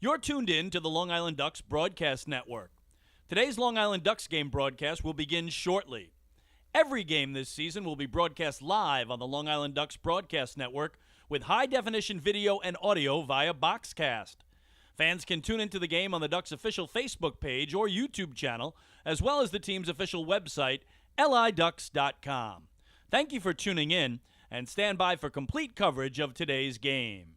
You're tuned in to the Long Island Ducks Broadcast Network. Today's Long Island Ducks game broadcast will begin shortly. Every game this season will be broadcast live on the Long Island Ducks Broadcast Network with high-definition video and audio via Boxcast. Fans can tune into the game on the Ducks' official Facebook page or YouTube channel, as well as the team's official website, liducks.com. Thank you for tuning in, and stand by for complete coverage of today's game.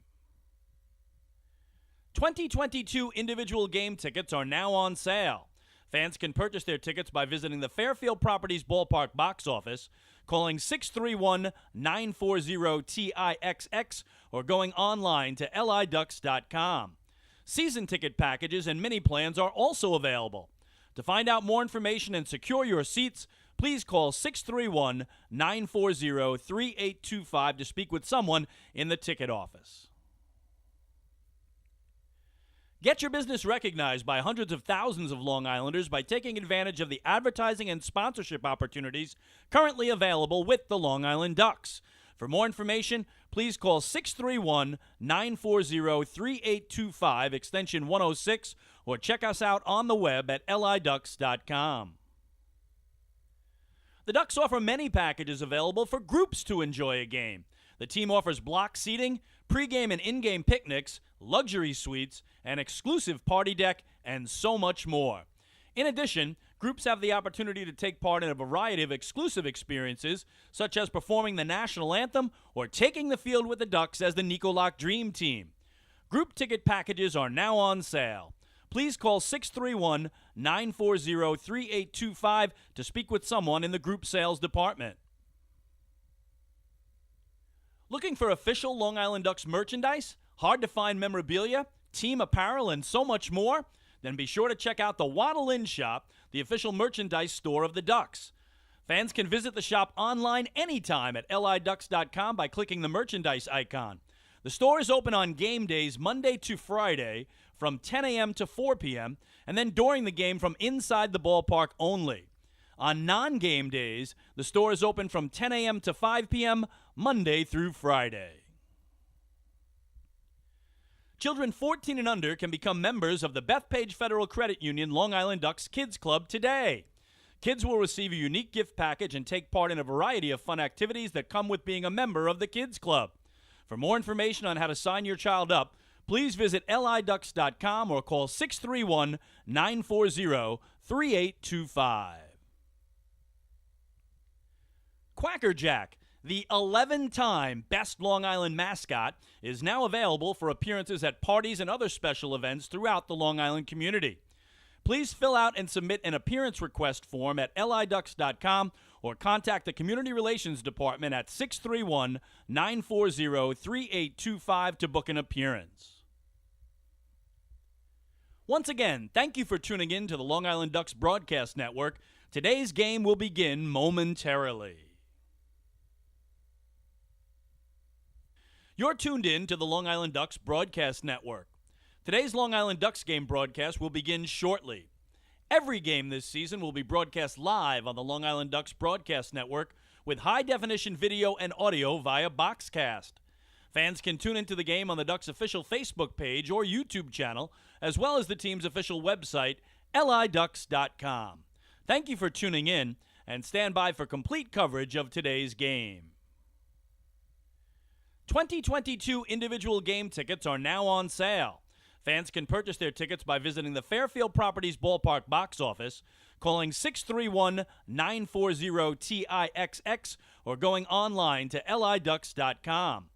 2022 individual game tickets are now on sale. Fans can purchase their tickets by visiting the Fairfield Properties Ballpark box office, calling 631-940-TIXX, or going online to liducks.com. Season ticket packages and mini plans are also available. To find out more information and secure your seats, please call 631-940-3825 to speak with someone in the ticket office. Get your business recognized by hundreds of thousands of Long Islanders by taking advantage of the advertising and sponsorship opportunities currently available with the Long Island Ducks. For more information, please call 631-940-3825, extension 106, or check us out on the web at liducks.com. The Ducks offer many packages available for groups to enjoy a game. The team offers block seating, pregame and in-game picnics, luxury suites, an exclusive party deck, and so much more. In addition, groups have the opportunity to take part in a variety of exclusive experiences, such as performing the national anthem or taking the field with the Ducks as the Nicolak Dream Team. Group ticket packages are now on sale. Please call 631-940-3825 to speak with someone in the group sales department. Looking for official Long Island Ducks merchandise, hard-to-find memorabilia, team apparel, and so much more? Then be sure to check out the Waddle Inn Shop, the official merchandise store of the Ducks. Fans can visit the shop online anytime at liducks.com by clicking the merchandise icon. The store is open on game days Monday to Friday from 10 a.m. to 4 p.m., and then during the game from inside the ballpark only. On non-game days, the store is open from 10 a.m. to 5 p.m. Monday through Friday. Children 14 and under can become members of the Bethpage Federal Credit Union Long Island Ducks Kids Club today. Kids will receive a unique gift package and take part in a variety of fun activities that come with being a member of the Kids Club. For more information on how to sign your child up, please visit liducks.com or call 631-940-3825. Quacker Jack, the 11-time Best Long Island Mascot, is now available for appearances at parties and other special events throughout the Long Island community. Please fill out and submit an appearance request form at liducks.com or contact the Community Relations Department at 631-940-3825 to book an appearance. Once again, thank you for tuning in to the Long Island Ducks Broadcast Network. Today's game will begin momentarily. You're tuned in to the Long Island Ducks Broadcast Network. Today's Long Island Ducks game broadcast will begin shortly. Every game this season will be broadcast live on the Long Island Ducks Broadcast Network with high-definition video and audio via Boxcast. Fans can tune into the game on the Ducks' official Facebook page or YouTube channel, as well as the team's official website, liducks.com. Thank you for tuning in, and stand by for complete coverage of today's game. 2022 individual game tickets are now on sale. Fans can purchase their tickets by visiting the Fairfield Properties Ballpark box office, calling 631-940-TIXX, or going online to liducks.com.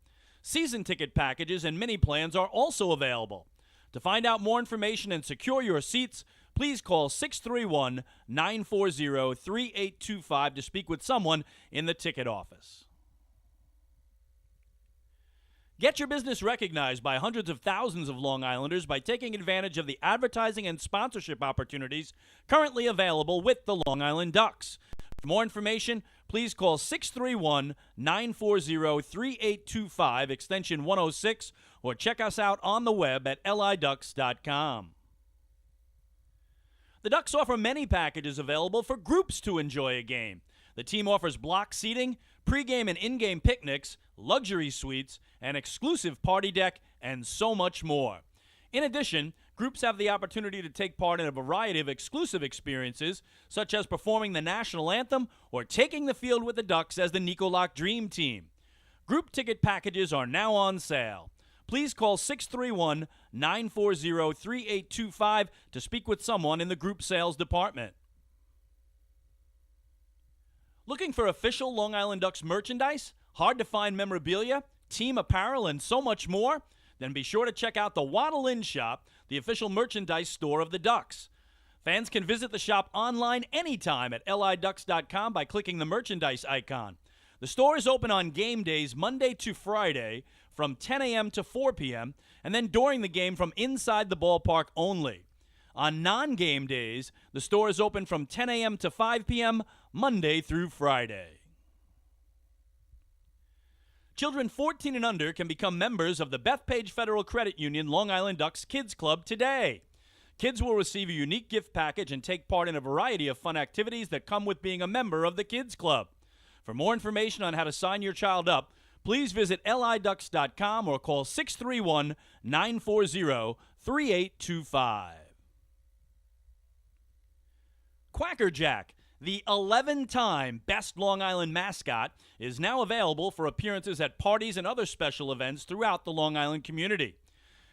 Season ticket packages and mini plans are also available. To find out more information and secure your seats, please call 631-940-3825 to speak with someone in the ticket office. Get your business recognized by hundreds of thousands of Long Islanders by taking advantage of the advertising and sponsorship opportunities currently available with the Long Island Ducks. For more information, please call 631-940-3825, extension 106, or check us out on the web at liducks.com. The Ducks offer many packages available for groups to enjoy a game. The team offers block seating, pregame and in-game picnics, luxury suites, an exclusive party deck, and so much more. In addition, groups have the opportunity to take part in a variety of exclusive experiences, such as performing the national anthem or taking the field with the Ducks as the Nicolak Dream Team. Group ticket packages are now on sale. Please call 631-940-3825 to speak with someone in the group sales department. Looking for official Long Island Ducks merchandise, hard-to-find memorabilia, team apparel, and so much more? Then be sure to check out the Waddle Inn Shop, the official merchandise store of the Ducks. Fans can visit the shop online anytime at liducks.com by clicking the merchandise icon. The store is open on game days Monday to Friday from 10 a.m. to 4 p.m., and then during the game from inside the ballpark only. On non-game days, the store is open from 10 a.m. to 5 p.m. Monday through Friday. Children 14 and under can become members of the Bethpage Federal Credit Union Long Island Ducks Kids Club today. Kids will receive a unique gift package and take part in a variety of fun activities that come with being a member of the Kids Club. For more information on how to sign your child up, please visit liducks.com or call 631-940-3825. Quacker Jack, the 11-time Best Long Island Mascot, is now available for appearances at parties and other special events throughout the Long Island community.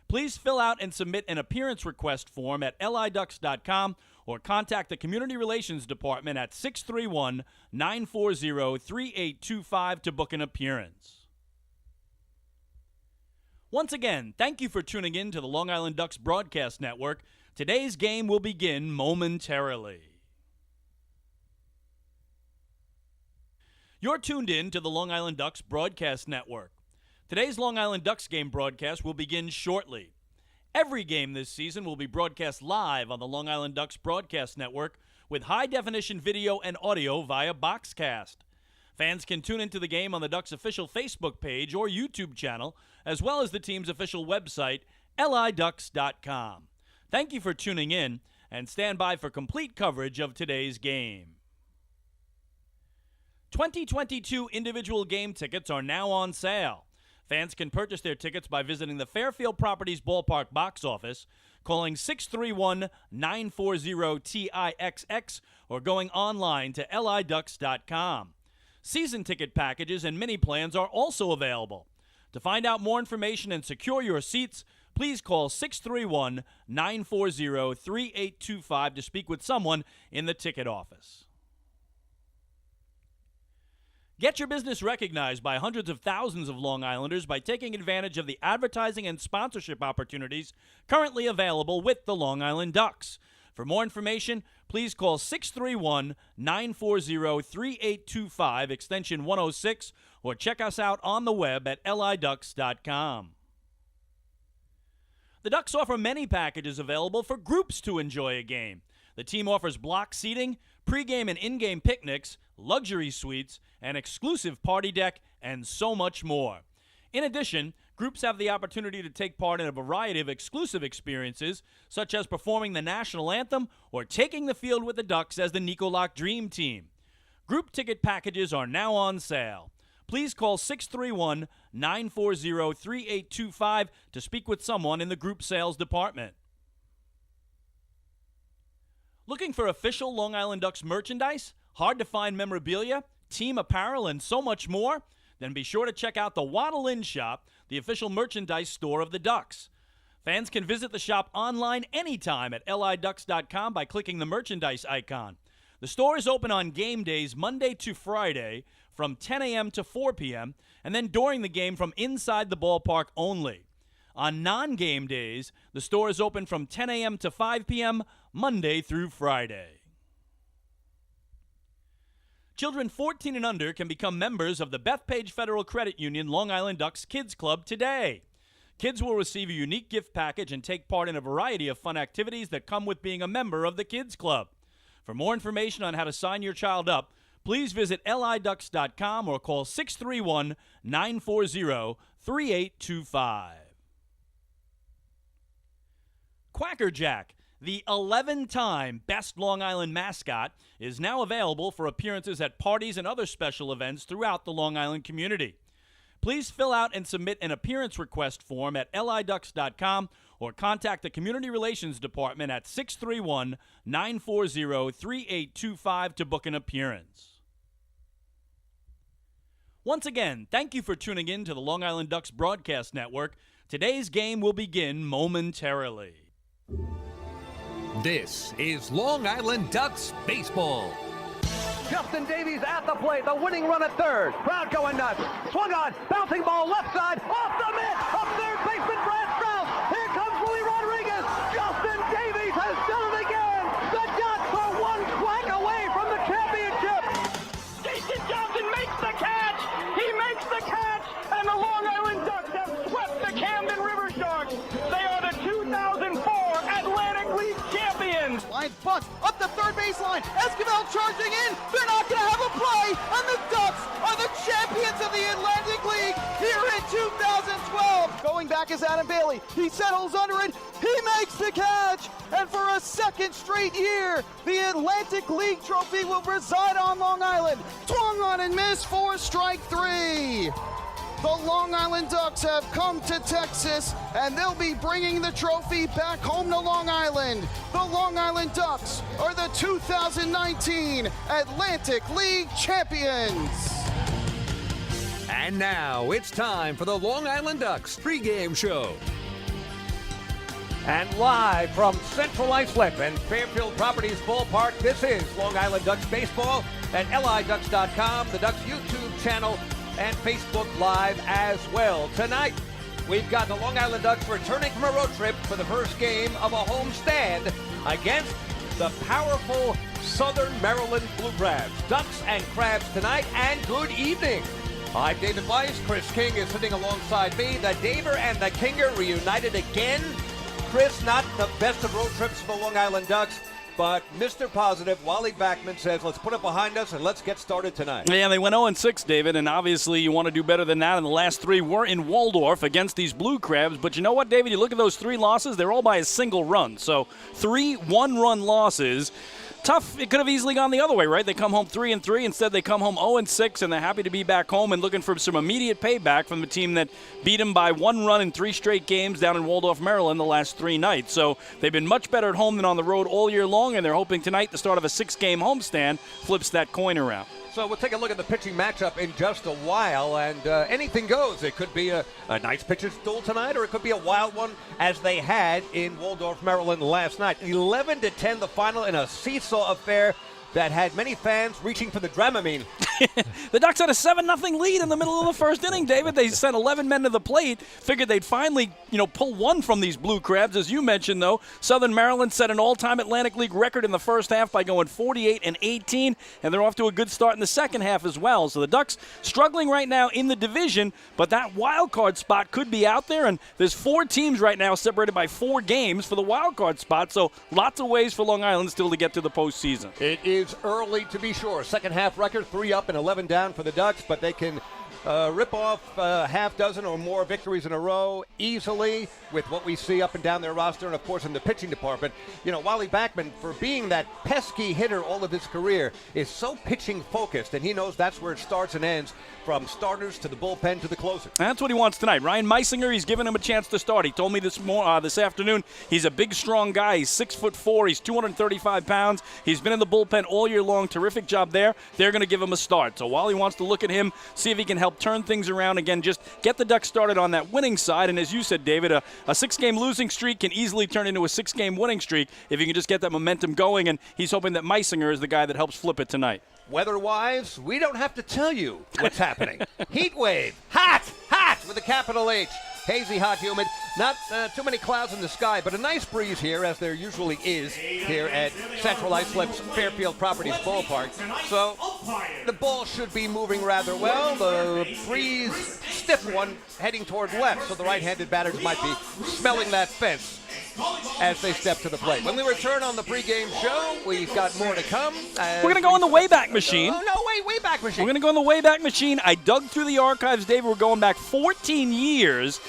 Please fill out and submit an appearance request form at liducks.com or contact the Community Relations Department at 631-940-3825 to book an appearance. Once again, thank you for tuning in to the Long Island Ducks Broadcast Network. Today's game will begin momentarily. You're tuned in to the Long Island Ducks Broadcast Network. Today's Long Island Ducks game broadcast will begin shortly. Every game this season will be broadcast live on the Long Island Ducks Broadcast Network with high-definition video and audio via Boxcast. Fans can tune into the game on the Ducks' official Facebook page or YouTube channel, as well as the team's official website, liducks.com. Thank you for tuning in, and stand by for complete coverage of today's game. 2022 individual game tickets are now on sale. Fans can purchase their tickets by visiting the Fairfield Properties Ballpark box office, calling 631-940-TIXX, or going online to liducks.com. Season ticket packages and mini plans are also available. To find out more information and secure your seats, please call 631-940-3825 to speak with someone in the ticket office. Get your business recognized by hundreds of thousands of Long Islanders by taking advantage of the advertising and sponsorship opportunities currently available with the Long Island Ducks. For more information, please call 631-940-3825, extension 106, or check us out on the web at liducks.com. The Ducks offer many packages available for groups to enjoy a game. The team offers block seating, pregame and in-game picnics, luxury suites, an exclusive party deck, and so much more. In addition, groups have the opportunity to take part in a variety of exclusive experiences, such as performing the national anthem or taking the field with the Ducks as the Nicolak Dream Team. Group ticket packages are now on sale. Please call 631-940-3825 to speak with someone in the group sales department. Looking for official Long Island Ducks merchandise, hard-to-find memorabilia, team apparel, and so much more? Then be sure to check out the Waddle Inn Shop, the official merchandise store of the Ducks. Fans can visit the shop online anytime at liducks.com by clicking the merchandise icon. The store is open on game days Monday to Friday from 10 a.m. to 4 p.m., and then during the game from inside the ballpark only. On non-game days, the store is open from 10 a.m. to 5 p.m. Monday through Friday. Children 14 and under can become members of the Bethpage Federal Credit Union Long Island Ducks Kids Club today. Kids will receive a unique gift package and take part in a variety of fun activities that come with being a member of the Kids Club. For more information on how to sign your child up, please visit liducks.com or call 631-940-3825. Quacker Jack, the 11-time Best Long Island Mascot, is now available for appearances at parties and other special events throughout the Long Island community. Please fill out and submit an appearance request form at liducks.com or contact the Community Relations Department at 631-940-3825 to book an appearance. Once again, thank you for tuning in to the Long Island Ducks Broadcast Network. Today's game will begin momentarily. This is Long Island Ducks baseball. Justin Davies at the plate, the winning run at third. Crowd going nuts. Swung on, bouncing ball left side, off the mitt, up third baseman Brad Strauss. Here comes Willie Rodriguez. Justin Davies has done it again. The Ducks are one quack away from the championship. Jason Johnson makes the catch. He makes the catch, and the Long Island Ducks have swept the Camden River Sharks. They are the 2004 Atlantic League champions. Line bunt up the third baseline. Esquivel charging in. They're not going to have a play, and the Ducks are the champions of the Atlantic League here in 2012. Going back is Adam Bailey. He settles under it. He makes the catch, and for a second straight year, the Atlantic League trophy will reside on Long Island. Swung on and missed for strike three. The Long Island Ducks have come to Texas, and they'll be bringing the trophy back home to Long Island. The Long Island Ducks are the 2019 Atlantic League champions. And now it's time for the Long Island Ducks pregame show. And live from Central Islip and Fairfield Properties Ballpark, this is Long Island Ducks baseball at liducks.com, the Ducks YouTube channel, and Facebook Live as well. Tonight, we've got the Long Island Ducks returning from a road trip for the first game of a home stand against the powerful Southern Maryland Blue Crabs. Ducks and Crabs tonight, and good evening. I'm David Weiss. Chris King is sitting alongside me. The Daver and the Kinger reunited again. Chris, not the best of road trips for the Long Island Ducks, but Mr. Positive, Wally Backman, says, let's put it behind us and let's get started tonight. Yeah, they went 0-6, David, and obviously you want to do better than that. And the last three were in Waldorf against these Blue Crabs. But you know what, David? You look at those three losses, they're all by a single run. So 3 one-run losses. Tough. It could have easily gone the other way, right? They come home 3-3. Instead, they come home 0-6, and they're happy to be back home and looking for some immediate payback from the team that beat them by 1 run in 3 straight games down in Waldorf, Maryland, the last 3 nights. So they've been much better at home than on the road all year long, and they're hoping tonight the start of a 6-game homestand flips that coin around. So we'll take a look at the pitching matchup in just a while, and anything goes. It could be a nice pitcher's duel tonight, or it could be a wild one, as they had in Waldorf, Maryland last night. 11-10 the final in a seesaw affair that had many fans reaching for the Dramamine. The Ducks had a 7-0 lead in the middle of the first inning, David. They sent 11 men to the plate, figured they'd finally, pull one from these Blue Crabs. As you mentioned, though, Southern Maryland set an all-time Atlantic League record in the first half by going 48-18, and they're off to a good start in the second half as well. So the Ducks struggling right now in the division, but that wild card spot could be out there, and there's 4 teams right now separated by 4 games for the wild card spot, so lots of ways for Long Island still to get to the postseason. It is early to be sure. Second half record, 3 up and 11 down for the Ducks, but they can rip off half dozen or more victories in a row easily with what we see up and down their roster, and of course in the pitching department. Wally Backman, for being that pesky hitter all of his career, is so pitching focused, and he knows that's where it starts and ends, from starters to the bullpen to the closer. That's what he wants tonight. Ryan Meisinger, he's given him a chance to start. He told me this afternoon he's a big, strong guy. He's 6'4". He's 235 pounds. He's been in the bullpen all year long. Terrific job there. They're going to give him a start. So Wally wants to look at him, see if he can help turn things around again, just get the Ducks started on that winning side. And as you said, David, a 6-game losing streak can easily turn into a 6-game winning streak if you can just get that momentum going. And he's hoping that Meisinger is the guy that helps flip it tonight. Weather-wise, we don't have to tell you what's happening. Heat wave, hot with a capital H. Hazy, hot, humid. Not too many clouds in the sky, but a nice breeze here, as there usually is here at Central Islip's Fairfield Properties Ballpark. So the ball should be moving rather well. The breeze, stiff one, heading toward left, so the right-handed batters might be smelling that fence as they step to the plate. When we return on the pregame show, we've got more to come. We're going to go in the Wayback Machine. Oh, no, Wayback Machine. We're going to go in the Wayback Machine. I dug through the archives, David. We're going back 14 years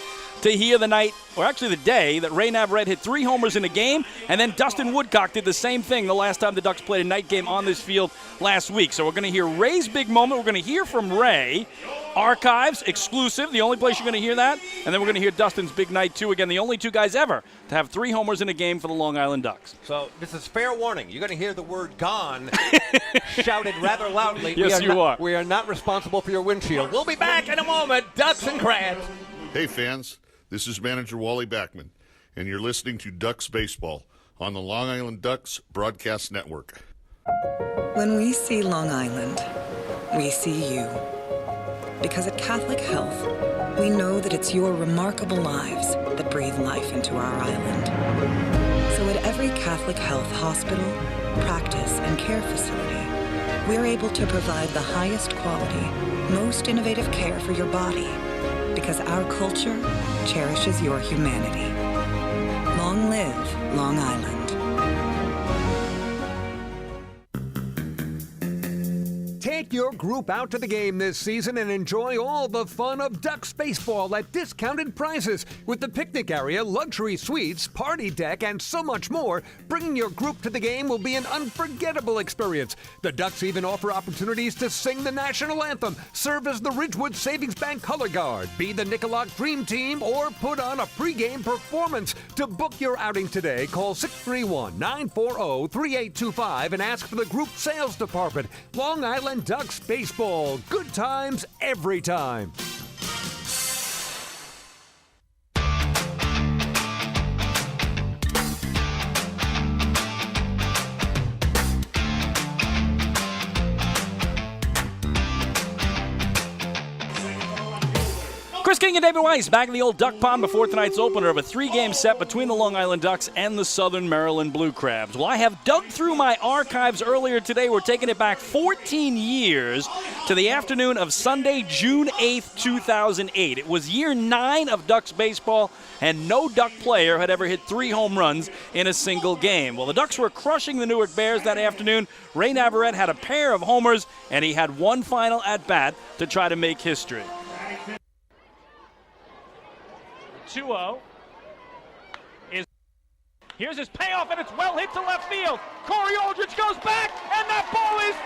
to hear the night, or actually the day, that Ray Navarrete hit 3 homers in a game, and then Dustin Woodcock did the same thing the last time the Ducks played a night game on this field last week. So we're going to hear Ray's big moment. We're going to hear from Ray. Archives, exclusive, the only place you're going to hear that. And then we're going to hear Dustin's big night, too. Again, the only 2 guys ever to have 3 homers in a game for the Long Island Ducks. So this is fair warning. You're going to hear the word gone shouted rather loudly. Yes, you are. We are not responsible for your windshield. We'll be back in a moment. Ducks and Crabs. Hey, fans. This is manager Wally Backman, and you're listening to Ducks Baseball on the Long Island Ducks Broadcast Network. When we see Long Island, we see you. Because at Catholic Health, we know that it's your remarkable lives that breathe life into our island. So at every Catholic Health hospital, practice, and care facility, we're able to provide the highest quality, most innovative care for your body. Because our culture cherishes your humanity. Long live Long Island. Take your group out to the game this season and enjoy all the fun of Ducks baseball at discounted prices with the picnic area, luxury suites, party deck, and so much more. Bringing your group to the game will be an unforgettable experience. The Ducks even offer opportunities to sing the national anthem, serve as the Ridgewood Savings Bank color guard, be the Nicolak Dream Team, or put on a pregame performance. To book your outing today, call 631-940-3825 and ask for the group sales department. Long Island Ducks baseball. Good times every time. Chris King and David Weiss back in the old Duck Pond before tonight's opener of a 3-game set between the Long Island Ducks and the Southern Maryland Blue Crabs. Well, I have dug through my archives earlier today. We're taking it back 14 years to the afternoon of Sunday, June 8th, 2008. It was year 9 of Ducks baseball, and no Duck player had ever hit 3 home runs in a single game. Well, the Ducks were crushing the Newark Bears that afternoon. Ray Navarrete had a pair of homers, and he had one final at-bat to try to make history. 2-0. Here's his payoff, and it's well hit to left field. Corey Aldridge goes back, and that ball is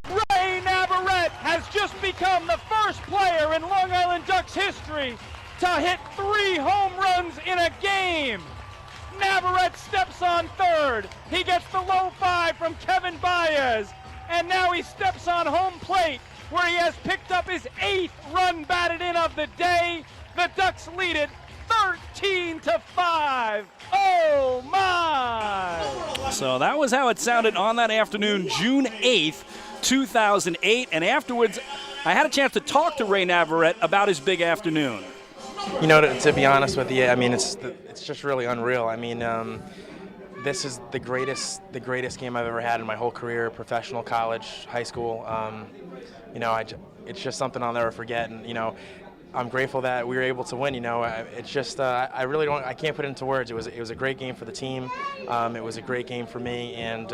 gone! Ray Navarrete has just become the first player in Long Island Ducks history to hit 3 home runs in a game. Navarrete steps on third. He gets the low 5 from Kevin Baez, and now he steps on home plate, where he has picked up his 8th run batted in of the day. The Ducks lead it 13-5. Oh my! So that was how it sounded on that afternoon, June 8th, 2008. And afterwards, I had a chance to talk to Ray Navarrete about his big afternoon. You know, to be honest with you, I mean, it's just really unreal. I mean, this is the greatest game I've ever had in my whole career, professional, college, high school. You know, it's just something I'll never forget, and you know, I'm grateful that we were able to win. You know, it's just I can't put it into words. It was a great game for the team. It was a great game for me, and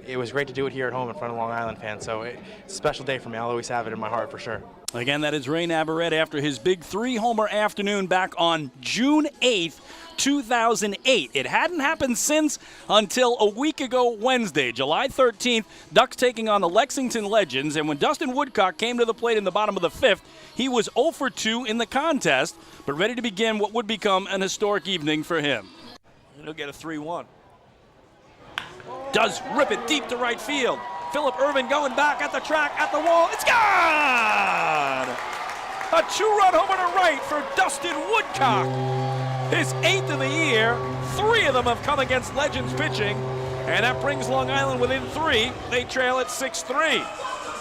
it was great to do it here at home in front of Long Island fans. So it's a special day for me. I'll always have it in my heart for sure. Again, that is Ray Navarrete after his big 3-homer afternoon back on June 8th, 2008. It hadn't happened since until a week ago Wednesday, July 13th, Ducks taking on the Lexington Legends, and when Dustin Woodcock came to the plate in the bottom of the 5th, he was 0 for 2 in the contest, but ready to begin what would become an historic evening for him. He'll get a 3-1. Does rip it deep to right field. Philip Irvin going back at the track, at the wall. It's gone! A 2-run homer to right for Dustin Woodcock. His 8th of the year. 3 of them have come against Legends pitching, and that brings Long Island within 3. They trail at 6-3.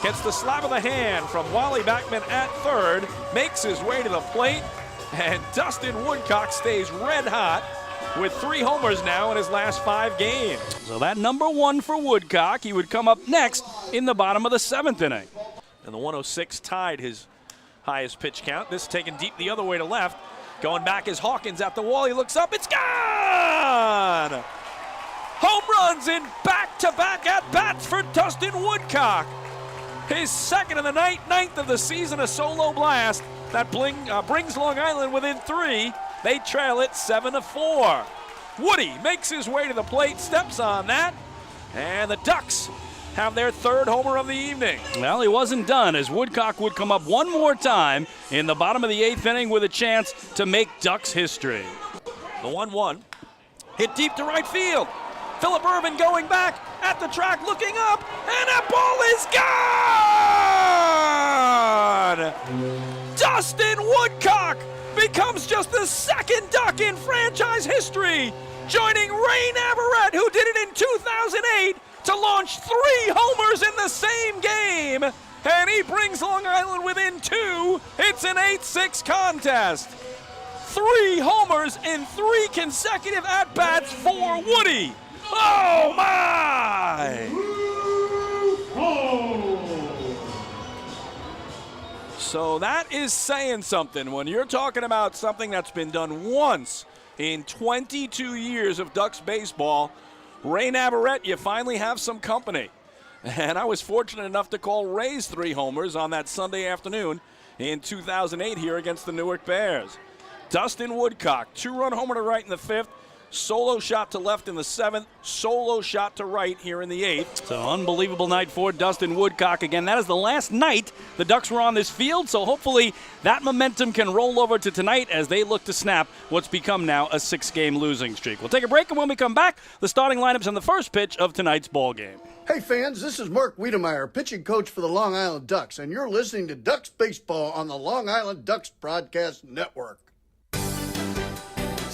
Gets the slap of the hand from Wally Backman at third, makes his way to the plate, and Dustin Woodcock stays red hot with 3 homers now in his last 5 games. So that number 1 for Woodcock. He would come up next in the bottom of the 7th inning. And the 106 tied his highest pitch count. This taken deep the other way to left. Going back is Hawkins at the wall. He looks up. It's gone! Home runs in back-to-back at-bats for Dustin Woodcock. His second of the night, ninth of the season, a solo blast that brings Long Island within 3. They trail it 7-4. Woody makes his way to the plate, steps on that, and the Ducks have their third homer of the evening. Well, he wasn't done, as Woodcock would come up one more time in the bottom of the 8th inning with a chance to make Ducks history. The 1-1 hit deep to right field. Philip Irvin going back at the track, looking up, and that ball is gone! Dustin Woodcock becomes just the second Duck in franchise history, joining Ray Navarrete, who did it in 2008, to launch 3 homers in the same game, and he brings Long Island within 2. It's an 8-6 contest. 3 homers in 3 consecutive at-bats for Woody. Oh, my! So that is saying something when you're talking about something that's been done once in 22 years of Ducks baseball. Ray Navarrete, you finally have some company. And I was fortunate enough to call Ray's 3 homers on that Sunday afternoon in 2008 here against the Newark Bears. Dustin Woodcock, 2-run homer to right in the 5th, solo shot to left in the 7th, solo shot to right here in the 8th. So unbelievable night for Dustin Woodcock. Again, that is the last night the Ducks were on this field, so hopefully that momentum can roll over to tonight as they look to snap what's become now a 6-game losing streak. We'll take a break, and when we come back, the starting lineups and the first pitch of tonight's ball game. Hey fans, this is Mark Wiedemeyer, pitching coach for the Long Island Ducks, and you're listening to Ducks Baseball on the Long Island Ducks Broadcast Network.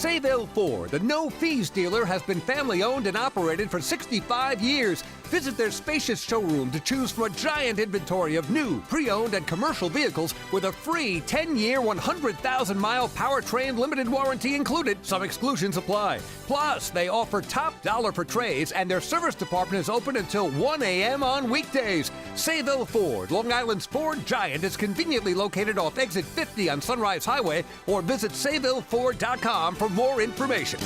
Sayville Ford, the no-fees dealer, has been family-owned and operated for 65 years. Visit their spacious showroom to choose from a giant inventory of new, pre-owned, and commercial vehicles with a free 10-year, 100,000-mile powertrain limited warranty included. Some exclusions apply. Plus, they offer top dollar for trades, and their service department is open until 1 a.m. on weekdays. Sayville Ford, Long Island's Ford giant, is conveniently located off exit 50 on Sunrise Highway, or visit SayvilleFord.com for more information.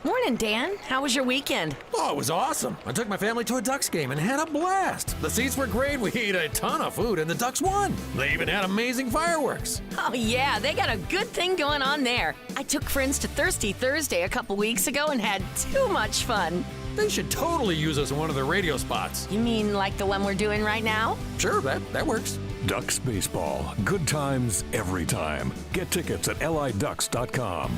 Morning, Dan. How was your weekend? Oh, it was awesome. I took my family to a Ducks game and had a blast. The seats were great. We ate a ton of food, and the Ducks won. They even had amazing fireworks. Oh, yeah, they got a good thing going on there. I took friends to Thirsty Thursday a couple weeks ago and had too much fun. They should totally use us in one of their radio spots. You mean like the one we're doing right now? Sure, that works. Ducks Baseball. Good times every time. Get tickets at liducks.com.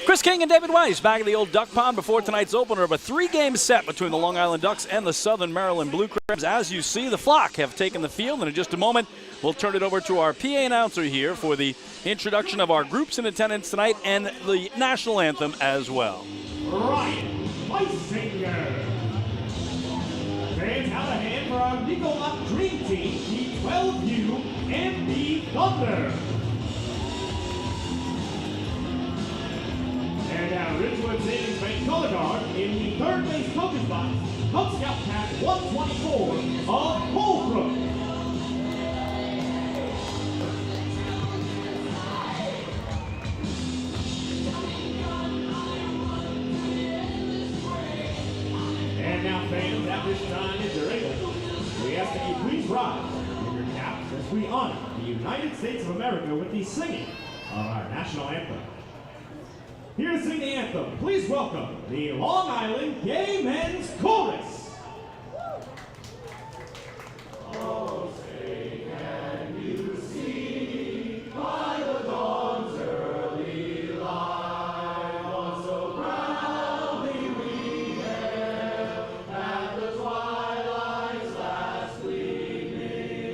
Chris King and David Weiss back at the old Duck Pond before tonight's opener of a 3-game set between the Long Island Ducks and the Southern Maryland Blue Crabs. As you see, the flock have taken the field, and in just a moment, we'll turn it over to our PA announcer here for the introduction of our groups in attendance tonight and the national anthem as well. Ryan Weisinger. Fans have a hand for our Nicolak Dream Team, the 12U and the Thunder. And now Ridgewood Savings Bank color guard in the third base coach's box, Cub Scout Pack 124 of Holbrook. And now fans, at this time, if you're able, we ask that you please rise in your caps as we honor the United States of America with the singing of our national anthem. Here to sing the anthem, please welcome the Long Island Gay Men's Chorus. Oh, say can you see by the dawn's early light, on so proudly we hailed at the twilight's last gleaming,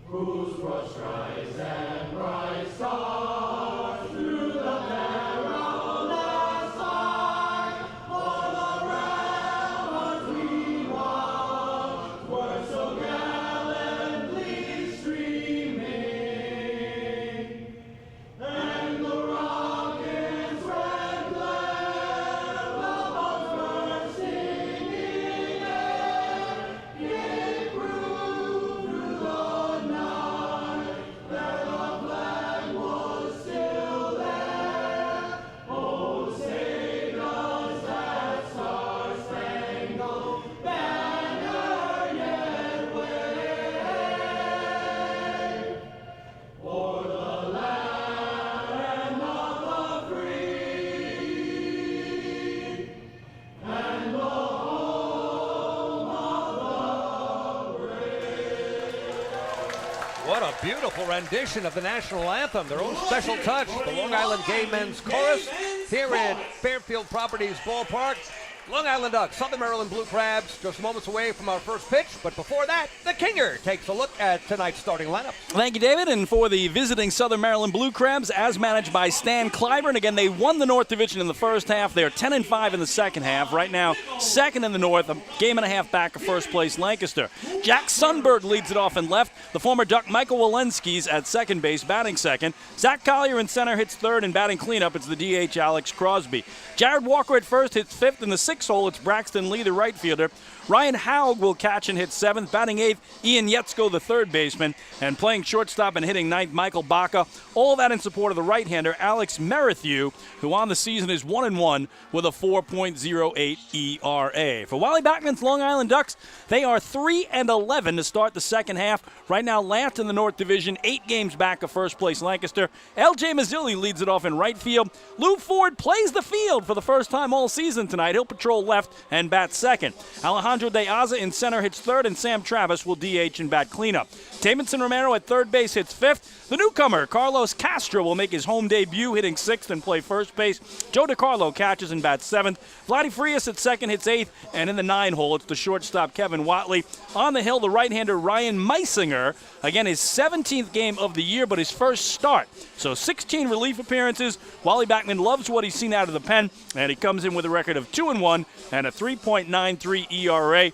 whose broad stripes and bright stars through the perilous fight for the What a beautiful rendition of the national anthem. Their own special touch. The Long Island Gay Men's Chorus here at Fairfield Properties Ballpark. Long Island Ducks, Southern Maryland Blue Crabs, just moments away from our first pitch. But before that, the Kinger takes a look at tonight's starting lineup. Thank you, David. And for the visiting Southern Maryland Blue Crabs, as managed by Stan Clyburn, again, they won the North Division in the first half. They're 10-5 in the second half. Right now, second in the North, a game and a half back of first place Lancaster. Jack Sundberg leads it off in left. The former Duck Michael Walensky's at second base, batting second. Zach Collier in center hits third, and batting cleanup, it's the DH Alex Crosby. Jared Walker at first hits fifth. In the sixth hole, it's Braxton Lee, the right fielder. Ryan Haug will catch and hit seventh. Batting eighth, Ian Yetzko, the third baseman. And playing shortstop and hitting ninth, Michael Baca. All that in support of the right-hander, Alex Merrithew, who on the season is 1-1 with a 4.08 ERA. For Wally Backman's Long Island Ducks, they are 3-11 to start the second half. Right now, last in the North Division, 8 games back of first place Lancaster. L.J. Mazzilli leads it off in right field. Lou Ford plays the field for the first time all season tonight. He'll patrol left and bat second. Alejandro De Aza in center hits third, and Sam Travis will DH and bat cleanup. Davidson Romero at third base hits fifth. The newcomer, Carlos Castro, will make his home debut, hitting sixth and play first base. Joe DiCarlo catches and bats seventh. Vladdy Frias at second hits eighth, and in the 9 hole, it's the shortstop Kevin Watley. On the hill, the right-hander Ryan Meisinger, again his 17th game of the year, but his first start. So 16 relief appearances. Wally Backman loves what he's seen out of the pen, and he comes in with a record of 2-1 and a 3.93 ERA.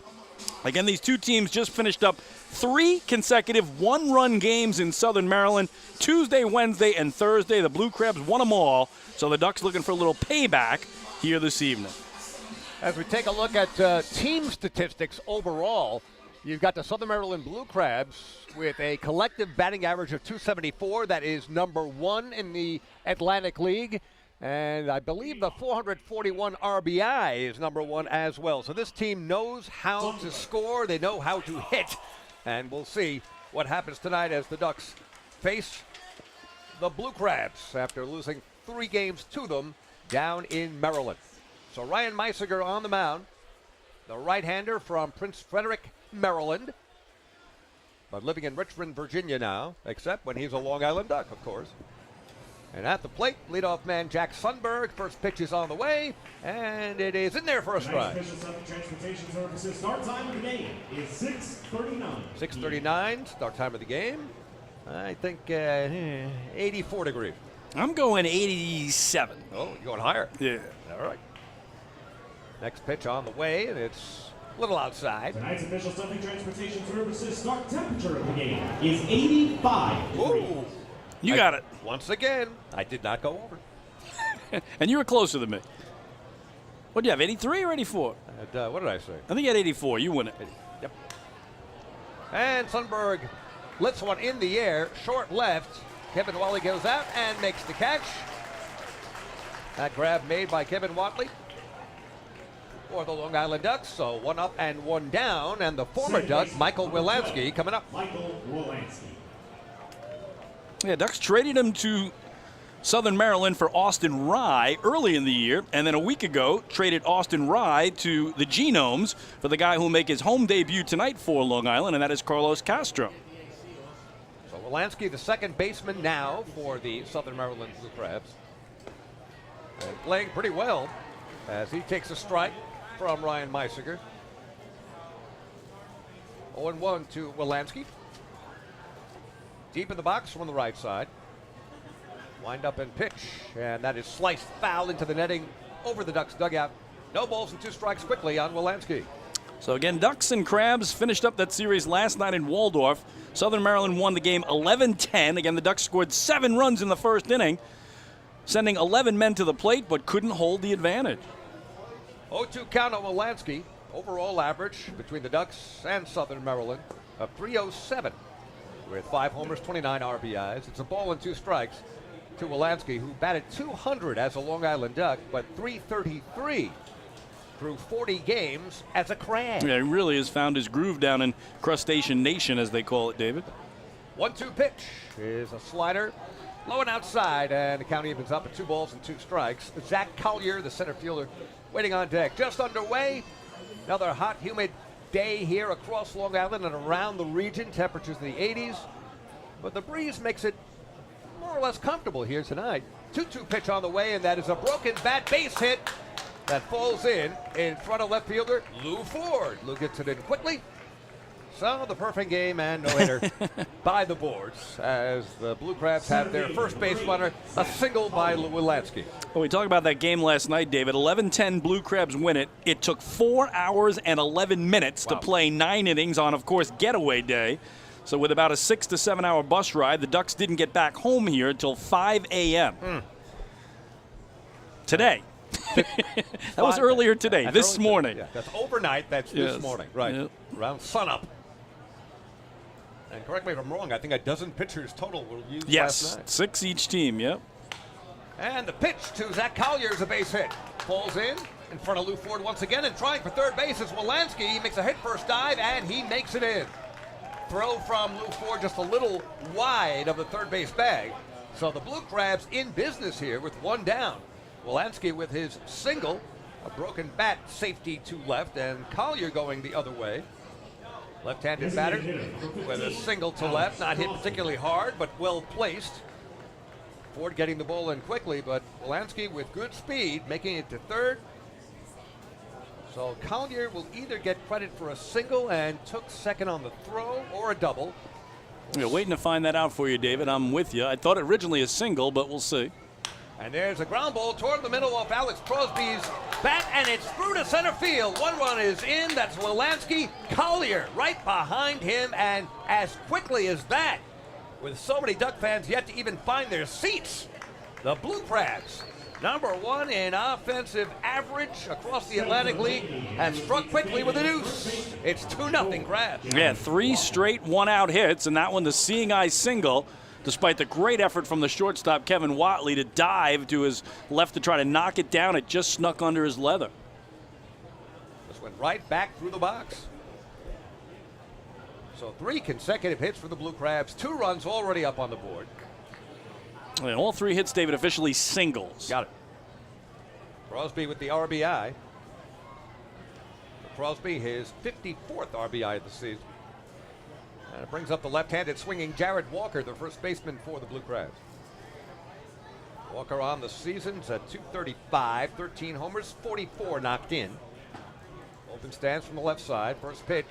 Again, these two teams just finished up 3 consecutive one-run games in Southern Maryland. Tuesday, Wednesday, and Thursday. The Blue Crabs won them all, so the Ducks looking for a little payback here this evening. As we take a look at team statistics overall, you've got the Southern Maryland Blue Crabs with a collective batting average of .274. That is number 1 in the Atlantic League. And I believe the 441 RBI is number 1 as well. So this team knows how to score. They know how to hit. And we'll see what happens tonight as the Ducks face the Blue Crabs after losing 3 games to them down in Maryland. So Ryan Meisinger on the mound, the right-hander from Prince Frederick, Maryland, but living in Richmond, Virginia now, except when he's a Long Island Duck, of course. And at the plate, leadoff man Jack Sundberg. First pitch is on the way, and it is in there for a strike. Transportation Services start time of the game is 6:39. 6:39, start time of the game. I think 84 degrees. I'm going 87. Oh, you're going higher? Yeah. All right. Next pitch on the way, and it's a little outside. Tonight's official Southern Transportation Services start temperature of the game is 85 degrees. Ooh. You got it. Once again, I did not go over. And you were closer than me. What do you have, 83 or 84? What did I say? I think you had 84. You win it. Yep. And Sundberg lifts one in the air, short left. Kevin Watley goes out and makes the catch. That grab made by Kevin Watley for the Long Island Ducks. So 1 up and 1 down. And the former Duck, Michael Wilansky, coming up. Michael Wilansky. Yeah, Ducks traded him to Southern Maryland for Austin Rye early in the year, and then a week ago traded Austin Rye to the Genomes for the guy who will make his home debut tonight for Long Island, and that is Carlos Castro. So Wilansky, the second baseman now for the Southern Maryland Blue Crabs, and playing pretty well as he takes a strike from Ryan Meisinger. 0-1 to Wilansky. Deep in the box from the right side. Wind up and pitch, and that is sliced foul into the netting over the Ducks dugout. No balls and 2 strikes quickly on Wilansky. So again, Ducks and Crabs finished up that series last night in Waldorf. Southern Maryland won the game 11-10. Again, the Ducks scored 7 runs in the first inning, sending 11 men to the plate, but couldn't hold the advantage. 0-2 count on Wilansky. Overall average between the Ducks and Southern Maryland of .307. With 5 homers, 29 RBIs. It's a ball and 2 strikes to Wilansky, who batted .200 as a Long Island Duck, but .333 through 40 games as a Crab. Yeah, he really has found his groove down in Crustacean Nation, as they call it, David. 1-2 pitch is a slider, low and outside, and the count evens up at 2 balls and 2 strikes. Zach Collier, the center fielder, waiting on deck. Just underway. Another hot, humid day here across Long Island and around the region. Temperatures in the 80s. but the breeze makes it more or less comfortable here tonight. 2-2 pitch on the way, and that is a broken bat base hit that falls in front of left fielder Lou Ford. Lou gets it in quickly. So the perfect game and no hitter by the boards as the Blue Crabs have their first base runner, a single by Wolanski. Well, we talked about that game last night, David. 11-10 Blue Crabs win it. It took 4 hours and 11 minutes to play 9 innings on, of course, getaway day. So with about a 6 to 7 hour bus ride, the Ducks didn't get back home here until 5 a.m. Today. That was earlier today, this morning. Yeah, that's overnight. That's this morning, right? Yep. Around sunup. And correct me if I'm wrong, I think a dozen pitchers total were used last night. 6 each team, yep. And the pitch to Zach Collier is a base hit. Falls in front of Lou Ford once again, and trying for third base is Wolanski. He makes a hit first dive, and he makes it in. Throw from Lou Ford just a little wide of the third base bag. So the Blue Crabs in business here with 1 down. Wolanski with his single, a broken bat safety to left, and Collier going the other way. Left-handed batter with a single to left, not hit particularly hard, but well placed. Ford getting the ball in quickly, but Wolanski with good speed, making it to third. So Collier will either get credit for a single and took second on the throw, or a double. Yeah, waiting to find that out for you, David. I'm with you. I thought originally a single, but we'll see. And there's a ground ball toward the middle off Alex Crosby's bat, and it's through to center field. 1 run is in. That's Wolanski. Collier right behind him, and as quickly as that, with so many Duck fans yet to even find their seats, the Blue Crabs, #1 in offensive average across the Atlantic League, have struck quickly with a deuce. It's 2-0 Crabs. Yeah, 3 straight one-out hits, and that one the seeing eye single, despite the great effort from the shortstop, Kevin Watley, to dive to his left to try to knock it down. It just snuck under his leather. This went right back through the box. So 3 consecutive hits for the Blue Crabs. 2 runs already up on the board. And all 3 hits, David, officially singles. Got it. Crosby with the RBI. Crosby, his 54th RBI of the season. And it brings up the left-handed swinging Jared Walker, the first baseman for the Blue Crabs. Walker on the season's at .235, 13 homers, 44 knocked in. Open stance from the left side. First pitch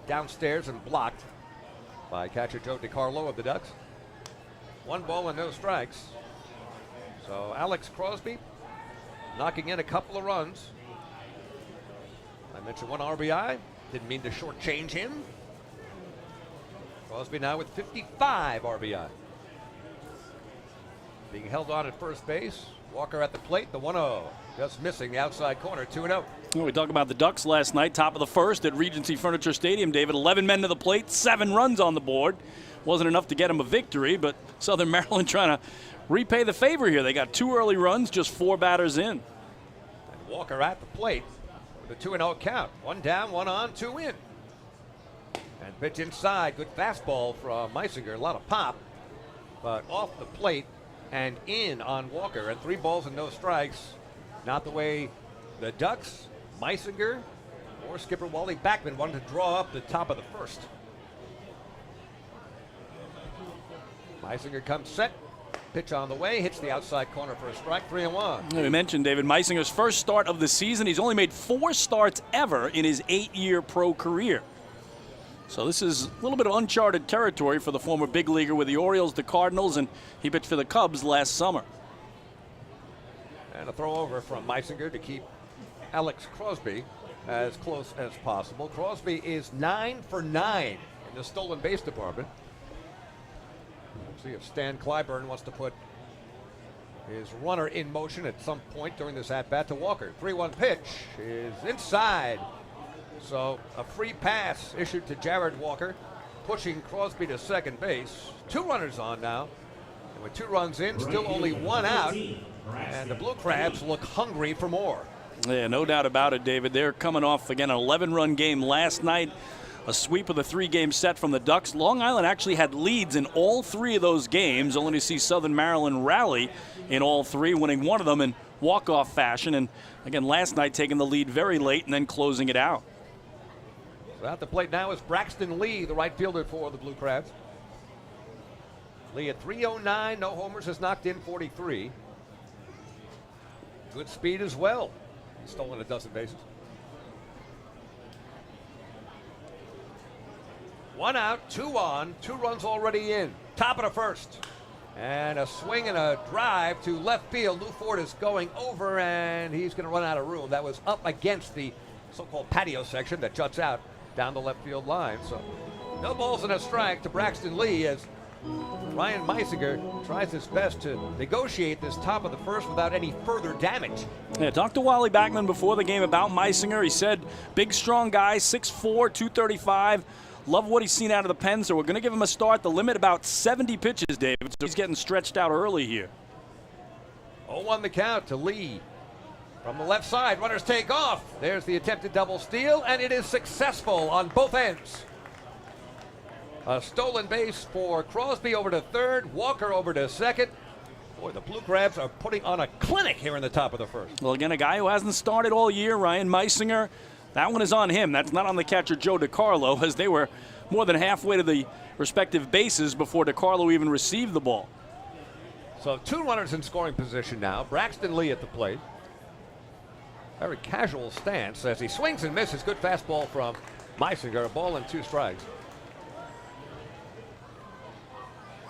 downstairs and blocked by catcher Joe DiCarlo of the Ducks. 1 ball and no strikes. So Alex Crosby knocking in a couple of runs. I mentioned 1 RBI. Didn't mean to shortchange him. Crosby now with 55 RBI. Being held on at first base. Walker at the plate, the 1-0. Just missing the outside corner, 2-0. Well, we talked about the Ducks last night, top of the first at Regency Furniture Stadium, David. 11 men to the plate, 7 runs on the board. Wasn't enough to get them a victory, but Southern Maryland trying to repay the favor here. They got 2 early runs, just 4 batters in. And Walker at the plate with a 2-0 count. 1 down, 1 on, 2 in. And pitch inside, good fastball from Meisinger, a lot of pop, but off the plate and in on Walker, and 3 balls and no strikes. Not the way the Ducks, Meisinger, or skipper Wally Backman wanted to draw up the top of the first. Meisinger comes set, pitch on the way, hits the outside corner for a strike, 3-1. We mentioned, David, Meisinger's first start of the season. He's only made 4 starts ever in his 8-year pro career. So this is a little bit of uncharted territory for the former big leaguer with the Orioles, the Cardinals, and he pitched for the Cubs last summer. And a throw over from Meisinger to keep Alex Crosby as close as possible. Crosby is 9 for 9 in the stolen base department. We'll see if Stan Clyburn wants to put his runner in motion at some point during this at-bat to Walker. 3-1 pitch is inside. So a free pass issued to Jared Walker, pushing Crosby to second base. 2 runners on now. And with 2 runs in, still only 1 out. And the Blue Crabs look hungry for more. Yeah, no doubt about it, David. They're coming off, again, an 11-run game last night. A sweep of the 3-game set from the Ducks. Long Island actually had leads in all 3 of those games, only to see Southern Maryland rally in all 3, winning 1 of them in walk-off fashion. And, again, last night taking the lead very late and then closing it out. So at the plate now is Braxton Lee, the right fielder for the Blue Crabs. Lee at 309, no homers, has knocked in 43. Good speed as well. He's stolen a dozen bases. 1 out, 2 on, 2 runs already in. Top of the first. And a swing and a drive to left field. Lou Ford is going over, and he's going to run out of room. That was up against the so-called patio section that juts out down the left field line. So no balls and a strike to Braxton Lee as Ryan Meisinger tries his best to negotiate this top of the first without any further damage. Yeah, talked to Wally Backman before the game about Meisinger. He said, big, strong guy, 6'4", 235. Love what he's seen out of the pen, so we're going to give him a start. The limit about 70 pitches, David, so he's getting stretched out early here. 0-1 the count to Lee. From the left side, runners take off. There's the attempted double steal, and it is successful on both ends. A stolen base for Crosby over to third, Walker over to second. Boy, the Blue Crabs are putting on a clinic here in the top of the first. Well, again, a guy who hasn't started all year, Ryan Meisinger. That one is on him. That's not on the catcher, Joe DiCarlo, as they were more than halfway to the respective bases before DiCarlo even received the ball. So 2 runners in scoring position now. Braxton Lee at the plate. Very casual stance as he swings and misses. Good fastball from Meisinger. A ball and 2 strikes.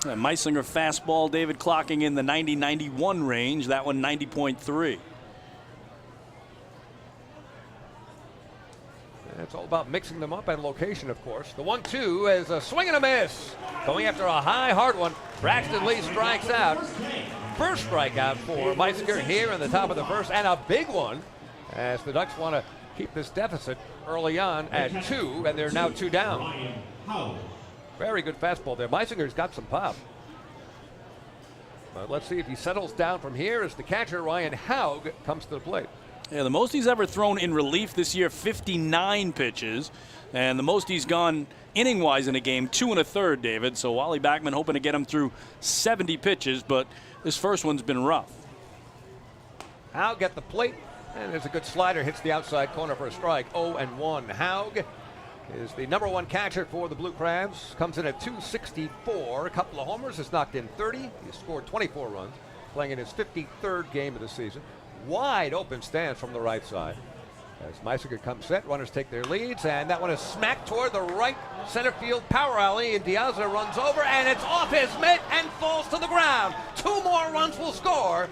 Meisinger fastball, David, clocking in the 90-91 range. That one 90.3. It's all about mixing them up and location, of course. The 1-2 is a swing and a miss. Going after a high, hard one. Braxton Lee strikes out. First strikeout for Meisinger here in the top of the first, and a big one as the Ducks want to keep this deficit early on at 2, and they're now 2 down. Very good fastball there. Meisinger's got some pop. But let's see if he settles down from here as the catcher, Ryan Haug, comes to the plate. Yeah, the most he's ever thrown in relief this year, 59 pitches. And the most he's gone inning-wise in a game, 2 1/3, David. So Wally Backman hoping to get him through 70 pitches, but this first one's been rough. Haug at the plate, and there's a good slider, hits the outside corner for a strike. 0-1. Haug is the number 1 catcher for the Blue Crabs. Comes in at 264, a couple of homers, has knocked in 30. He's scored 24 runs, playing in his 53rd game of the season. Wide open stance from the right side. As Meisinger comes set, runners take their leads, and that one is smacked toward the right center field power alley, and Diaza runs over, and it's off his mitt and falls to the ground. 2 more runs will score,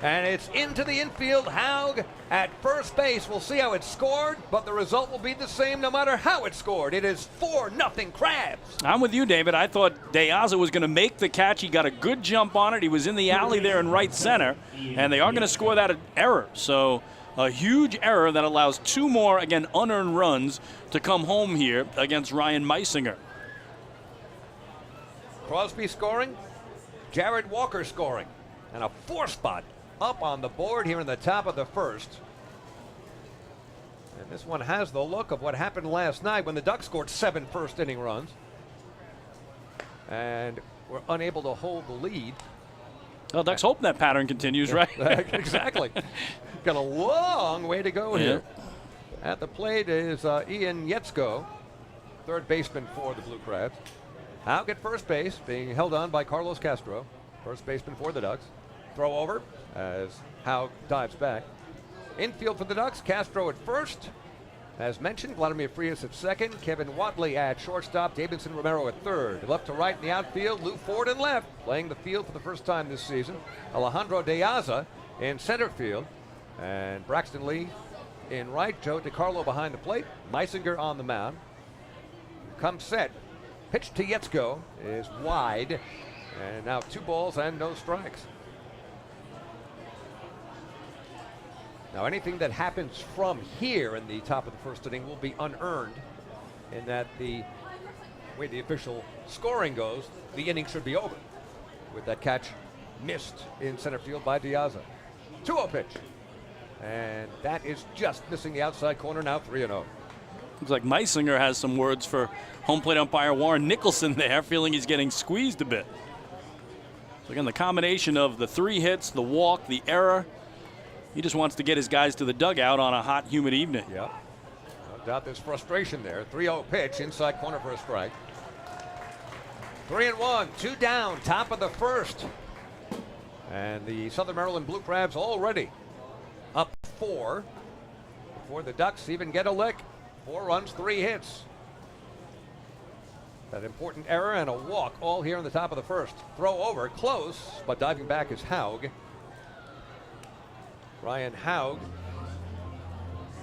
and it's into the infield. Haug at first base. We'll see how it's scored, but the result will be the same no matter how it's scored. It is 4-0 Crabs. I'm with you, David. I thought Diaza was going to make the catch. He got a good jump on it. He was in the alley there in right center, and they are going to score that error. So a huge error that allows 2 more, again, unearned runs to come home here against Ryan Meisinger. Crosby scoring, Jared Walker scoring, and a 4 spot up on the board here in the top of the first. And this one has the look of what happened last night when the Ducks scored 7 first-inning runs and were unable to hold the lead. Well, Ducks hope that pattern continues, right? Exactly. Got a long way to go here. At the plate is Ian Yetzko, third baseman for the Blue Crabs. Haug at first base, being held on by Carlos Castro, first baseman for the Ducks. Throw over as Haug dives back. Infield for the Ducks, Castro at first. As mentioned, Vladimir Frias at second, Kevin Watley at shortstop, Davidson Romero at third. Left to right in the outfield, Lou Ford in left, playing the field for the first time this season. Alejandro Diaza in center field. And Braxton Lee in right, Joe DiCarlo behind the plate, Meisinger on the mound. Comes set, pitch to Yetzko is wide, and now 2 balls and no strikes. Now anything that happens from here in the top of the first inning will be unearned, in that the way the official scoring goes, the inning should be over with that catch missed in center field by Diaza. 2-0 pitch, and that is just missing the outside corner, now 3-0. Looks like Meisinger has some words for home plate umpire Warren Nicholson there, feeling he's getting squeezed a bit. So again, the combination of the 3 hits, the walk, the error, he just wants to get his guys to the dugout on a hot, humid evening. Yeah, no doubt there's frustration there. 3-0 pitch, inside corner for a strike. 3-1, 2 down, top of the first. And the Southern Maryland Blue Crabs already up 4 before the Ducks even get a lick. 4 runs, 3 hits. That important error and a walk all here in the top of the first. Throw over, close, but diving back is Haug. Ryan Haug.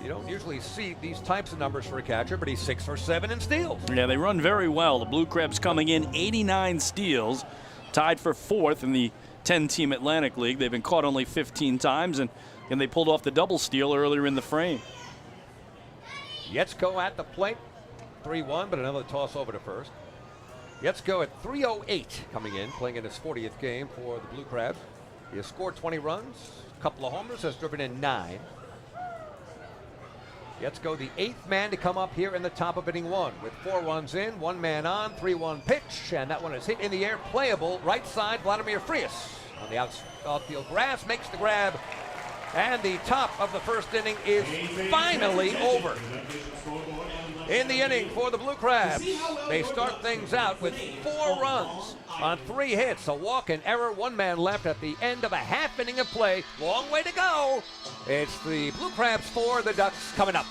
You don't usually see these types of numbers for a catcher, but he's 6 for 7 in steals. Yeah, they run very well. The Blue Crabs coming in 89 steals, tied for 4th in the 10-team Atlantic League. They've been caught only 15 times, and they pulled off the double steal earlier in the frame. Yetzko at the plate. 3-1, but another toss over to first. Yetzko at 3:08 coming in, playing in his 40th game for the Blue Crabs. He has scored 20 runs, a couple of homers, has driven in 9. Yetzko, the 8th man to come up here in the top of inning 1 with 4 runs in, 1 man on, 3-1 pitch, and that one is hit in the air, playable, right side, Vladimir Frias on the outfield grass, makes the grab, and the top of the first inning is finally over. In the inning for the Blue Crabs, they start things out with 4 runs on 3 hits, a walk, an error, 1 man left at the end of a half inning of play. Long way to go. It's the Blue Crabs 4, the Ducks coming up.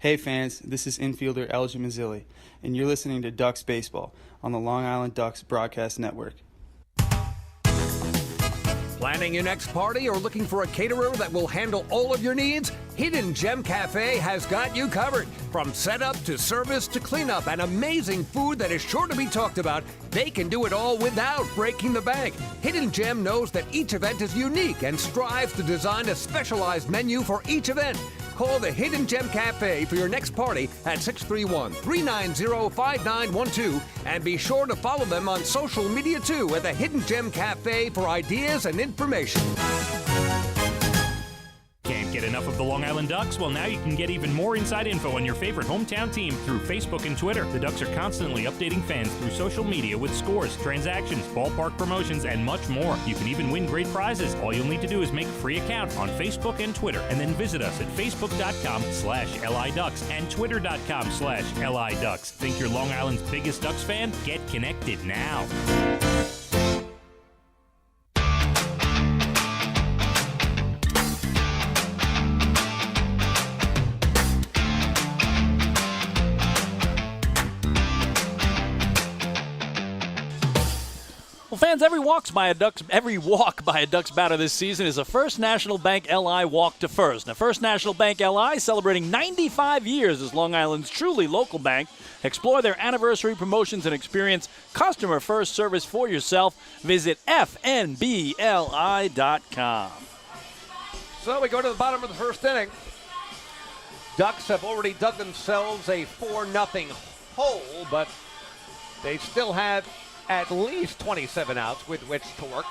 Hey fans, this is infielder Elgin Mazzilli, and you're listening to Ducks Baseball on the Long Island Ducks Broadcast Network. Planning your next party or looking for a caterer that will handle all of your needs? Hidden Gem Cafe has got you covered. From setup to service to cleanup and amazing food that is sure to be talked about, they can do it all without breaking the bank. Hidden Gem knows that each event is unique and strives to design a specialized menu for each event. Call the Hidden Gem Cafe for your next party at 631-390-5912 and be sure to follow them on social media too at the Hidden Gem Cafe for ideas and information. Can't get enough of the Long Island Ducks? Well, now you can get even more inside info on your favorite hometown team through Facebook and Twitter. The Ducks are constantly updating fans through social media with scores, transactions, ballpark promotions, and much more. You can even win great prizes. All you'll need to do is make a free account on Facebook and Twitter, and then visit us at facebook.com/LIDucks and twitter.com/LIDucks. Think you're Long Island's biggest Ducks fan? Get connected now. Well, fans, every walk by a Ducks batter this season is a First National Bank LI walk to first. Now, First National Bank LI celebrating 95 years as Long Island's truly local bank. Explore their anniversary promotions and experience customer-first service for yourself. Visit fnbli.com. So we go to the bottom of the first inning. Ducks have already dug themselves a 4-0 hole, but they still have at least 27 outs with which to work.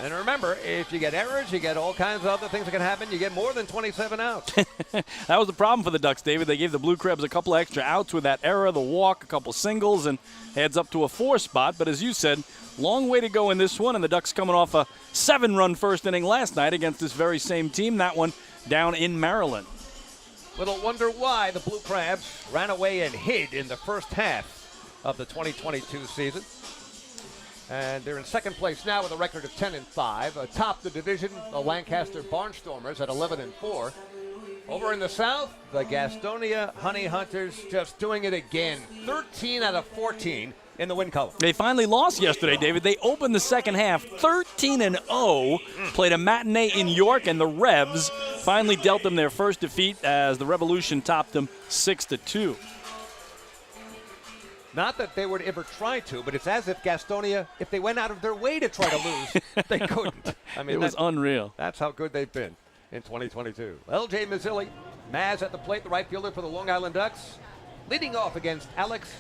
And remember, if you get errors, you get all kinds of other things that can happen. You get more than 27 outs. That was the problem for the Ducks, David. They gave the Blue Crabs a couple extra outs with that error, the walk, a couple singles, and heads up to a 4 spot. But as you said, long way to go in this one, and the Ducks coming off a 7-run first inning last night against this very same team, that one down in Maryland. Little wonder why the Blue Crabs ran away and hid in the first half of the 2022 season. And they're in second place now with a record of 10-5. Atop the division, the Lancaster Barnstormers at 11-4. Over in the south, the Gastonia Honey Hunters just doing it again. 13 out of 14 in the win column. They finally lost yesterday, David. They opened the second half 13-0, played a matinee in York, and the Revs finally dealt them their first defeat as the Revolution topped them 6-2. Not that they would ever try to, but it's as if Gastonia, if they went out of their way to try to lose, they couldn't. I mean, it was unreal. That's how good they've been in 2022. L.J. Mazzilli, Maz at the plate, the right fielder for the Long Island Ducks, leading off against Alex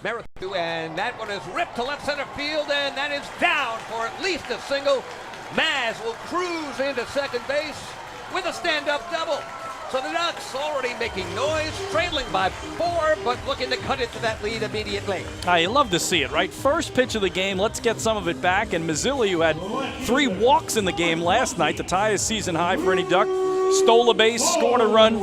Merithu, and that one is ripped to left center field, and that is down for at least a single. Maz will cruise into second base with a stand-up double. So the Ducks already making noise, trailing by 4, but looking to cut into that lead immediately. You love to see it, right? First pitch of the game, let's get some of it back. And Mazzilli, who had 3 walks in the game last night to tie his season high for any Duck, stole a base, scored a run,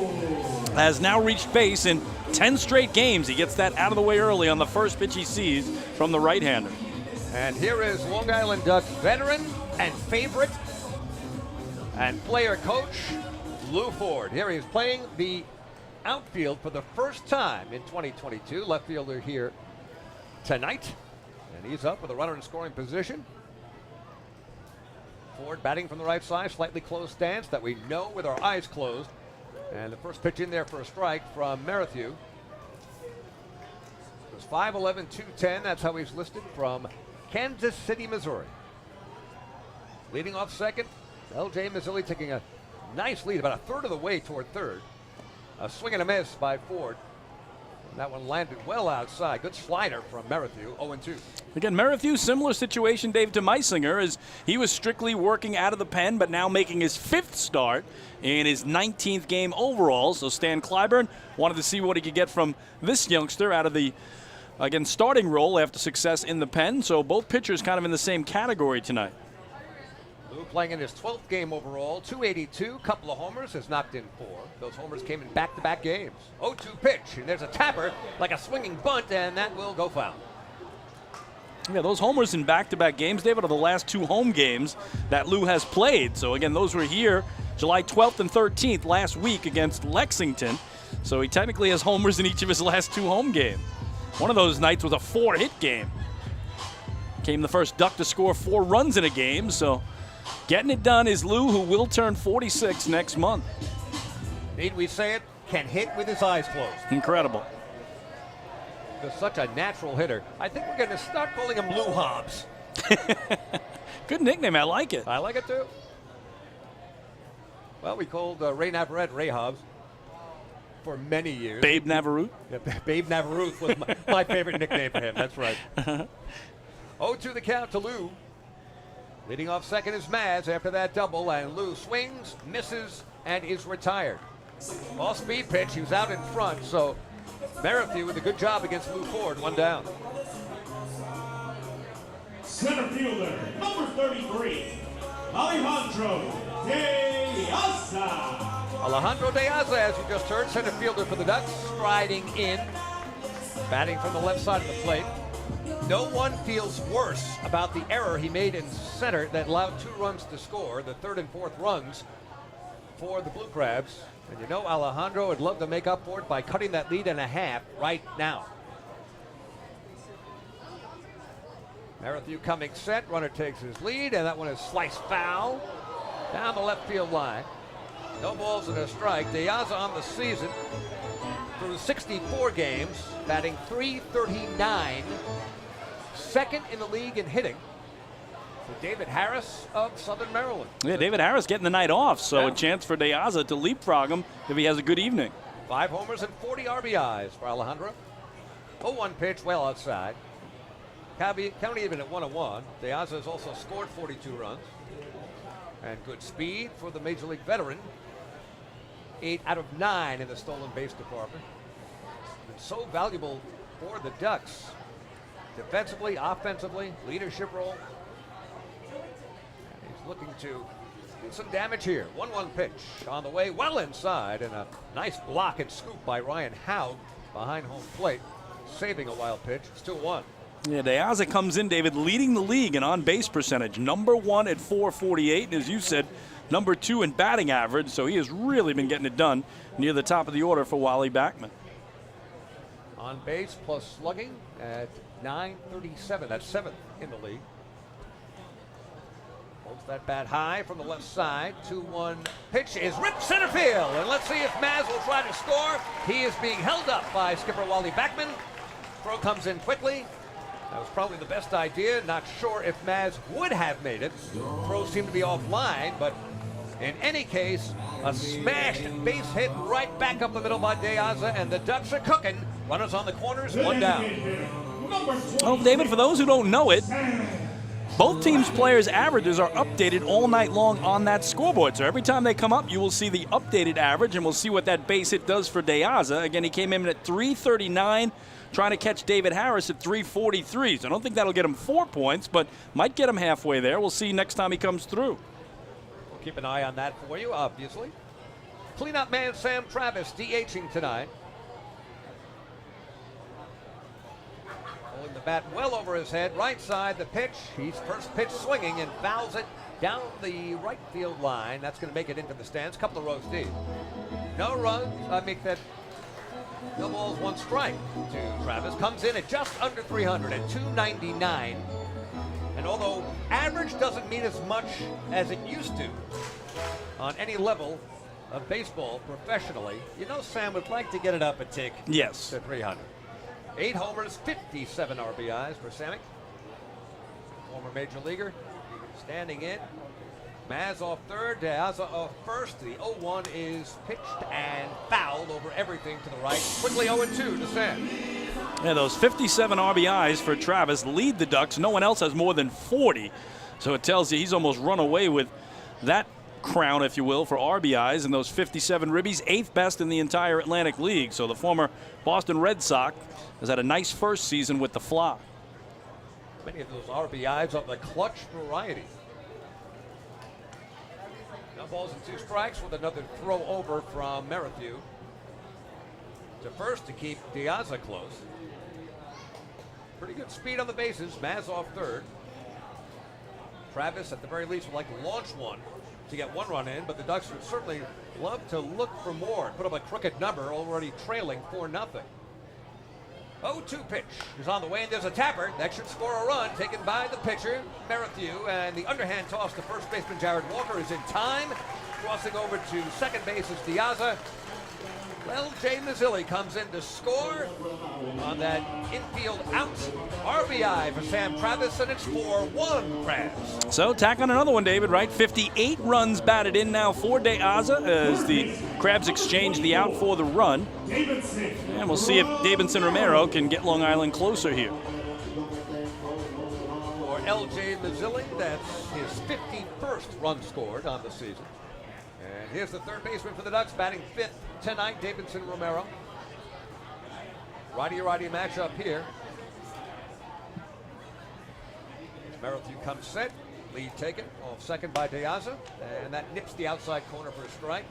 has now reached base in 10 straight games. He gets that out of the way early on the first pitch he sees from the right-hander. And here is Long Island Ducks veteran and favorite and player coach Lou Ford. Here he is playing the outfield for the first time in 2022. Left fielder here tonight. And he's up with a runner in scoring position. Ford batting from the right side, slightly closed stance that we know with our eyes closed. And the first pitch in there for a strike from Merrithew. It was 5'11", 210. That's how he's listed, from Kansas City, Missouri. Leading off second, L.J. Mazzilli taking a nice lead, about a third of the way toward third. A swing and a miss by Ford. That one landed well outside. Good slider from Merrithew, 0-2. Again, Merrithew, similar situation, Dave, to Meisinger, as he was strictly working out of the pen, but now making his 5th start in his 19th game overall. So Stan Clyburn wanted to see what he could get from this youngster out of the, again, starting role after success in the pen. So both pitchers kind of in the same category tonight. Lou playing in his 12th game overall, 282, couple of homers, has knocked in 4. Those homers came in back-to-back games. 0-2 pitch, and there's a tapper, like a swinging bunt, and that will go foul. Yeah, those homers in back-to-back games, David, are the last 2 home games that Lou has played. So, again, those were here July 12th and 13th last week against Lexington. So he technically has homers in each of his last 2 home games. One of those nights was a 4-hit game. Came the first Duck to score 4 runs in a game, so getting it done is Lou, who will turn 46 next month. Need we say it? Can hit with his eyes closed. Incredible. Just such a natural hitter. I think we're going to start calling him Lou Hobbs. Good nickname. I like it. I like it too. Well, we called Ray Navarrete Ray Hobbs for many years. Babe Navarrete? Yeah, Babe Navarrete was my favorite nickname for him. That's right. 0-2 the count to Lou. Leading off second is Maz after that double, and Lou swings, misses, and is retired. Off-speed pitch, he was out in front, so Merrithew with a good job against Lou Ford, 1 down. Center fielder, number 33, Alejandro De Asa. Alejandro De Asa, as you just heard, center fielder for the Ducks, striding in, batting from the left side of the plate. No one feels worse about the error he made in center that allowed 2 runs to score, the 3rd and 4th runs for the Blue Crabs. And you know Alejandro would love to make up for it by cutting that lead in half right now. Merrithew coming set, runner takes his lead, and that one is sliced foul down the left field line. No balls and a strike. De Asa on the season through 64 games, batting .339. Second in the league in hitting for David Harris of Southern Maryland. Yeah, David Harris getting the night off, so a chance for De Asa to leapfrog him if he has a good evening. 5 homers and 40 RBIs for Alejandro. 0-1 pitch, well outside. Counting even at 1-1. De Asa has also scored 42 runs. And good speed for the Major League veteran. 8 out of 9 in the stolen base department. Been so valuable for the Ducks. Defensively, offensively, leadership role. And he's looking to do some damage here. 1-1 pitch on the way, well inside, and a nice block and scoop by Ryan Howd behind home plate, saving a wild pitch. It's 2-1. Yeah, De Asa comes in, David, leading the league in on-base percentage. Number 1 at .448, and as you said, number 2 in batting average, so he has really been getting it done near the top of the order for Wally Backman. On base plus slugging at .937. That's 7th in the league. Holds that bat high from the left side. 2-1 pitch is ripped center field. And let's see if Maz will try to score. He is being held up by skipper Wally Backman. Throw comes in quickly. That was probably the best idea. Not sure if Maz would have made it. Throw seemed to be offline, but in any case, a smashed base hit right back up the middle by De Asa, and the Ducks are cooking. Runners on the corners, 1 down. Well, David, for those who don't know it, both teams' players' averages are updated all night long on that scoreboard. So every time they come up, you will see the updated average, and we'll see what that base hit does for De Asa. Again, he came in at .339, trying to catch David Harris at .343. So I don't think that'll get him 4 points, but might get him halfway there. We'll see next time he comes through. We'll keep an eye on that for you, obviously. Cleanup man Sam Travis DHing tonight. Pulling the bat well over his head, right side the pitch. He's first pitch swinging and fouls it down the right field line. That's going to make it into the stands, couple of rows deep. No runs. I make that no balls, one strike to Travis. Comes in at just under 300 at 299. And although average doesn't mean as much as it used to on any level of baseball professionally, you know Sam would like to get it up a tick. Yes. To 300. 8 homers, 57 RBIs for Samick. Former major leaguer. Standing in. Maz off third, De Aza off first. The 0-1 is pitched and fouled over everything to the right. Quickly 0-2 to Sam. Yeah, those 57 RBIs for Travis lead the Ducks. No one else has more than 40. So it tells you he's almost run away with that crown, if you will, for RBIs and those 57 ribbies, 8th best in the entire Atlantic League. So the former Boston Red Sox has had a nice first season with the Fly. Many of those RBIs of the clutch variety. No balls and 2 strikes with another throw over from Merrithew. To first to keep De Aza close. Pretty good speed on the bases. Maz off third. Travis, at the very least, would like to launch one to get 1 run in, but the Ducks would certainly love to look for more. Put up a crooked number, already trailing 4-0. 0-2 pitch is on the way, and there's a tapper that should score a run, taken by the pitcher, Merrithew, and the underhand toss to first baseman Jared Walker is in time. Crossing over to second base is De Aza. Well, Jay Mazzilli comes in to score on that infield out. RBI for Sam Travis, and it's 4-1 Crabs. So tack on another one, David, right? 58 runs batted in now for De Aza as the Crabs exchange the out for the run. And we'll see if Davidson Romero can get Long Island closer here. For L.J. Mazzilli, that's his 51st run scored on the season. And here's the third baseman for the Ducks, batting 5th tonight, Davidson Romero. Righty-righty matchup here. Merrithew comes set, lead taken, off second by De Aza, and that nips the outside corner for a strike.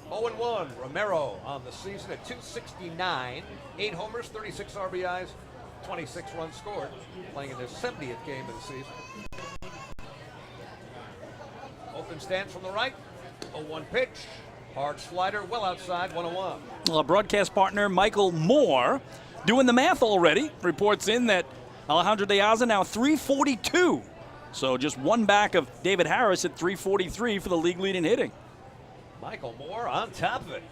0-1, Romero on the season at 269, 8 homers, 36 RBIs, 26 runs scored, playing in his 70th game of the season. Open stance from the right. 0-1 pitch, hard slider, well outside, 1-1. Well, our broadcast partner, Michael Moore, doing the math already, reports in that Alejandro De Aza now 342. So just 1 back of David Harris at 343 for the league lead in hitting. Michael Moore on top of it.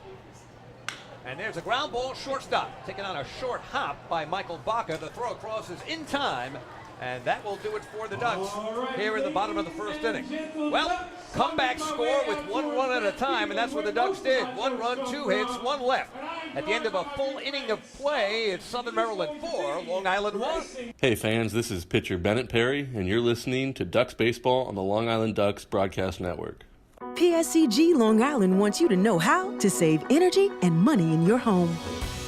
And there's a ground ball, shortstop, taken on a short hop by Michael Baca. The throw across is in time, and that will do it for the Ducks here in the bottom of the first inning. Well, comeback score with 1 run at a time, and that's what the Ducks did. 1 run, 2 hits, 1 left. At the end of a full inning of play, it's Southern Maryland 4, Long Island 1. Hey fans, this is pitcher Bennett Perry, and you're listening to Ducks Baseball on the Long Island Ducks Broadcast Network. PSCG Long Island wants you to know how to save energy and money in your home.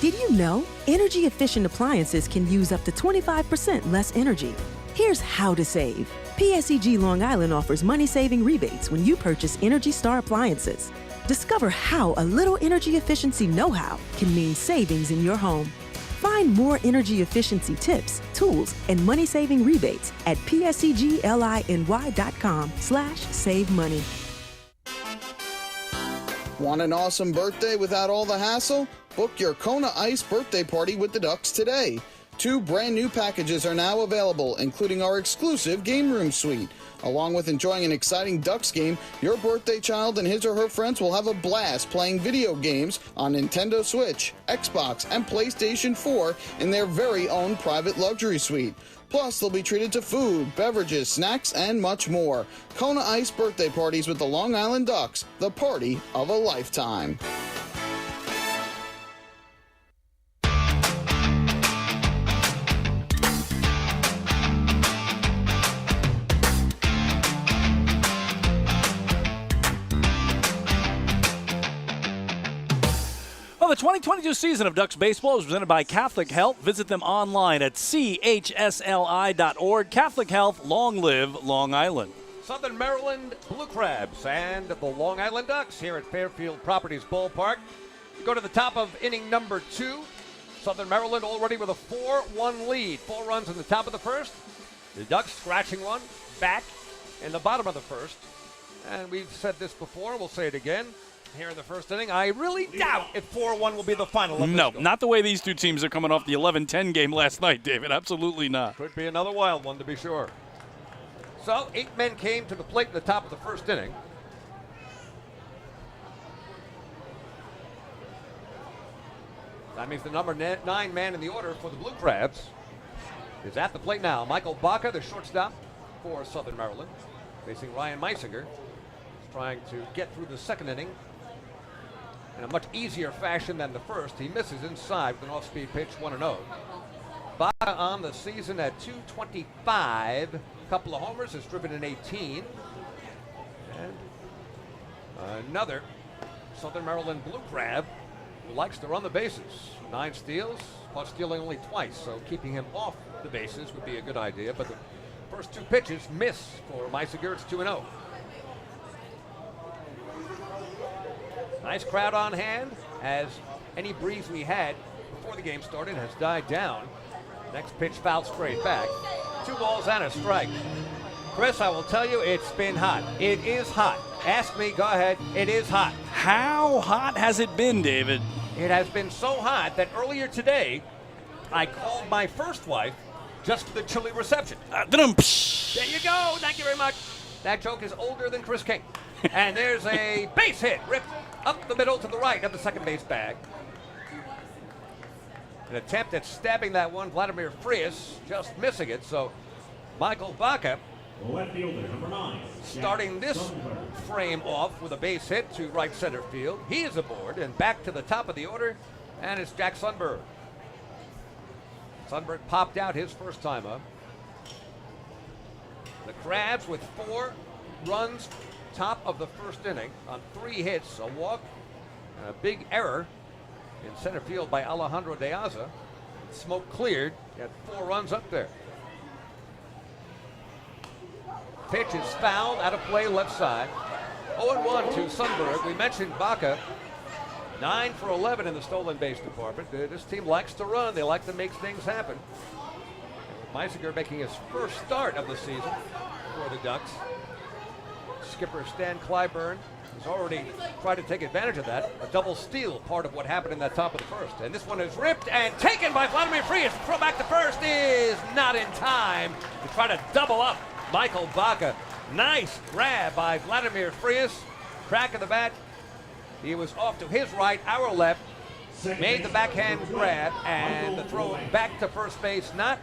Did you know energy-efficient appliances can use up to 25% less energy? Here's how to save. PSCG Long Island offers money-saving rebates when you purchase Energy Star appliances. Discover how a little energy efficiency know-how can mean savings in your home. Find more energy efficiency tips, tools, and money-saving rebates at pscgliny.com/save money. Want an awesome birthday without all the hassle? Book your Kona Ice birthday party with the Ducks today. 2 brand new packages are now available, including our exclusive game room suite. Along with enjoying an exciting Ducks game, your birthday child and his or her friends will have a blast playing video games on Nintendo Switch, Xbox, and PlayStation 4 in their very own private luxury suite. Plus, they'll be treated to food, beverages, snacks, and much more. Kona Ice birthday parties with the Long Island Ducks, the party of a lifetime. Well, the 2022 season of Ducks Baseball is presented by Catholic Health. Visit them online at chsli.org. Catholic Health, long live Long Island. Southern Maryland Blue Crabs and the Long Island Ducks here at Fairfield Properties Ballpark. Go to the top of inning number 2. Southern Maryland already with a 4-1 lead. 4 runs in the top of the first. The Ducks scratching one back in the bottom of the first. And we've said this before, we'll say it again. Here in the first inning, I really doubt if 4-1 will be the final of this No, score. not the way these two teams are coming off the 11-10 game last night, David. Absolutely not. Could be another wild one, to be sure. So, 8 men came to the plate in the top of the first inning. That means the number 9 man in the order for the Blue Crabs is at the plate now. Michael Baca, the shortstop for Southern Maryland, facing Ryan Meisinger. He's trying to get through the second inning in a much easier fashion than the first. He misses inside with an off-speed pitch, 1-0. Baca on the season at .225. Couple of homers, has driven in 18. And another Southern Maryland Blue Crab who likes to run the bases. 9 steals, plus stealing only twice, so keeping him off the bases would be a good idea. But the first 2 pitches miss for Meisinger. It's 2-0. Nice crowd on hand, as any breeze we had before the game started has died down. Next pitch fouled straight back. 2 balls and a strike. Chris, I will tell you, it's been hot. It is hot. Ask me, go ahead. It is hot. How hot has it been, David? It has been so hot that earlier today, I called my first wife just for the chilly reception. There you go. Thank you very much. That joke is older than Chris King. And there's a base hit ripped up the middle to the right of the second base bag. An attempt at stabbing that one, Vladimir Frias just missing it. So Michael Baca Left fielder, number 9. starting this frame off with a base hit to right center field. He is aboard and back to the top of the order, and it's Jack Sundberg. Sundberg popped out his first time up. The Crabs with 4 runs top of the first inning on 3 hits, a walk, and a big error in center field by Alejandro De Aza. Smoke cleared, got 4 runs up there. Pitch is fouled, out of play, left side. 0-1 to Sundberg. We mentioned Baca, 9 for 11 in the stolen base department. This team likes to run. They like to make things happen. And with Meisinger making his first start of the season for the Ducks, skipper Stan Clyburn has already tried to take advantage of that. A double steal, part of what happened in that top of the first. And this one is ripped and taken by Vladimir Frias. Throw back to first is not in time to try to double up Michael Baca. Nice grab by Vladimir Frias. Crack of the bat. He was off to his right, our left. Made the backhand grab, and the throw back to first base. Not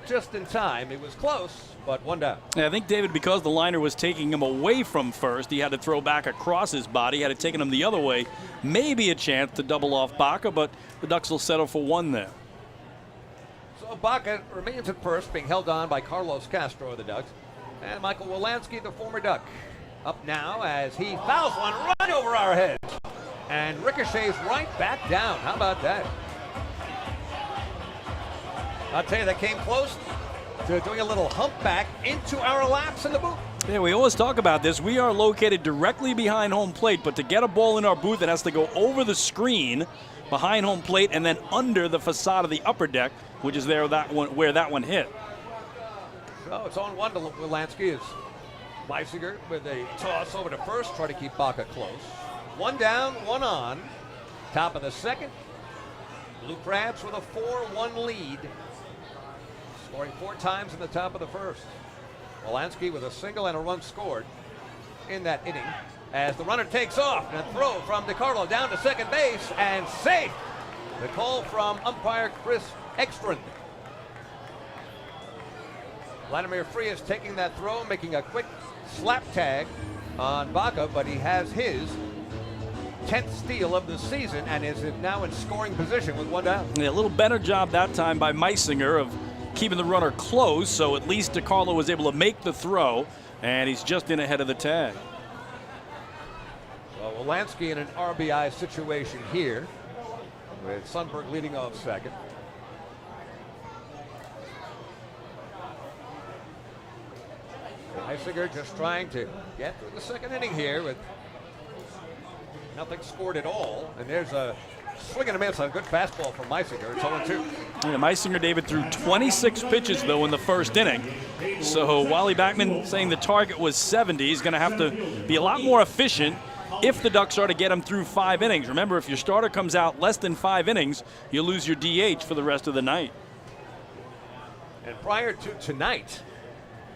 just in time. It was close, but 1 down. Yeah, I think, David, because the liner was taking him away from first, he had to throw back across his body. Had it taken him the other way, maybe a chance to double off Baca, but the Ducks will settle for 1 there. So Baca remains at first, being held on by Carlos Castro of the Ducks. And Michael Wolanski, the former Duck, up now as he fouls one right over our heads. And ricochets right back down. How about that? I'll tell you, that came close to doing a little humpback into our laps in the booth. Yeah, we always talk about this. We are located directly behind home plate, but to get a ball in our booth, it has to go over the screen behind home plate and then under the facade of the upper deck, which is where that one hit. So it's on 1 to Wolanski as Meisinger with a toss over to first, try to keep Baca close. 1 down, 1 on. Top of the second. Blue Crabs with a 4-1 lead. Scoring 4 times in the top of the first. Wolanski with a single and a run scored in that inning as the runner takes off. And a throw from DiCarlo down to second base and safe. The call from umpire Chris Ekstrand. Vladimir Frias taking that throw, making a quick slap tag on Baca, but he has his 10th steal of the season and is now in scoring position with 1 down. Yeah, a little better job that time by Meisinger of keeping the runner close, so at least DiCarlo was able to make the throw, and he's just in ahead of the tag. Well, Wolanski in an RBI situation here with Sundberg leading off second. Meisinger just trying to get through the second inning here with nothing scored at all. And there's a Swing and a miss. A good fastball from Meisinger. It's 0-2. Yeah, Meisinger, David, threw 26 pitches, though, in the first inning. So Wally Backman saying the target was 70. He's going to have to be a lot more efficient if the Ducks are to get him through 5 innings. Remember, if your starter comes out less than 5 innings, you lose your DH for the rest of the night. And prior to tonight,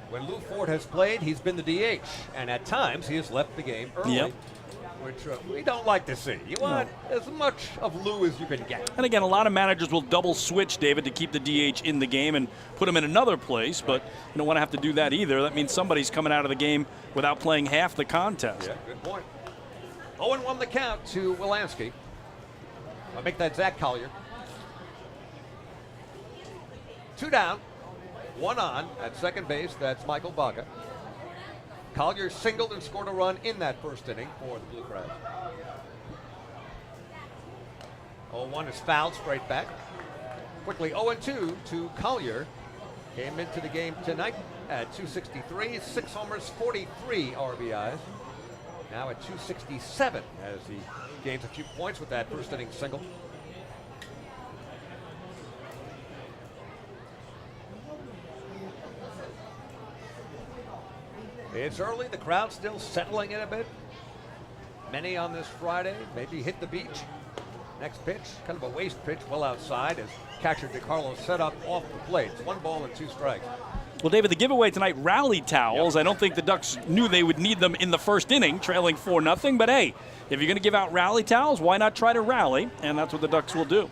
when Lou Ford has played, he's been the DH. And at times, he has left the game early. Yep. Which we don't like to see. You want as much of Lou as you can get. And again, a lot of managers will double switch, David, to keep the DH in the game and put him in another place, but you don't want to have to do that either. That means somebody's coming out of the game without playing half the contest. Yeah, good point. 0-1 the count to Wilansky. I'll make that Zach Collier. 2 down, 1 on at second base. That's Michael Baca. Collier singled and scored a run in that first inning for the Blue Crabs. 0-1 is fouled straight back. Quickly 0-2 to Collier. Came into the game tonight at 263, 6 homers, 43 RBIs. Now at 267 as he gains a few points with that first inning single. It's early, the crowd's still settling in a bit. Many on this Friday, maybe hit the beach. Next pitch, kind of a waste pitch, well outside as catcher DiCarlo set up off the plate. It's 1 ball and 2 strikes. Well, David, the giveaway tonight, rally towels. Yep. I don't think the Ducks knew they would need them in the first inning, trailing 4-0. But hey, if you're going to give out rally towels, why not try to rally? And that's what the Ducks will do.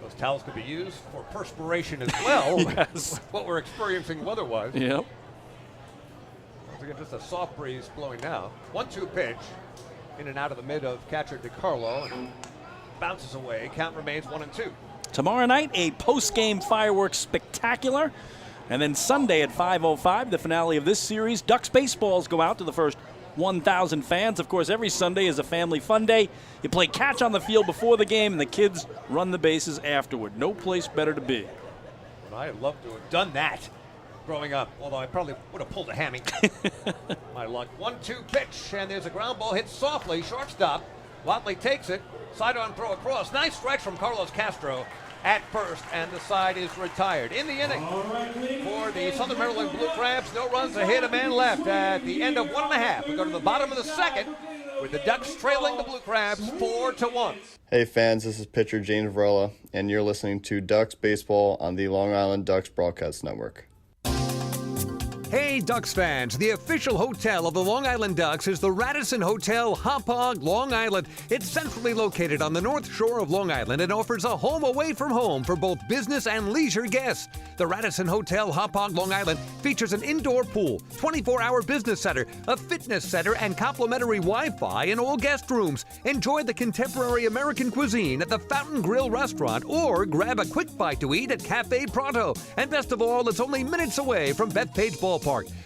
Those towels could be used for perspiration as well. Yes. What we're experiencing weather-wise. Yep. Once again, just a soft breeze blowing now. 1-2 pitch. In and out of the mid of catcher DiCarlo. And bounces away. Count remains 1-2. Tomorrow night, a post-game fireworks spectacular. And then Sunday at 5:05, the finale of this series. Ducks baseballs go out to the first 1,000 fans. Of course, every Sunday is a family fun day. You play catch on the field before the game, and the kids run the bases afterward. No place better to be. Well, I'd love to have done that growing up, although I probably would have pulled a hammy. My luck. 1-2 pitch, and there's a ground ball hit softly. Shortstop. Watley takes it. Sidearm throw across. Nice strike from Carlos Castro at first, and the side is retired. In the inning for the Southern Maryland Blue Crabs, no runs, a hit, a man left at the end of 1.5. We go to the bottom of the second with the Ducks trailing the Blue Crabs 4-1. Hey fans, this is pitcher James Varela, and you're listening to Ducks Baseball on the Long Island Ducks Broadcast Network. Hey Ducks fans, the official hotel of the Long Island Ducks is the Radisson Hotel, Hauppauge, Long Island. It's centrally located on the north shore of Long Island and offers a home away from home for both business and leisure guests. The Radisson Hotel, Hauppauge, Long Island features an indoor pool, 24-hour business center, a fitness center, and complimentary Wi-Fi in all guest rooms. Enjoy the contemporary American cuisine at the Fountain Grill restaurant or grab a quick bite to eat at Cafe Pronto. And best of all, it's only minutes away from Bethpage Ballpark.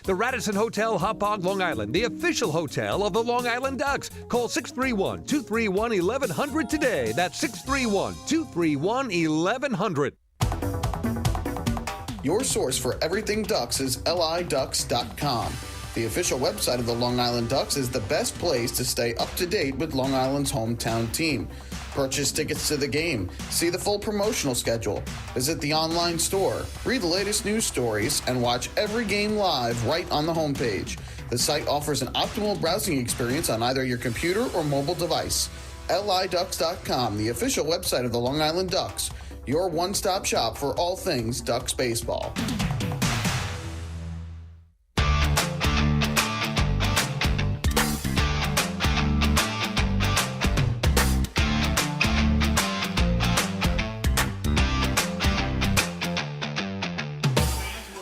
The Radisson Hotel, Hauppauge, Long Island, the official hotel of the Long Island Ducks. Call 631-231-1100 today. That's 631-231-1100. Your source for everything Ducks is liducks.com. The official website of the Long Island Ducks is the best place to stay up to date with Long Island's hometown team. Purchase tickets to the game, see the full promotional schedule, visit the online store, read the latest news stories, and watch every game live right on the homepage. The site offers an optimal browsing experience on either your computer or mobile device. liducks.com, the official website of the Long Island Ducks, your one-stop shop for all things Ducks baseball.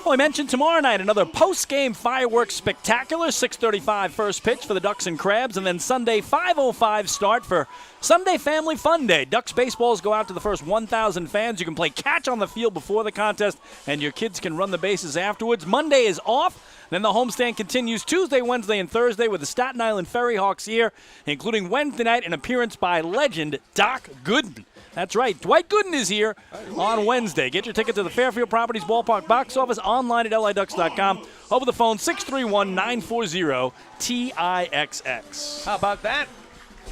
Well, I mentioned tomorrow night another post-game fireworks spectacular, 6:35 first pitch for the Ducks and Crabs, and then Sunday 5:05 start for Sunday Family Fun Day. Ducks baseballs go out to the first 1,000 fans. You can play catch on the field before the contest, and your kids can run the bases afterwards. Monday is off. Then the homestand continues Tuesday, Wednesday, and Thursday with the Staten Island Ferry Hawks here, including Wednesday night an appearance by legend Doc Gooden. That's right. Dwight Gooden is here on Wednesday. Get your ticket to the Fairfield Properties Ballpark box office online at liducks.com. Over the phone, 631-940-TIXX. How about that?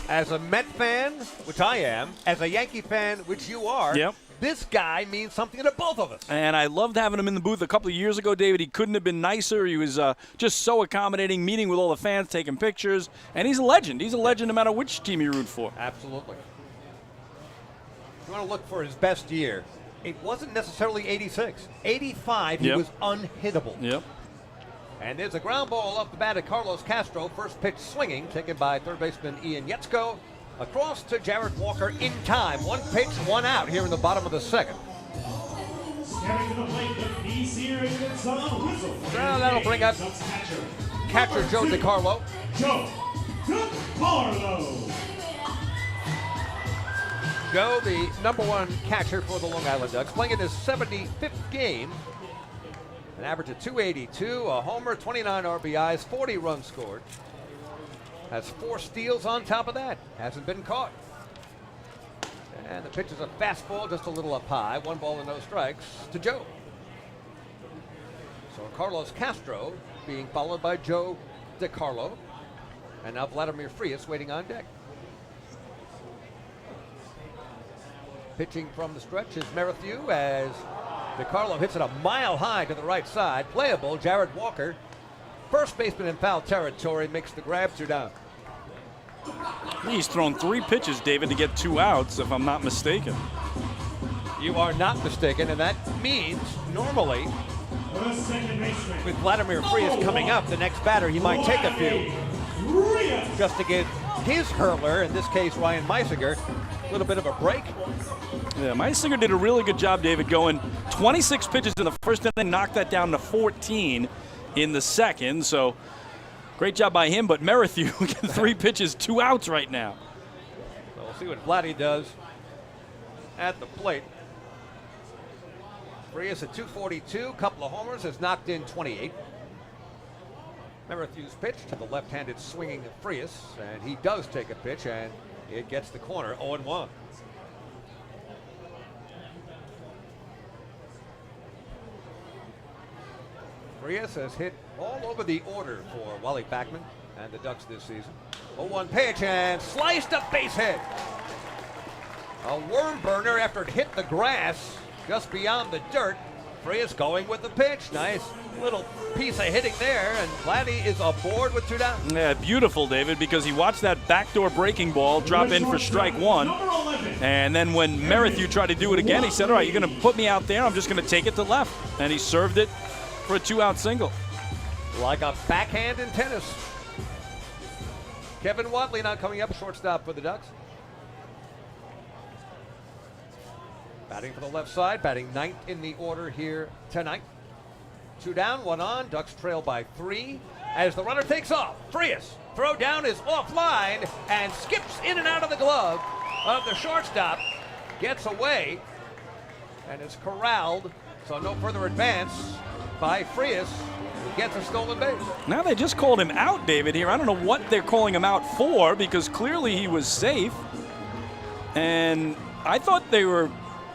As a Met fan, which I am, as a Yankee fan, which you are, Yep. this guy means something to both of us. And I loved having him in the booth a couple of years ago, David. He couldn't have been nicer. He was just so accommodating, meeting with all the fans, taking pictures. And he's a legend. He's a legend no matter which team you root for. Absolutely. If you want to look for his best year, it wasn't necessarily 86. 85, he Yep. was unhittable. Yep. And there's a ground ball off the bat at Carlos Castro. First pitch swinging, taken by third baseman Ian Yetzko. Across to Jared Walker in time. One pitch, one out here in the bottom of the second. Stepping to the plate, the P-Series gets on a whistle. So that'll bring up catcher Joe DiCarlo. Joe DiCarlo. Joe, the #1 catcher for the Long Island Ducks, playing in his 75th game. An average of 282, a homer, 29 RBIs, 40 runs scored. Has 4 steals on top of that. Hasn't been caught. And the pitch is a fastball, just a little up high. 1 ball and no strikes to Joe. So Carlos Castro being followed by Joe DiCarlo. And now Vladimir Frias waiting on deck. Pitching from the stretch is Merrithew as DiCarlo hits it a mile high to the right side. Playable, Jared Walker. First baseman in foul territory, makes the grab, 2 down. He's thrown 3 pitches, David, to get 2 outs, if I'm not mistaken. You are not mistaken, and that means normally with Vladimir Frias coming up, the next batter, he might take a few just to give his hurler, in this case Ryan Meisinger, a little bit of a break. Yeah, Meisinger did a really good job, David, going 26 pitches in the first inning, knocked that down to 14 in the second. So great job by him, but Merrithew getting 3 pitches, 2 outs right now. So we'll see what Vladdy does at the plate. Frias at 242, couple of homers, has knocked in 28. Merrithew's pitch to the left-handed swinging Frias, and he does take a pitch, and it gets the corner, 0-1. Frias has hit all over the order for Wally Backman and the Ducks this season. 0-1 pitch and sliced up base hit. A worm burner after it hit the grass just beyond the dirt. Frias going with the pitch. Nice little piece of hitting there, and Vladdy is aboard with 2 down. Yeah, beautiful, David, because he watched that backdoor breaking ball drop in for strike 1. And then when Merrithew tried to do it again, he said, all right, you're going to put me out there. I'm just going to take it to left. And he served it for a 2-out single. Like a backhand in tennis. Kevin Watley now coming up, shortstop for the Ducks. Batting for the left side, batting 9th in the order here tonight. 2 down, 1 on. Ducks trail by 3 as the runner takes off. Frias, throw down is offline and skips in and out of the glove of the shortstop. Gets away and is corralled, so no further advance by Frias, who gets a stolen base. Now they just called him out, David, here. I don't know what they're calling him out for, because clearly he was safe. And I thought they were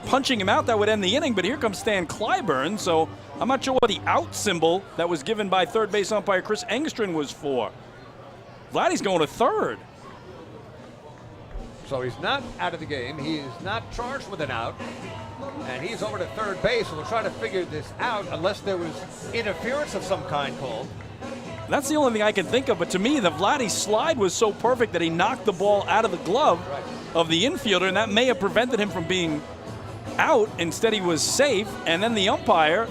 punching him out, that would end the inning, but here comes Stan Clyburn, so I'm not sure what the out symbol that was given by third base umpire Chris Engstrom was for. Vladdy's going to third. So he's not out of the game. He is not charged with an out. And he's over to third base, and we'll try to figure this out unless there was interference of some kind called. That's the only thing I can think of, but to me, the Vladdy slide was so perfect that he knocked the ball out of the glove of the infielder, and that may have prevented him from being out. Instead, he was safe, and then the umpire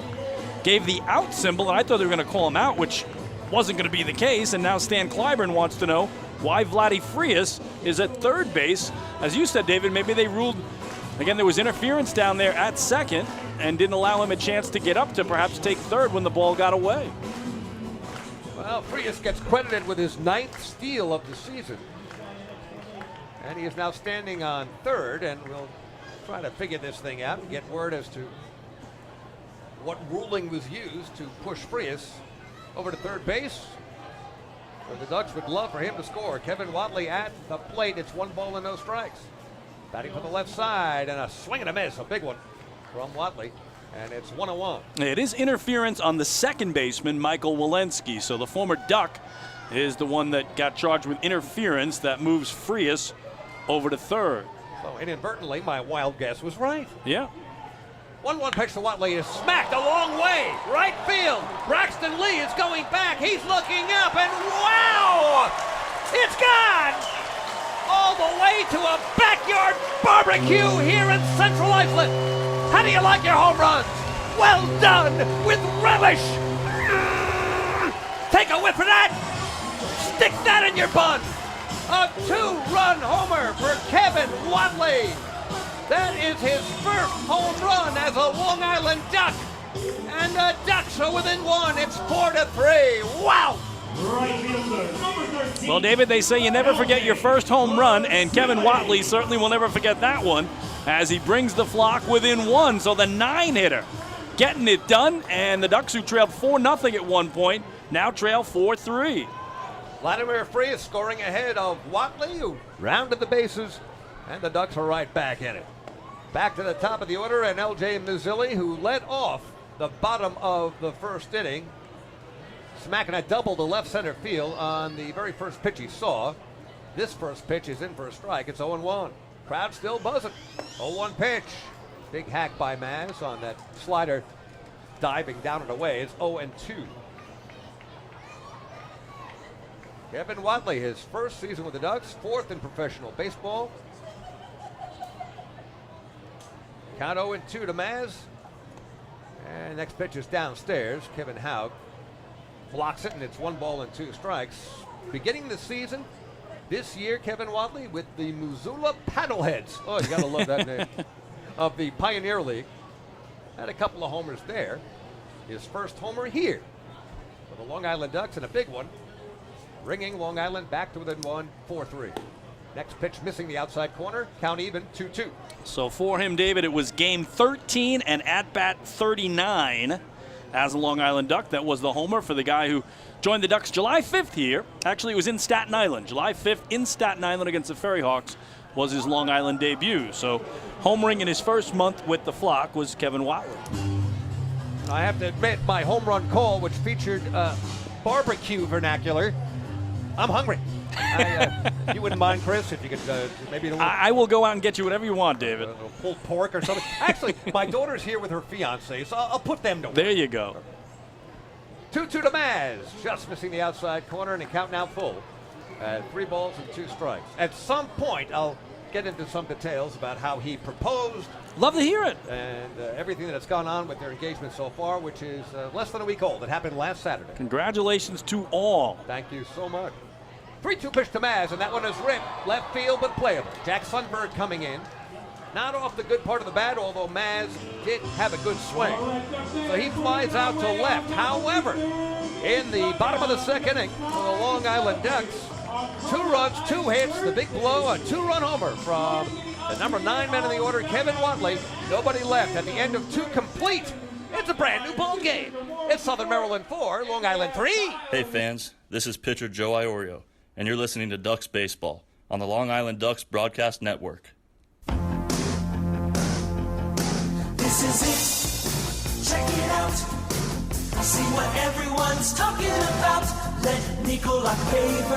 gave the out symbol, and I thought they were going to call him out, which wasn't going to be the case, and now Stan Clyburn wants to know why Vladdy Frias is at third base. As you said, David, maybe they ruled, again, there was interference down there at second and didn't allow him a chance to get up to perhaps take third when the ball got away. Well, Frias gets credited with his 9th steal of the season. And he is now standing on third, and we'll try to figure this thing out and get word as to what ruling was used to push Frias over to third base. So the Ducks would love for him to score. Kevin Watley at the plate. It's 1 ball and no strikes. Batting for the left side, and a swing and a miss, a big one from Watley. And it's 1-1. It is interference on the second baseman, Michael Walensky. So the former Duck is the one that got charged with interference that moves Frias over to third. So inadvertently, my wild guess was right. Yeah. 1-1 pitch to Watley is smacked a long way. Right field. Braxton Lee is going back. He's looking up, and wow! It's gone! All the way to a backyard barbecue here in Central Islip. How do you like your home runs? Well done with relish. Take a whiff of that. Stick that in your bun. A 2-run homer for Kevin Watley. That is his first home run as a Long Island Duck. And the Ducks are within one. It's 4-3. Wow. Well, David, they say you never forget your first home run, and Kevin Watley certainly will never forget that one as he brings the flock within one. So the 9-hitter getting it done, and the Ducks, who trailed 4-0 at one point, now trail 4-3. Vladimir Frias scoring ahead of Watley, who rounded the bases, and the Ducks are right back in it. Back to the top of the order, and L.J. Mazzilli, who led off the bottom of the first inning, smacking a double to left center field on the very first pitch he saw. This first pitch is in for a strike. It's 0-1. Crowd still buzzing. 0-1 pitch. Big hack by Maz on that slider, diving down and away. It's 0-2. Kevin Watley, his first season with the Ducks, 4th in professional baseball. Count 0-2 to Maz. And next pitch is downstairs. Kevin Haug blocks it, and it's 1-2 strikes. Beginning the season, this year, Kevin Watley with the Missoula Paddleheads. Oh, you gotta love that name. Of the Pioneer League. Had a couple of homers there. His first homer here for the Long Island Ducks, and a big one. Bringing Long Island back to within one, 4-3. Next pitch missing the outside corner. Count even, 2-2. So for him, David, it was game 13 and at-bat 39 as a Long Island Duck. That was the homer for the guy who joined the Ducks July 5th here. Actually, it was in Staten Island. July 5th in Staten Island against the Ferry Hawks was his Long Island debut. So homering in his first month with the flock was Kevin Watley. I have to admit, my home run call, which featured barbecue vernacular, I'm hungry. You wouldn't mind, Chris, if you could maybe... I will go out and get you whatever you want, David. Pulled pork or something. Actually, my daughter's here with her fiancé, so I'll put them to work. There you go. 2-2 to Maz. Just missing the outside corner, and a count now full. 3 balls and 2 strikes. At some point, I'll get into some details about how he proposed. Love to hear it. And everything that has gone on with their engagement so far, which is less than a week old. It happened last Saturday. Congratulations to all. Thank you so much. 3-2 pitch to Maz, and that one is ripped. Left field, but playable. Jack Sundberg coming in. Not off the good part of the bat, although Maz did have a good swing. So he flies out to left. However, in the bottom of the second inning for the Long Island Ducks, 2 runs, 2 hits, the big blow, a 2-run homer from the number 9 man in the order, Kevin Watley. Nobody left at the end of 2 complete. It's a brand new ball game. It's Southern Maryland 4, Long Island 3. Hey fans, this is pitcher Joe Iorio, and you're listening to Ducks Baseball on the Long Island Ducks Broadcast Network. This is it. Check it out. See what everyone's talking about. Let Nicolak pave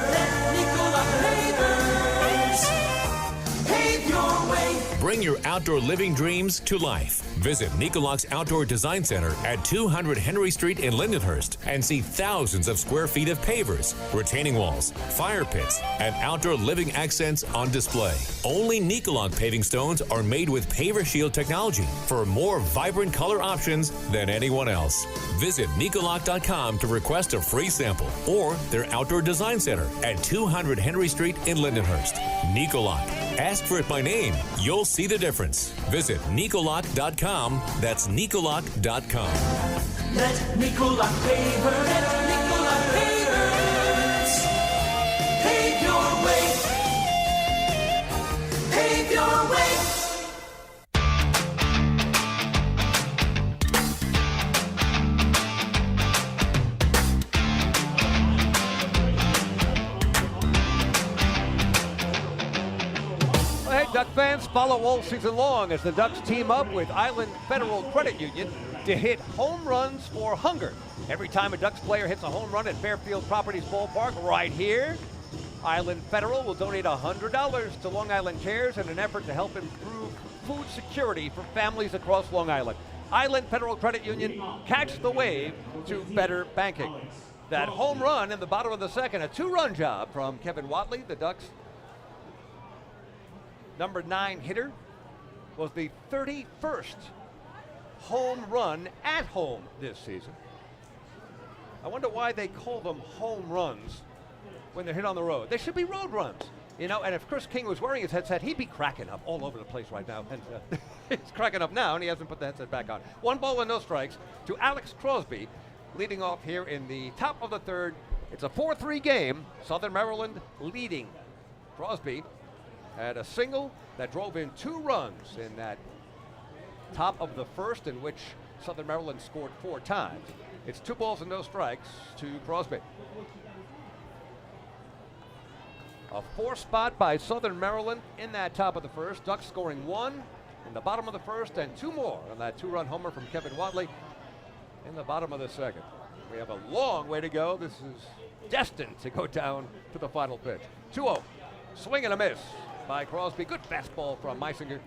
your way. Bring your outdoor living dreams to life. Visit Nicolak's Outdoor Design Center at 200 Henry Street in Lindenhurst and see thousands of square feet of pavers, retaining walls, fire pits, and outdoor living accents on display. Only Nicolak paving stones are made with Paver Shield technology for more vibrant color options than anyone else. Visit Nicolak.com to request a free sample or their Outdoor Design Center at 200 Henry Street in Lindenhurst. Nicolak. Ask for it by name. You'll see the difference. Visit Nicolak.com. That's Nicolak.com. Let Nicolak paver. Let Nicolak pavers. Pave your way. Pave your way. Duck fans, follow all season long as the Ducks team up with Island Federal Credit Union to hit home runs for hunger. Every time a Ducks player hits a home run at Fairfield Properties Ballpark right here, Island Federal will donate $100 to Long Island Cares in an effort to help improve food security for families across Long Island. Island Federal Credit Union, catch the wave to better banking. That home run in the bottom of the second, a 2-run job from Kevin Watley, the Ducks' number 9 hitter, was the 31st home run at home this season. I wonder why they call them home runs when they're hit on the road. They should be road runs. You know, and if Chris King was wearing his headset, he'd be cracking up all over the place right now. And he's cracking up now, and he hasn't put the headset back on. 1 ball and no strikes to Alex Crosby, leading off here in the top of the third. It's a 4-3 game. Southern Maryland leading. Crosby had a single that drove in 2 runs in that top of the first, in which Southern Maryland scored 4 times. It's 2 balls and no strikes to Crosby. A 4 spot by Southern Maryland in that top of the first. Ducks scoring 1 in the bottom of the first and 2 more on that 2-run homer from Kevin Watley in the bottom of the second. We have a long way to go. This is destined to go down to the final pitch. 2-0. Swing and a miss by Crosby. Good fastball from Meisinger.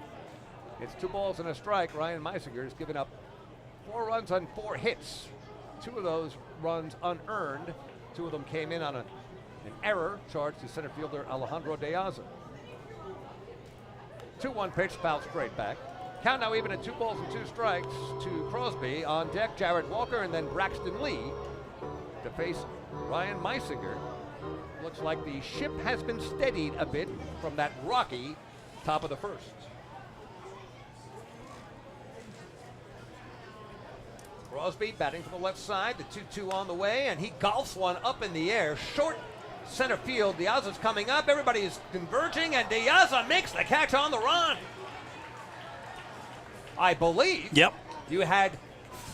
It's 2 balls and a strike. Ryan Meisinger has given up 4 runs on 4 hits. 2 of those runs unearned. 2 of them came in on an error charged to center fielder Alejandro De Aza. 2-1 pitch, foul straight back. Count now even at 2 balls and 2 strikes to Crosby. On deck, Jared Walker and then Braxton Lee to face Ryan Meisinger. Looks like the ship has been steadied a bit from that rocky top of the first. Crosby batting from the left side, the 2-2 on the way, and he golfs one up in the air, short center field. De Aza's coming up, everybody is converging, and De Aza makes the catch on the run. I believe you had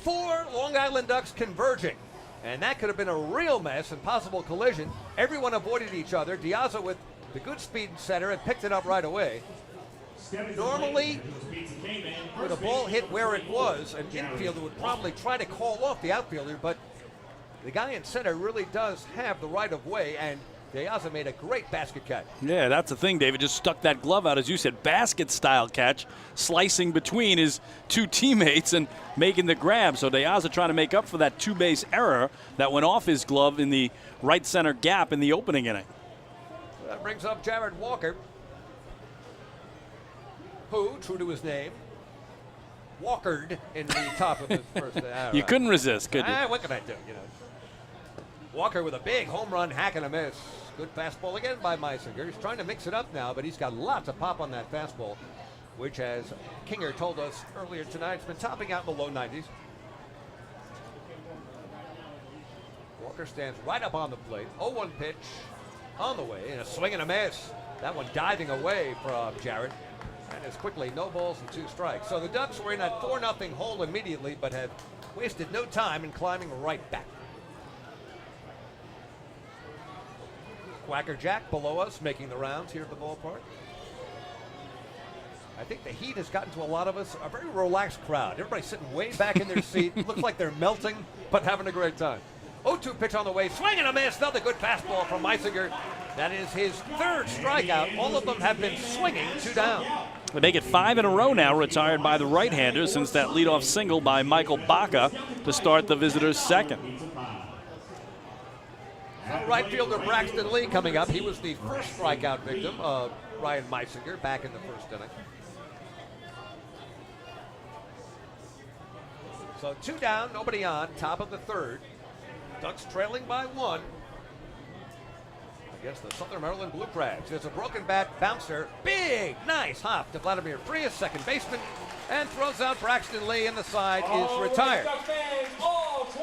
4 Long Island Ducks converging, and that could have been a real mess and possible collision. Everyone avoided each other. De Aza with the good speed in center and picked it up right away. Normally, with a ball hit where it was, an infielder would probably try to call off the outfielder, but the guy in center really does have the right of way, and De Aza made a great basket catch. Yeah, that's the thing, David. Just stuck that glove out, as you said, basket-style catch, slicing between his 2 teammates and making the grab. So De Aza trying to make up for that 2-base error that went off his glove in the right center gap in the opening inning. That brings up Jared Walker, who, true to his name, walkered in the top of the first. You couldn't resist, could you? What can I do? You know, Walker with a big home run, hack and a miss. Good fastball again by Meisinger. He's trying to mix it up now, but he's got lots of pop on that fastball, which, as Kinger told us earlier tonight, has been topping out in the low 90s. Walker stands right up on the plate. 0-1 pitch on the way, and a swing and a miss. That one diving away from Jared. And it's quickly no balls and 2 strikes. So the Ducks were in that 4-0 hole immediately, but had wasted no time in climbing right back. Quacker Jack below us making the rounds here at the ballpark. I think the heat has gotten to a lot of us. A very relaxed crowd. Everybody's sitting way back in their seat. Looks like they're melting, but having a great time. 0-2 pitch on the way. Swing and a miss. Another good fastball from Meisinger. That is his 3rd strikeout. All of them have been swinging 2 down. They make it 5 in a row now, retired by the right-hander since that leadoff single by Michael Baca to start the visitors' second. Right fielder Braxton Lee coming up. He was the first strikeout victim of Ryan Meisinger back in the first inning. So 2 down, nobody on, top of the third. Ducks trailing by 1 against the Southern Maryland Blue Crabs. There's a broken bat bouncer. Big, nice hop to Vladimir Frias, second baseman, and throws out Braxton Lee, and the side is retired.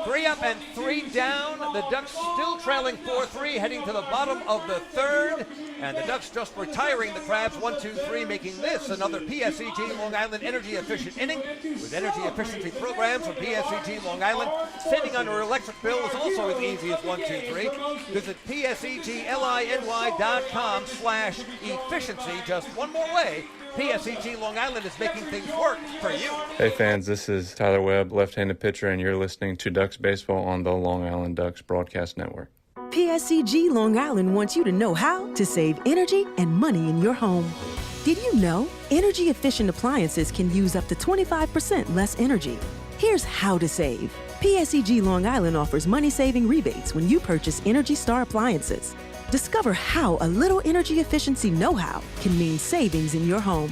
3 up and 3 down. The Ducks still trailing 4-3, heading to the bottom of the third. And the Ducks just retiring the Crabs 1-2-3, making this another PSEG Long Island energy efficient inning. With energy efficiency programs from PSEG Long Island, saving on your electric bill is also as easy as 1-2-3. Visit PSEGLINY.com/efficiency. Just one more way. PSEG Long Island is making things work for you. Hey fans, this is Tyler Webb, left-handed pitcher, and you're listening to Ducks Baseball on the Long Island Ducks Broadcast Network. PSCG Long Island wants you to know how to save energy and money in your home. Did you know energy efficient appliances can use up to 25% less energy? Here's how to save. PSCG Long Island offers money-saving rebates when you purchase Energy Star appliances. Discover how a little energy efficiency know-how can mean savings in your home.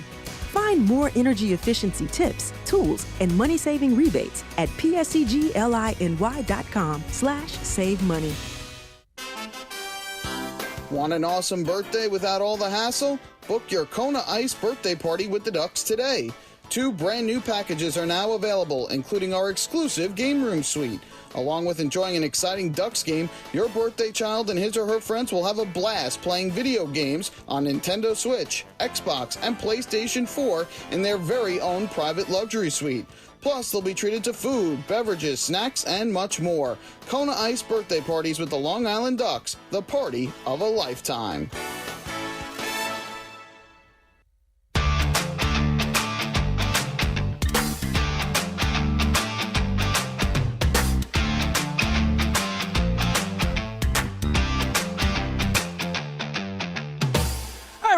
Find more energy efficiency tips, tools, and money-saving rebates at pscgliny.com/save money. Want an awesome birthday without all the hassle? Book your Kona Ice birthday party with the Ducks today. 2 brand new packages are now available, including our exclusive game room suite. Along with enjoying an exciting Ducks game, your birthday child and his or her friends will have a blast playing video games on Nintendo Switch, Xbox, and PlayStation 4 in their very own private luxury suite. Plus, they'll be treated to food, beverages, snacks, and much more. Kona Ice birthday parties with the Long Island Ducks, the party of a lifetime.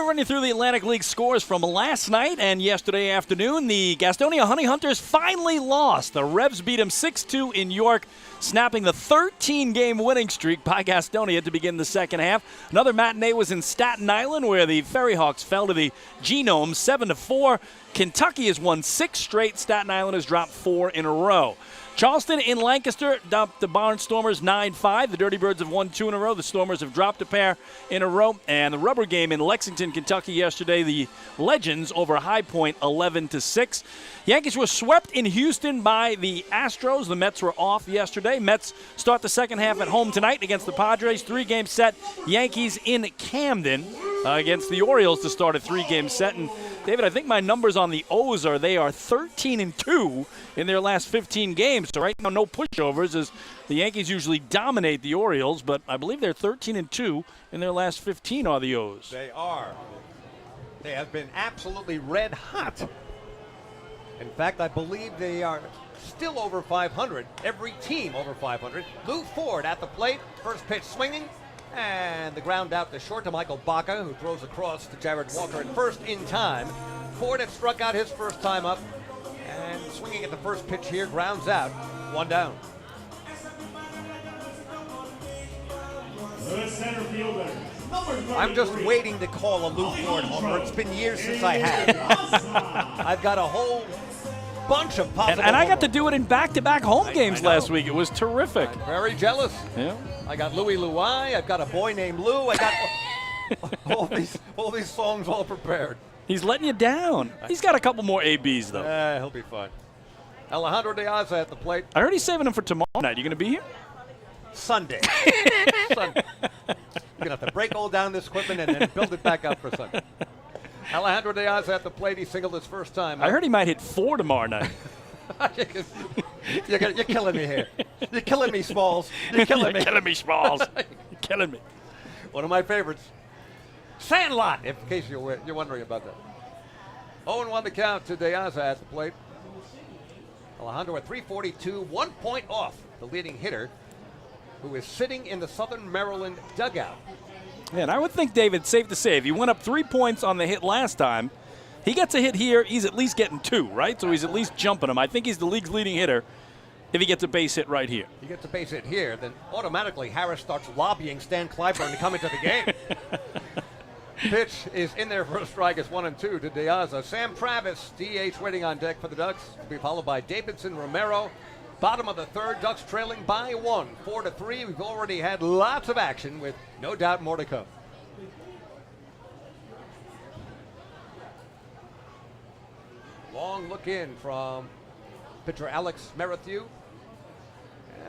Running through the Atlantic League scores from last night and yesterday afternoon, the Gastonia Honey Hunters finally lost. The Revs beat them 6-2 in York, snapping the 13-game winning streak by Gastonia to begin the second half. Another matinee was in Staten Island, where the Ferry Hawks fell to the Genomes 7-4. Kentucky has won 6 straight. Staten Island has dropped 4 in a row. Charleston in Lancaster dumped the Barnstormers 9-5. The Dirty Birds have won 2 in a row. The Stormers have dropped a pair in a row. And the rubber game in Lexington, Kentucky yesterday, the Legends over High Point 11-6. Yankees were swept in Houston by the Astros. The Mets were off yesterday. Mets start the second half at home tonight against the Padres. 3-game set. Yankees in Camden against the Orioles to start a 3-game set. And David, I think my numbers on the O's are they are 13-2 in their last 15 games. So right now, no pushovers as the Yankees usually dominate the Orioles, but I believe they're 13-2 in their last 15 are the O's. They are. They have been absolutely red hot. In fact, I believe they are still over 500. Every team over 500. Lou Ford at the plate. First pitch swinging. And the ground out to short to Michael Baca, who throws across to Jared Walker at first in time. Ford had struck out his first time up. And swinging at the first pitch here, grounds out. 1 down. The center fielder. I'm just waiting to call a Lou Ford homer. It's been years since I have. I've got a whole bunch of possible and I got to do it in back-to-back home games last week. It was terrific. I'm very jealous. Yeah. I got Louie Louie. I've got a boy named Lou. I got all these songs all prepared. He's letting you down. He's got a couple more ABs, though. He'll be fine. Alejandro De Aza at the plate. I heard he's saving him for tomorrow night. You going to be here? Sunday. Sunday. You're going to have to break all down this equipment and then build it back up for Sunday. Alejandro De Aza at the plate. He singled his first time. I heard he might hit 4 tomorrow night. You're killing me here. You're killing me, Smalls. You're killing me. You're killing me, Smalls. You're killing me. One of my favorites. Sandlot, in case you're wondering about that. 0-1 the count to De Aza at the plate. Alejandro at 342, 1 point off the leading hitter, who is sitting in the Southern Maryland dugout. Yeah, and I would think, David, safe to say, if he went up 3 points on the hit last time, he gets a hit here, he's at least getting 2, right? So he's at least jumping him. I think he's the league's leading hitter if he gets a base hit right here. He gets a base hit here, then automatically Harris starts lobbying Stan Clyburn to come into the game. Pitch is in there for a strike. It's 1-2 to De Aza. Sam Travis, DH, waiting on deck for the Ducks. Will be followed by Davidson Romero. Bottom of the third, Ducks trailing by 1, 4-3. We've already had lots of action with no doubt more to come. Long look in from pitcher Alex Merrithew.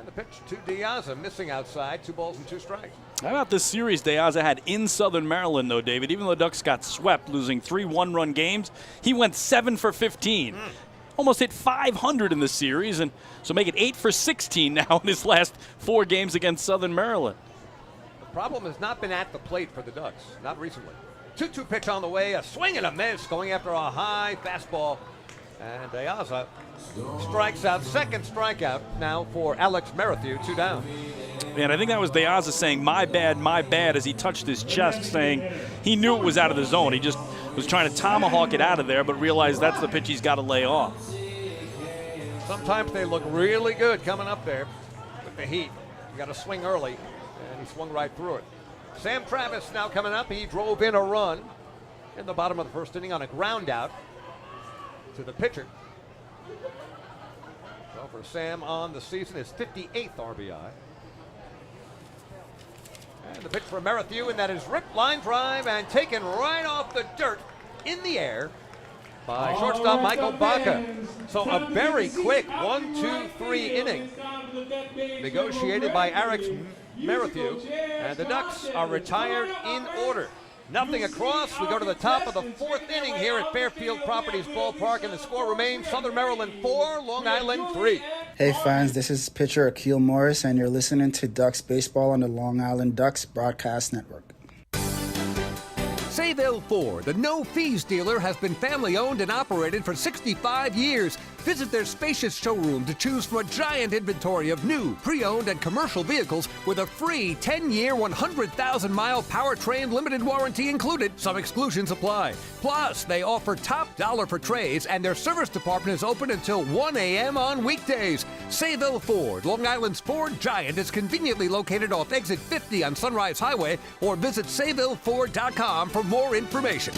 And the pitch to Diaz, missing outside, 2 balls and 2 strikes. How about this series Diaz had in Southern Maryland, though, David? Even though the Ducks got swept, losing 3 one-run games, he went 7 for 15. Almost hit 500 in the series, and so make it 8 for 16 now in his last 4 games against Southern Maryland. The problem has not been at the plate for the Ducks, not recently. 2-2 pitch on the way, a swing and a miss, going after a high fastball. And Diaz strikes out, second strikeout now for Alex Merrithew, 2 down. And I think that was Diaz saying, my bad, as he touched his chest, saying he knew it was out of the zone. He just was trying to tomahawk it out of there, but realized that's the pitch he's got to lay off. Sometimes they look really good coming up there with the heat. You got to swing early, and he swung right through it. Sam Travis now coming up. He drove in a run in the bottom of the first inning on a ground out to the pitcher. So for Sam on the season, his 58th RBI. And the pitch for Merrithew, and that is ripped line drive and taken right off the dirt in the air by shortstop Michael Baca. So a very quick 1-2-3 inning negotiated by Alex Merrithew, and the Ducks are retired in order. Nothing across. We go to the top of the 4th inning here at Fairfield Properties Ballpark, and the score remains Southern Maryland 4, Long Island 3. Hey fans, this is pitcher Akil Morris, and you're listening to Ducks Baseball on the Long Island Ducks Broadcast Network. Sayville Ford, the no-fees dealer, has been family-owned and operated for 65 years. Visit their spacious showroom to choose from a giant inventory of new, pre-owned, and commercial vehicles with a free 10-year, 100,000-mile powertrain limited warranty included. Some exclusions apply. Plus, they offer top dollar for trades, and their service department is open until 1 a.m. on weekdays. Sayville Ford, Long Island's Ford giant, is conveniently located off exit 50 on Sunrise Highway, or visit SayvilleFord.com for more information.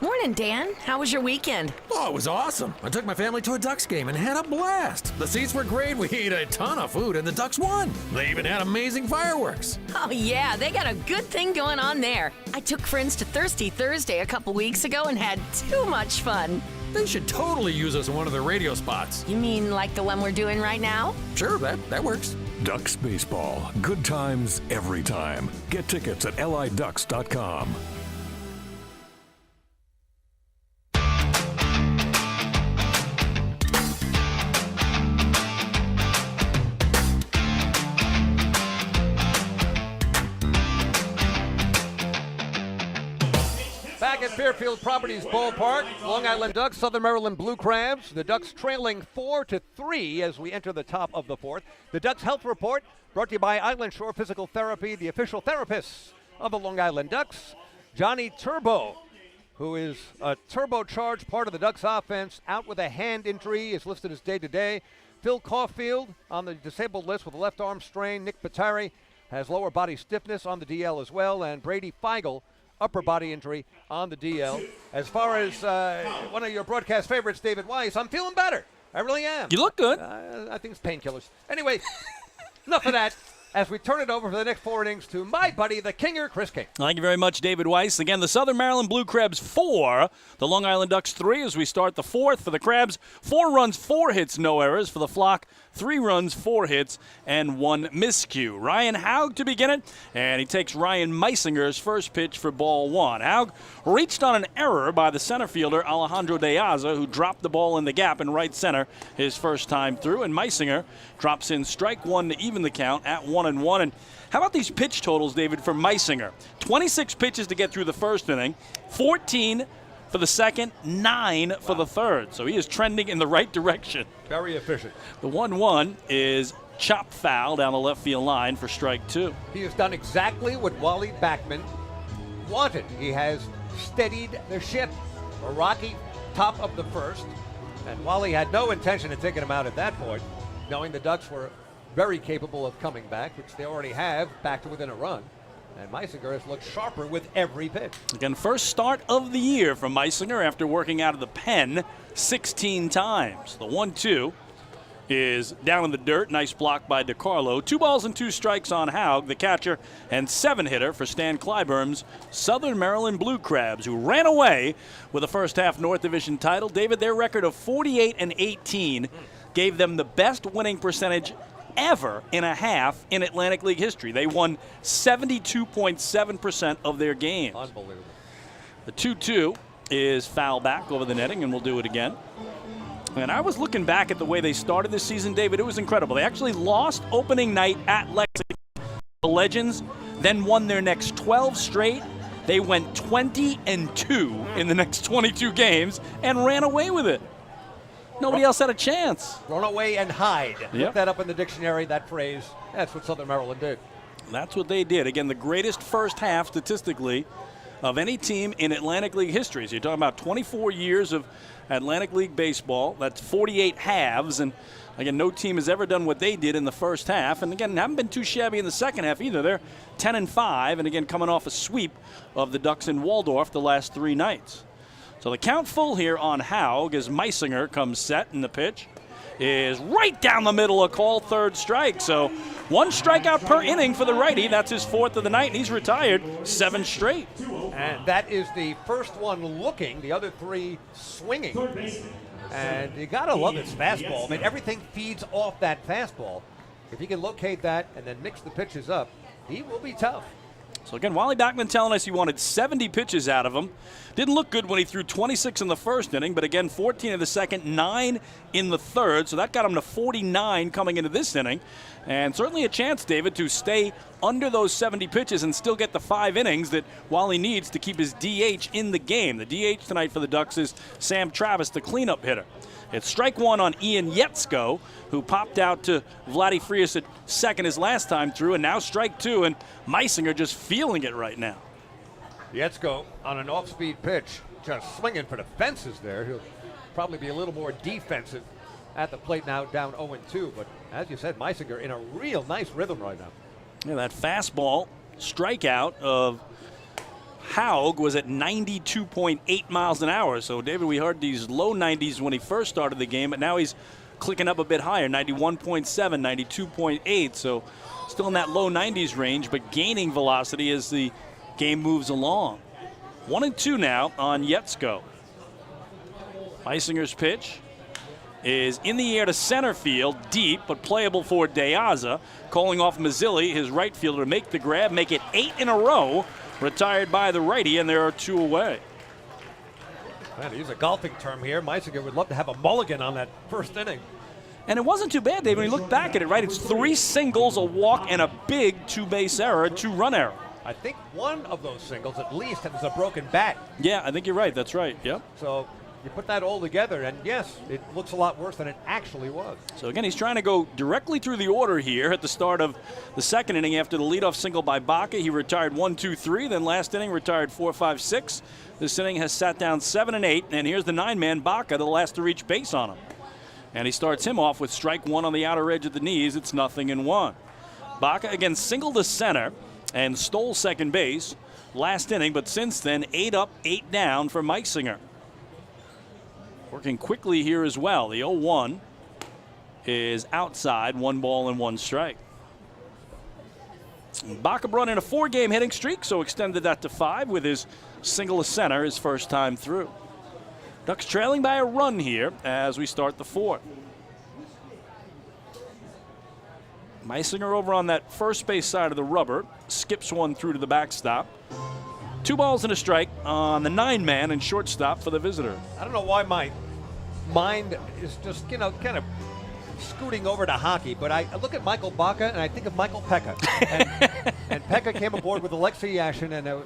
Morning, Dan. How was your weekend? Oh, it was awesome. I took my family to a Ducks game and had a blast. The seats were great. We ate a ton of food, and the Ducks won. They even had amazing fireworks. Oh, yeah, they got a good thing going on there. I took friends to Thirsty Thursday a couple weeks ago and had too much fun. They should totally use us in one of their radio spots. You mean like the one we're doing right now? Sure, that works. Ducks Baseball. Good times every time. Get tickets at liducks.com. Back at Fairfield Properties Ballpark, Long Island Ducks, Southern Maryland Blue Crabs. The Ducks trailing 4-3 as we enter the top of the 4th. The Ducks Health Report brought to you by Island Shore Physical Therapy, the official therapists of the Long Island Ducks. Johnny Turbo, who is a turbocharged part of the Ducks offense, out with a hand injury, is listed as day-to-day. Phil Caulfield on the disabled list with a left arm strain. Nick Pittari has lower body stiffness on the DL as well. And Brady Feigl, upper body injury on the DL. As far as one of your broadcast favorites, David Weiss, I'm feeling better. I really am. You look good. I think it's painkillers. Anyway, enough of that. As we turn it over for the next 4 innings to my buddy, the Kinger, Chris King. Thank you very much, David Weiss. Again, the Southern Maryland Blue Crabs 4, the Long Island Ducks 3 as we start the 4th. For the Crabs, 4 runs, 4 hits, no errors. For the Flock, 3 runs, 4 hits, and 1 miscue. Ryan Haug to begin it, and he takes Ryan Meisinger's first pitch for ball 1. Haug reached on an error by the center fielder Alejandro Deaza, who dropped the ball in the gap in right center his first time through, and Meisinger drops in strike 1 to even the count at 1-1. And how about these pitch totals, David, for Meisinger? 26 pitches to get through the first inning, 14 for the second, 9 for the third. So he is trending in the right direction. Very efficient. The 1-1 is chopped foul down the left field line for strike 2. He has done exactly what Wally Backman wanted. He has steadied the ship. A rocky top of the first. And Wally had no intention of taking him out at that point, knowing the Ducks were very capable of coming back, which they already have, back to within a run. And Meisinger has looked sharper with every pitch. Again, first start of the year from Meisinger after working out of the pen 16 times. The 1-2 is down in the dirt. Nice block by DiCarlo. 2 balls and 2 strikes on Haug, the catcher, and 7-hitter for Stan Clyburn's Southern Maryland Blue Crabs, who ran away with a first half North Division title. David, their record of 48-18 gave them the best winning percentage ever in a half in Atlantic League history. They won 72.7% of their games. Unbelievable. The 2-2 is foul back over the netting, and we'll do it again. And I was looking back at the way they started this season, David. It was incredible. They actually lost opening night at Lexington. The Legends then won their next 12 straight. They went 20-2 in the next 22 games and ran away with it. Nobody else had a chance. Run away and hide. Yep. Look that up in the dictionary, that phrase. That's what Southern Maryland did. That's what they did. Again, the greatest first half statistically of any team in Atlantic League history. So you're talking about 24 years of Atlantic League baseball. That's 48 halves. And again, no team has ever done what they did in the first half. And again, haven't been too shabby in the second half either. They're 10-5, and again, coming off a sweep of the Ducks in Waldorf the last 3 nights. So the count full here on Haug as Meisinger comes set, and the pitch is right down the middle, a called third strike. So 1 strikeout per inning for the righty. That's his 4th of the night, and he's retired 7 straight. And that is the first one looking, the other 3 swinging. And you got to love this fastball. I mean, everything feeds off that fastball. If he can locate that and then mix the pitches up, he will be tough. So again, Wally Bachman telling us he wanted 70 pitches out of him. Didn't look good when he threw 26 in the first inning, but again, 14 in the second, 9 in the third. So that got him to 49 coming into this inning. And certainly a chance, David, to stay under those 70 pitches and still get the 5 innings that Wally needs to keep his DH in the game. The DH tonight for the Ducks is Sam Travis, the cleanup hitter. It's strike 1 on Ian Yetzko, who popped out to Vladdy Frias at second his last time through, and now strike 2, and Meisinger just feeling it right now. Yetzko on an off-speed pitch, just swinging for the fences there. He'll probably be a little more defensive at the plate now, down 0-2. But as you said, Meisinger in a real nice rhythm right now. Yeah, that fastball strikeout of Haug was at 92.8 miles an hour. So, David, we heard these low 90s when he first started the game, but now he's clicking up a bit higher, 91.7, 92.8. So still in that low 90s range, but gaining velocity as the game moves along. 1-2 now on Yetzko. Meisinger's pitch is in the air to center field, deep, but playable for Deaza. Calling off Mazzilli, his right fielder, to make the grab, make it 8 in a row. Retired by the righty, and there are 2 away. Man, to use a golfing term here, Meisinger would love to have a mulligan on that first inning. And it wasn't too bad, Dave, when you look back at it, right? It's 3 singles, a walk, and a big 2-base error, a 2-run error. I think one of those singles at least was a broken bat. Yeah, I think you're right. That's right. Yep. So you put that all together, and yes, it looks a lot worse than it actually was. So again, he's trying to go directly through the order here at the start of the second inning after the leadoff single by Baca. He retired 1, 2, 3. Then last inning retired 4, 5, 6. This inning has sat down 7 and 8. And here's the 9-man Baca, the last to reach base on him. And he starts him off with strike 1 on the outer edge of the knees. It's 0-1. Baca again singled to center and stole second base last inning, but since then 8 up, 8 down for Meisinger. Working quickly here as well. The 0-1 is outside, 1 ball and 1 strike. Baca brought in a 4-game hitting streak, so extended that to 5 with his single to center his first time through. Ducks trailing by a run here as we start the 4th. Meisinger over on that first base side of the rubber, skips one through to the backstop. 2 balls and a strike on the 9-man and shortstop for the visitor. I don't know why my mind is just, kind of scooting over to hockey, but I look at Michael Baca and I think of Michael Pekka. and Pekka came aboard with Alexei Yashin, and it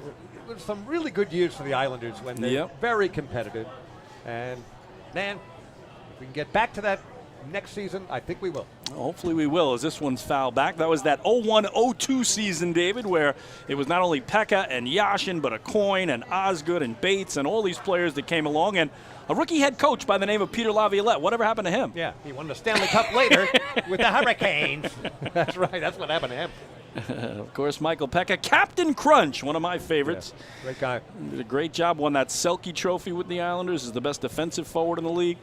was some really good years for the Islanders when they were very competitive. And, man, if we can get back to that next season, I think we will. Hopefully we will, as this one's fouled back. That was that 01-02 season, David, where it was not only Pekka and Yashin, but Acoin and Osgood and Bates and all these players that came along, and a rookie head coach by the name of Peter Laviolette. Whatever happened to him? Yeah, he won the Stanley Cup later with the Hurricanes. That's right, that's what happened to him. Of course, Michael Pekka, Captain Crunch, one of my favorites. Yeah, great guy. Did a great job, won that Selke trophy with the Islanders, is the best defensive forward in the league.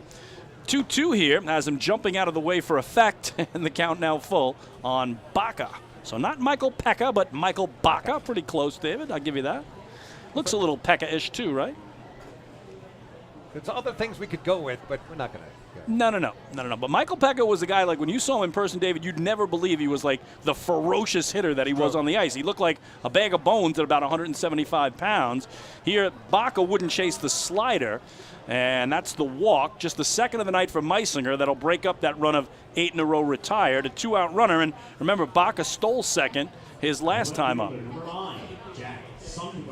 2-2 here, has him jumping out of the way for effect, and the count now full on Baca. So not Michael Pekka, but Michael Baca. Pretty close, David. I'll give you that. Looks a little Pekka-ish too, right? There's other things we could go with, but we're not going to. No. But Michael Pecca was a guy, like, when you saw him in person, David, you'd never believe he was, like, the ferocious hitter that he was on the ice. He looked like a bag of bones at about 175 pounds. Here, Baca wouldn't chase the slider, and that's the walk. Just the second of the night for Meisinger. That'll break up that run of 8 in a row retired. A 2-out runner, and remember, Baca stole second his last time up.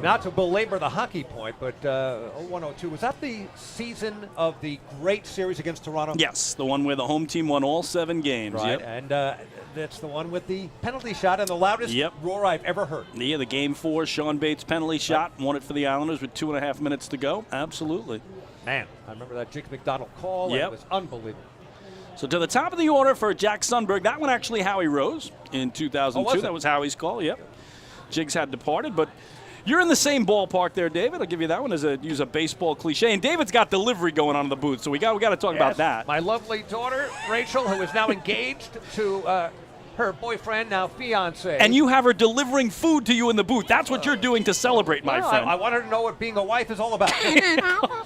Not to belabor the hockey point, but 01-02, was that the season of the great series against Toronto? Yes, the one where the home team won all 7 games. Right, Yep. and that's the one with the penalty shot and the loudest roar I've ever heard. Yeah, the Game 4, Sean Bates penalty shot, won it for the Islanders with 2.5 minutes to go. Absolutely. Man, I remember that Jake McDonald call. Yep. It was unbelievable. So to the top of the order for Jack Sundberg, that one actually Howie Rose in 2002. Oh, was it? That was Howie's call, yep. Jigs had departed, but you're in the same ballpark there, David. I'll give you that one as use a baseball cliche. And David's got delivery going on in the booth, so we got to talk about that. My lovely daughter, Rachel, who is now engaged to her boyfriend, now fiance. And you have her delivering food to you in the booth. That's what you're doing to celebrate, my friend. I want her to know what being a wife is all about.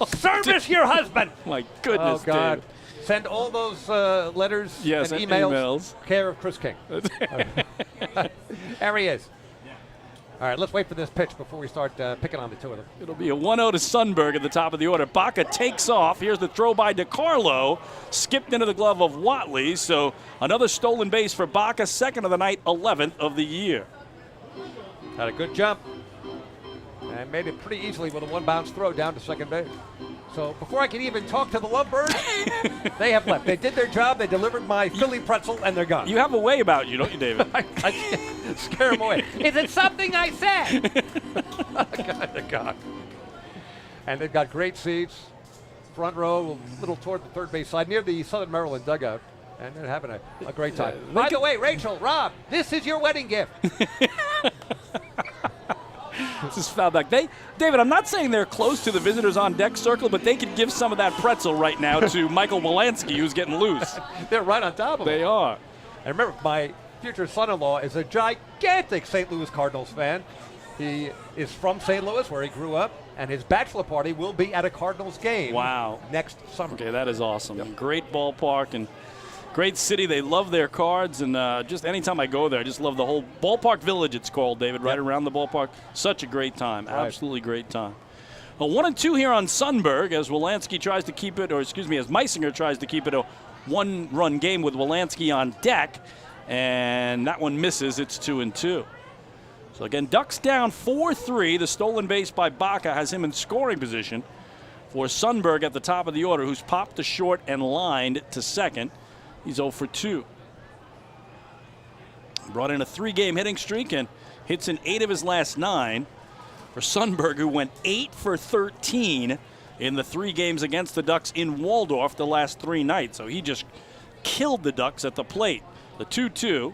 Service your husband. My goodness, oh, God. David. Send all those letters and and emails. Care of Chris King. There he is. All right, let's wait for this pitch before we start picking on the two of them. It'll be a 1-0 to Sundberg at the top of the order. Baca takes off. Here's the throw by DiCarlo. Skipped into the glove of Watley. So another stolen base for Baca, second of the night, 11th of the year. Had a good jump and made it pretty easily with a one-bounce throw down to second base. So before I can even talk to the Lovebirds, they have left. They did their job. They delivered my Philly pretzel, and they're gone. You have a way about you, don't you, David? I scare them away. Is it something I said? God, they're gone. And they've got great seats. Front row, a little toward the third base side, near the Southern Maryland dugout. And they're having a great time. By the way, Rachel, Rob, this is your wedding gift. This is foul back. David, I'm not saying they're close to the visitors on deck circle, but they could give some of that pretzel right now to Michael Wolanski, who's getting loose. They're right on top of it. They are. And remember, my future son-in-law is a gigantic St. Louis Cardinals fan. He is from St. Louis, where he grew up, and his bachelor party will be at a Cardinals game next summer. Okay, that is awesome. Yep. Great ballpark and great city. They love their cards, and just anytime I go there, I just love the whole Ballpark Village, it's called, David, right around the ballpark. Such a great time. Right. Absolutely great time. Well, 1-2 here on Sundberg as Wolanski tries to keep it, as Meisinger tries to keep it a one-run game with Wolanski on deck, and that one misses. It's 2-2. So again, Ducks down 4-3. The stolen base by Baca has him in scoring position for Sundberg at the top of the order, who's popped to short and lined to second. He's 0 for 2. Brought in a 3-game hitting streak and hits in 8 of his last 9. For Sundberg, who went 8 for 13 in the 3 games against the Ducks in Waldorf the last 3 nights. So he just killed the Ducks at the plate. The 2-2.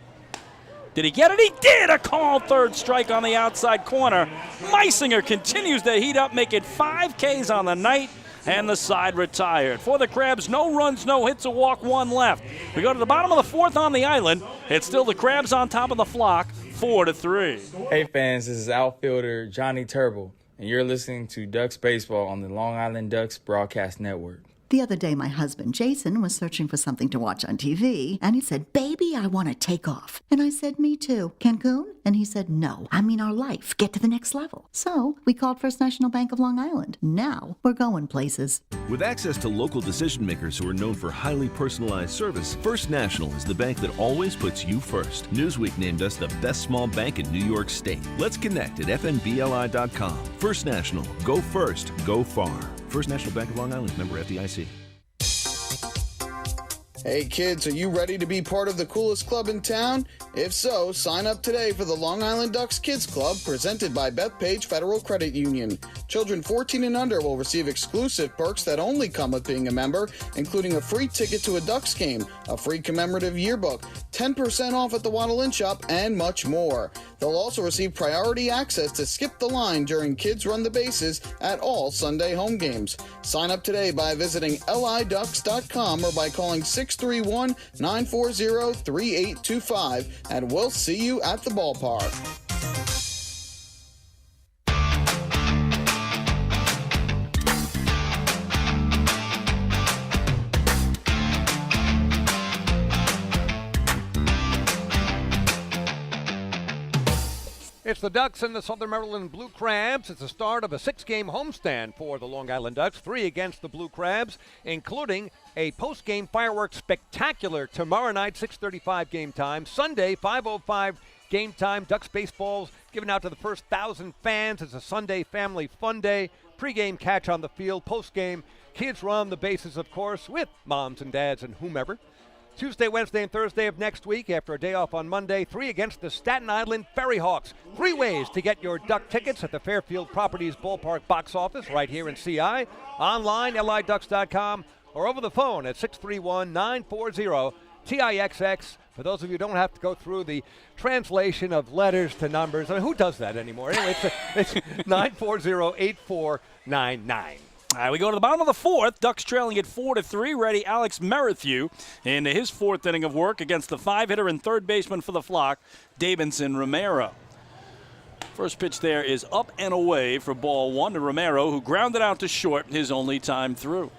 Did he get it? He did! A called third strike on the outside corner. Meisinger continues to heat up, making 5 Ks on the night. And the side retired. For the Crabs, no runs, no hits, a walk, 1 left. We go to the bottom of the 4th on the island. It's still the Crabs on top of the flock, 4-3. Hey fans, this is outfielder Johnny Turble, and you're listening to Ducks Baseball on the Long Island Ducks Broadcast Network. The other day, my husband, Jason, was searching for something to watch on TV, and he said, "Baby, I want to take off." And I said, "Me too. Cancun?" And he said, "No, I mean our life. Get to the next level." So we called First National Bank of Long Island. Now we're going places. With access to local decision makers who are known for highly personalized service, First National is the bank that always puts you first. Newsweek named us the best small bank in New York State. Let's connect at fnbli.com. First National. Go first. Go far. First National Bank of Long Island, member FDIC. Hey kids, are you ready to be part of the coolest club in town? If so, sign up today for the Long Island Ducks Kids Club presented by Bethpage Federal Credit Union. Children 14 and under will receive exclusive perks that only come with being a member, including a free ticket to a Ducks game, a free commemorative yearbook, 10% off at the Waddle Inn Shop, and much more. They'll also receive priority access to skip the line during Kids Run the Bases at all Sunday home games. Sign up today by visiting liducks.com or by calling 631-940-3825, and we'll see you at the ballpark. It's the Ducks and the Southern Maryland Blue Crabs. It's the start of a 6-game homestand for the Long Island Ducks, 3 against the Blue Crabs, including a post-game fireworks spectacular tomorrow night, 6:35 game time. Sunday, 5:05 game time. Ducks baseball's given out to the first 1,000 fans. It's a Sunday family fun day. Pre-game catch on the field. Post-game, kids run the bases, of course, with moms and dads and whomever. Tuesday, Wednesday, and Thursday of next week, after a day off on Monday, 3 against the Staten Island Ferry Hawks. 3 ways to get your Duck tickets at the Fairfield Properties Ballpark box office right here in CI, online, liducks.com, or over the phone at 631-940-TIXX. For those of you who don't have to go through the translation of letters to numbers, I mean, who does that anymore? Anyway, it's 940-8499. All right, we go to the bottom of the 4th. Ducks trailing at 4-3. Ready Alex Merrithew into his 4th inning of work against the 5-hitter and third baseman for the Flock, Davidson Romero. First pitch there is up and away for ball 1 to Romero, who grounded out to short his only time through.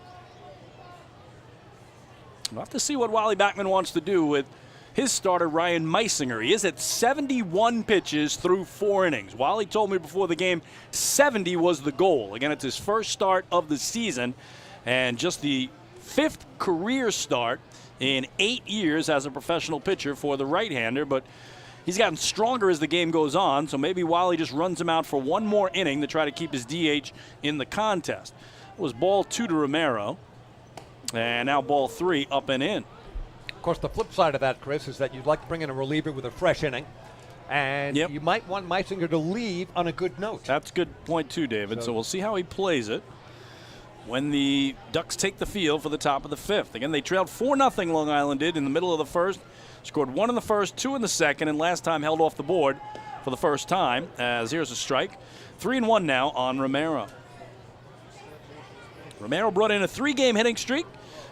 We'll have to see what Wally Backman wants to do with his starter, Ryan Meisinger. He is at 71 pitches through 4 innings. Wally told me before the game 70 was the goal. Again, it's his first start of the season and just the 5th career start in 8 years as a professional pitcher for the right-hander, but he's gotten stronger as the game goes on, so maybe Wally just runs him out for one more inning to try to keep his DH in the contest. It was ball 2 to Romero, and now ball 3 up and in. Of course, the flip side of that, Chris, is that you'd like to bring in a reliever with a fresh inning, and you might want Meisinger to leave on a good note. That's a good point, too, David. So we'll see how he plays it when the Ducks take the field for the top of the 5th. Again, they trailed 4-0, Long Island did, in the middle of the 1st. Scored 1 in the 1st, 2 in the 2nd, and last time held off the board for the first time, as here's a strike. 3-1 now on Romero. Romero brought in a 3-game hitting streak.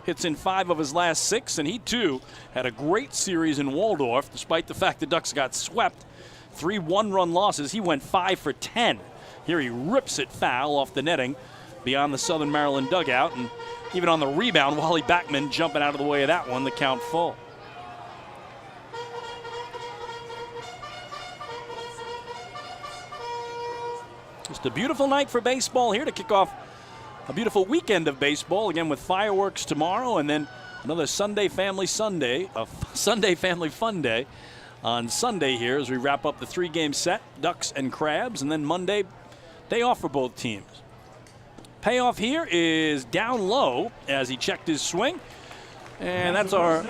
Hits in 5 of his last 6, and he too had a great series in Waldorf, despite the fact the Ducks got swept. 3 one-run losses. He went 5 for 10. Here he rips it foul off the netting beyond the Southern Maryland dugout, and even on the rebound, Wally Backman jumping out of the way of that one, the count full. Just a beautiful night for baseball here to kick off a beautiful weekend of baseball, again with fireworks tomorrow, and then another Sunday Family Sunday, a Sunday Family Fun Day on Sunday here as we wrap up the 3-game set, Ducks and Crabs, and then Monday, day off for both teams. Payoff here is down low as he checked his swing, and that's our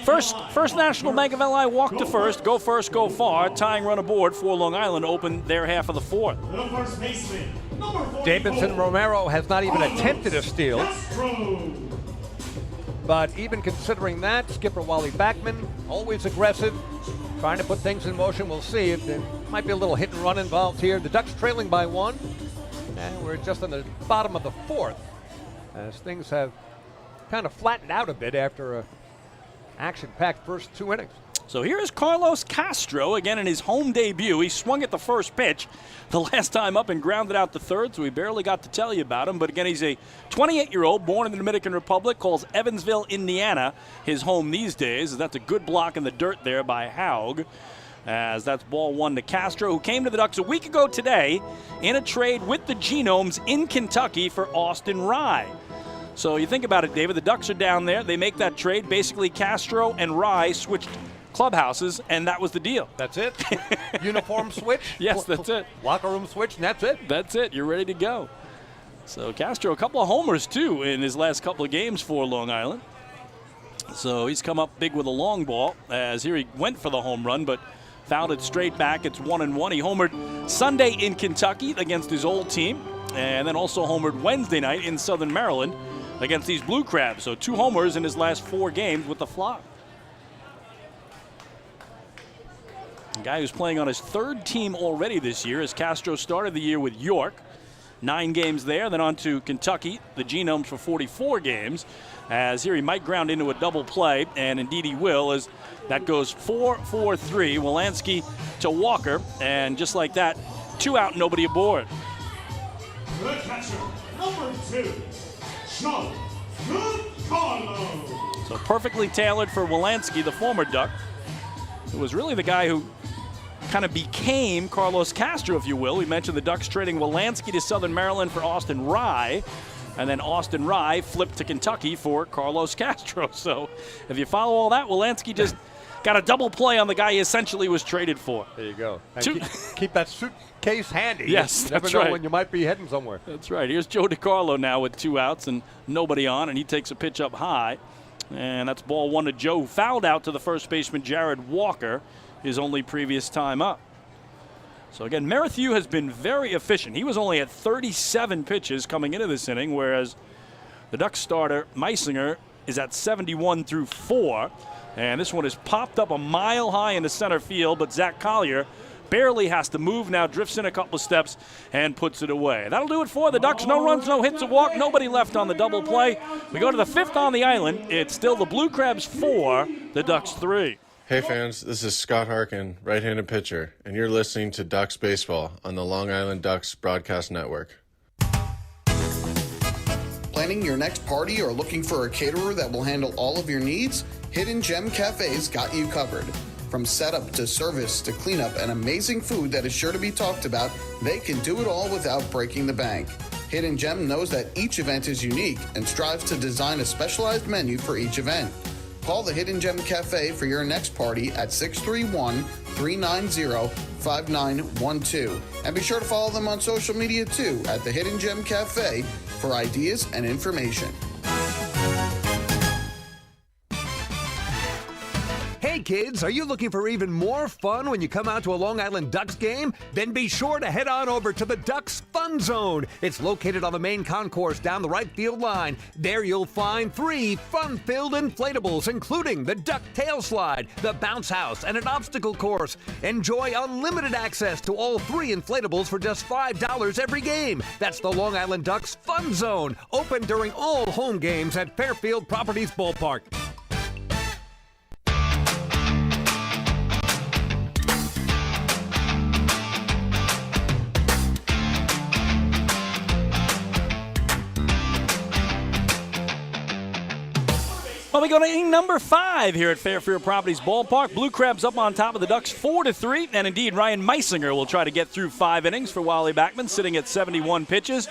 first National Bank of LI walk to first, go far, tying run aboard for Long Island, open their half of the 4th. The first baseman, number 44, Davidson Romero has not even attempted a steal. But even considering that, skipper Wally Backman, always aggressive, trying to put things in motion. We'll see if there might be a little hit and run involved here. The Ducks trailing by 1, and we're just on the bottom of the 4th as things have kind of flattened out a bit after a action-packed first 2 innings. So here is Carlos Castro again in his home debut. He swung at the first pitch the last time up and grounded out the 3rd, so we barely got to tell you about him. But again, he's a 28-year-old born in the Dominican Republic, calls Evansville, Indiana his home these days. That's a good block in the dirt there by Haug, as that's ball 1 to Castro, who came to the Ducks a week ago today in a trade with the Genomes in Kentucky for Austin Rye. So you think about it, David, the Ducks are down there. They make that trade. Basically, Castro and Rye switched clubhouses, and that was the deal. That's it? Uniform switch? Yes, that's it. Locker room switch, and that's it? That's it. You're ready to go. So Castro, a couple of homers, too, in his last couple of games for Long Island. So he's come up big with a long ball, as here he went for the home run, but fouled it straight back. It's 1-1. He homered Sunday in Kentucky against his old team, and then also homered Wednesday night in Southern Maryland against these Blue Crabs. So 2 homers in his last 4 games with the Flock. A guy who's playing on his 3rd team already this year, as Castro started the year with York. 9 games there, then on to Kentucky, the Genomes for 44 games. As here he might ground into a double play, and indeed he will, as that goes 4-4-3. Wolanski to Walker, and just like that, 2 out, nobody aboard. The catcher, number 2, Sean Goodcarlo. So perfectly tailored for Wolanski, the former Duck, who was really the guy who kind of became Carlos Castro, if you will. We mentioned the Ducks trading Wolanski to Southern Maryland for Austin Rye, and then Austin Rye flipped to Kentucky for Carlos Castro. So if you follow all that, Wolanski just got a double play on the guy he essentially was traded for. There you go. And keep that suitcase handy. Yes, you never that's know right. when you might be heading somewhere. That's right. Here's Joe DiCarlo now with 2 outs and nobody on, and he takes a pitch up high. And that's ball 1 to Joe, who fouled out to the first baseman Jared Walker, his only previous time up. So again, Merrithew has been very efficient. He was only at 37 pitches coming into this inning, whereas the Ducks starter, Meisinger, is at 71 through 4. And this one is popped up a mile high into center field, but Zach Collier barely has to move now, drifts in a couple of steps, and puts it away. That'll do it for the Ducks. No runs, no hits, a walk, nobody left on the double play. We go to the 5th on the island. It's still the Blue Crabs 4, the Ducks 3. Hey fans, this is Scott Harkin, right-handed pitcher, and you're listening to Ducks Baseball on the Long Island Ducks Broadcast Network. Planning your next party or looking for a caterer that will handle all of your needs? Hidden Gem Cafe's got you covered. From setup to service to cleanup and amazing food that is sure to be talked about, they can do it all without breaking the bank. Hidden Gem knows that each event is unique and strives to design a specialized menu for each event. Call the Hidden Gem Cafe for your next party at 631-390-5912. And be sure to follow them on social media too at the Hidden Gem Cafe for ideas and information. Hey kids, are you looking for even more fun when you come out to a Long Island Ducks game? Then be sure to head on over to the Ducks Fun Zone. It's located on the main concourse down the right field line. There you'll find 3 fun-filled inflatables, including the Duck Tail Slide, the Bounce House, and an obstacle course. Enjoy unlimited access to all 3 inflatables for just $5 every game. That's the Long Island Ducks Fun Zone, open during all home games at Fairfield Properties Ballpark. Well, we go to inning number 5 here at Fairfield Properties Ballpark. Blue Crabs up on top of the Ducks 4-3. And indeed, Ryan Meisinger will try to get through 5 innings for Wally Backman, sitting at 71 pitches.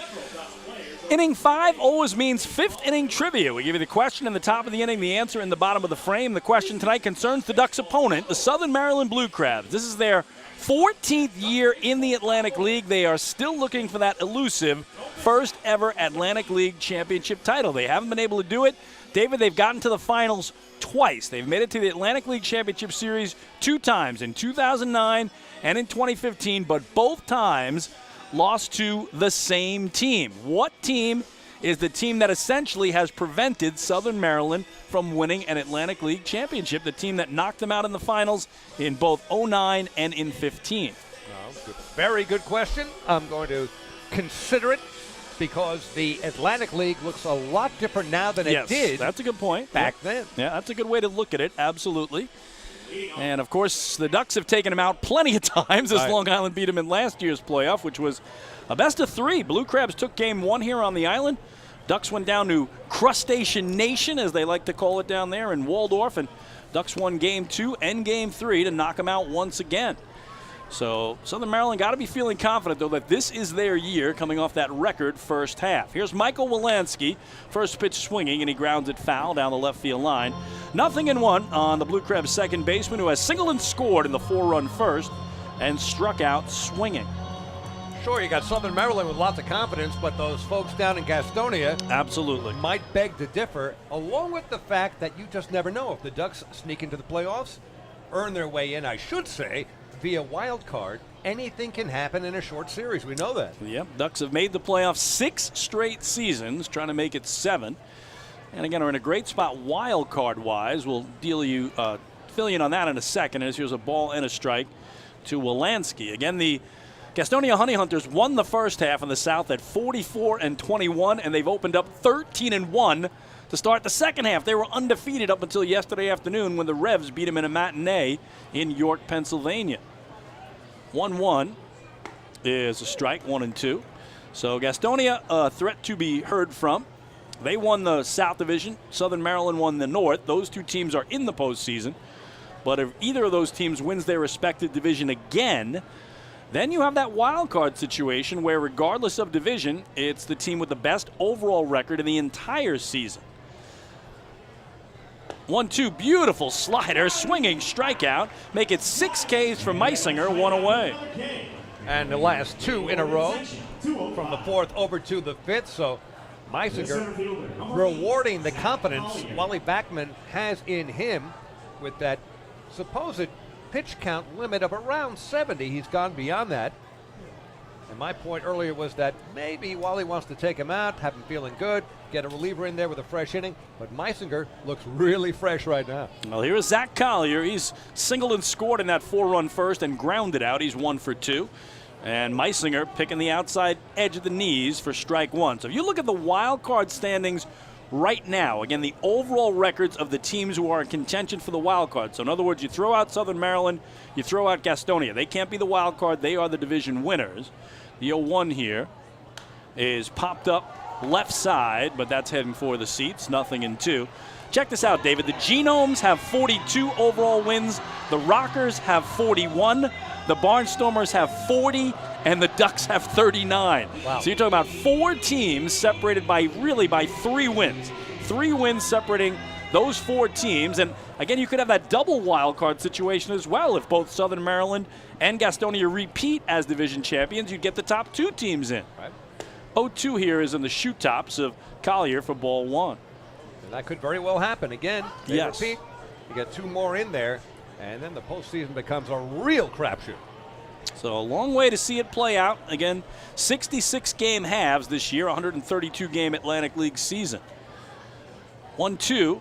Inning 5 always means 5th inning trivia. We give you the question in the top of the inning, the answer in the bottom of the frame. The question tonight concerns the Ducks' opponent, the Southern Maryland Blue Crabs. This is their 14th year in the Atlantic League. They are still looking for that elusive first ever Atlantic League championship title. They haven't been able to do it. David, they've gotten to the finals twice. They've made it to the Atlantic League Championship Series 2 times, in 2009 and in 2015, but both times lost to the same team. What team is the team that essentially has prevented Southern Maryland from winning an Atlantic League Championship, the team that knocked them out in the finals in both 09 and in 15? Very good question. I'm going to consider it, because the Atlantic League looks a lot different now than it did. That's a good point. Back then. Yeah, that's a good way to look at it, absolutely. And, of course, the Ducks have taken him out plenty of times as Long Island beat him in last year's playoff, which was a best of 3. Blue Crabs took game 1 here on the island. Ducks went down to Crustacean Nation, as they like to call it down there, in Waldorf, and Ducks won game 2 and game 3 to knock them out once again. So Southern Maryland got to be feeling confident, though, that this is their year, coming off that record first half. Here's Michael Wolanski, first pitch swinging, and he grounds it foul down the left field line. 0-1 on the Blue Crabs' second baseman, who has singled and scored in the 4-run first and struck out swinging. Sure, you got Southern Maryland with lots of confidence, but those folks down in Gastonia absolutely might beg to differ, along with the fact that you just never know if the Ducks sneak into the playoffs, earn their way in, I should say, via wild card. Anything can happen in a short series. We know that. Yep, Ducks have made the playoffs 6 straight seasons, trying to make it 7. And again, are in a great spot wild card wise. We'll fill you in on that in a second, as here's a ball and a strike to Wolanski. Again, the Gastonia Honey Hunters won the first half in the South at 44-21, and they've opened up 13-1 to start the second half. They were undefeated up until yesterday afternoon when the Revs beat them in a matinee in York, Pennsylvania. 1-1 is a strike, 1-2. So Gastonia, a threat to be heard from. They won the South Division. Southern Maryland won the North. Those two teams are in the postseason. But if either of those teams wins their respective division again, then you have that wild card situation where regardless of division, it's the team with the best overall record in the entire season. 1-2, beautiful slider, swinging strikeout. Make it 6 Ks for Meisinger, 1 away. And the last 2 in a row from the 4th over to the 5th. So Meisinger rewarding the confidence Wally Backman has in him with that supposed pitch count limit of around 70. He's gone beyond that. And my point earlier was that maybe Wally wants to take him out, have him feeling good, get a reliever in there with a fresh inning. But Meisinger looks really fresh right now. Well, here is Zach Collier. He's singled and scored in that 4-run first and grounded out. He's 1 for 2. And Meisinger picking the outside edge of the knees for strike 1. So if you look at the wild card standings right now, again, the overall records of the teams who are in contention for the wild card. So in other words, you throw out Southern Maryland, you throw out Gastonia. They can't be the wild card. They are the division winners. The 0-1 here is popped up left side, but that's heading for the seats. 0-2. Check this out, David. The Genomes have 42 overall wins. The Rockers have 41. The Barnstormers have 40. And the Ducks have 39. Wow. So you're talking about 4 teams separated by 3 wins. 3 wins separating those 4 teams. And again, you could have that double wild card situation as well. If both Southern Maryland and Gastonia repeat as division champions, you'd get the top 2 teams in. Right. 0-2 here is in the shoot tops of Collier for ball 1. And that could very well happen again. They Yes. repeat. You get 2 more in there, and then the postseason becomes a real crapshoot. So a long way to see it play out. Again, 66 game halves this year, 132 game Atlantic League season. 1-2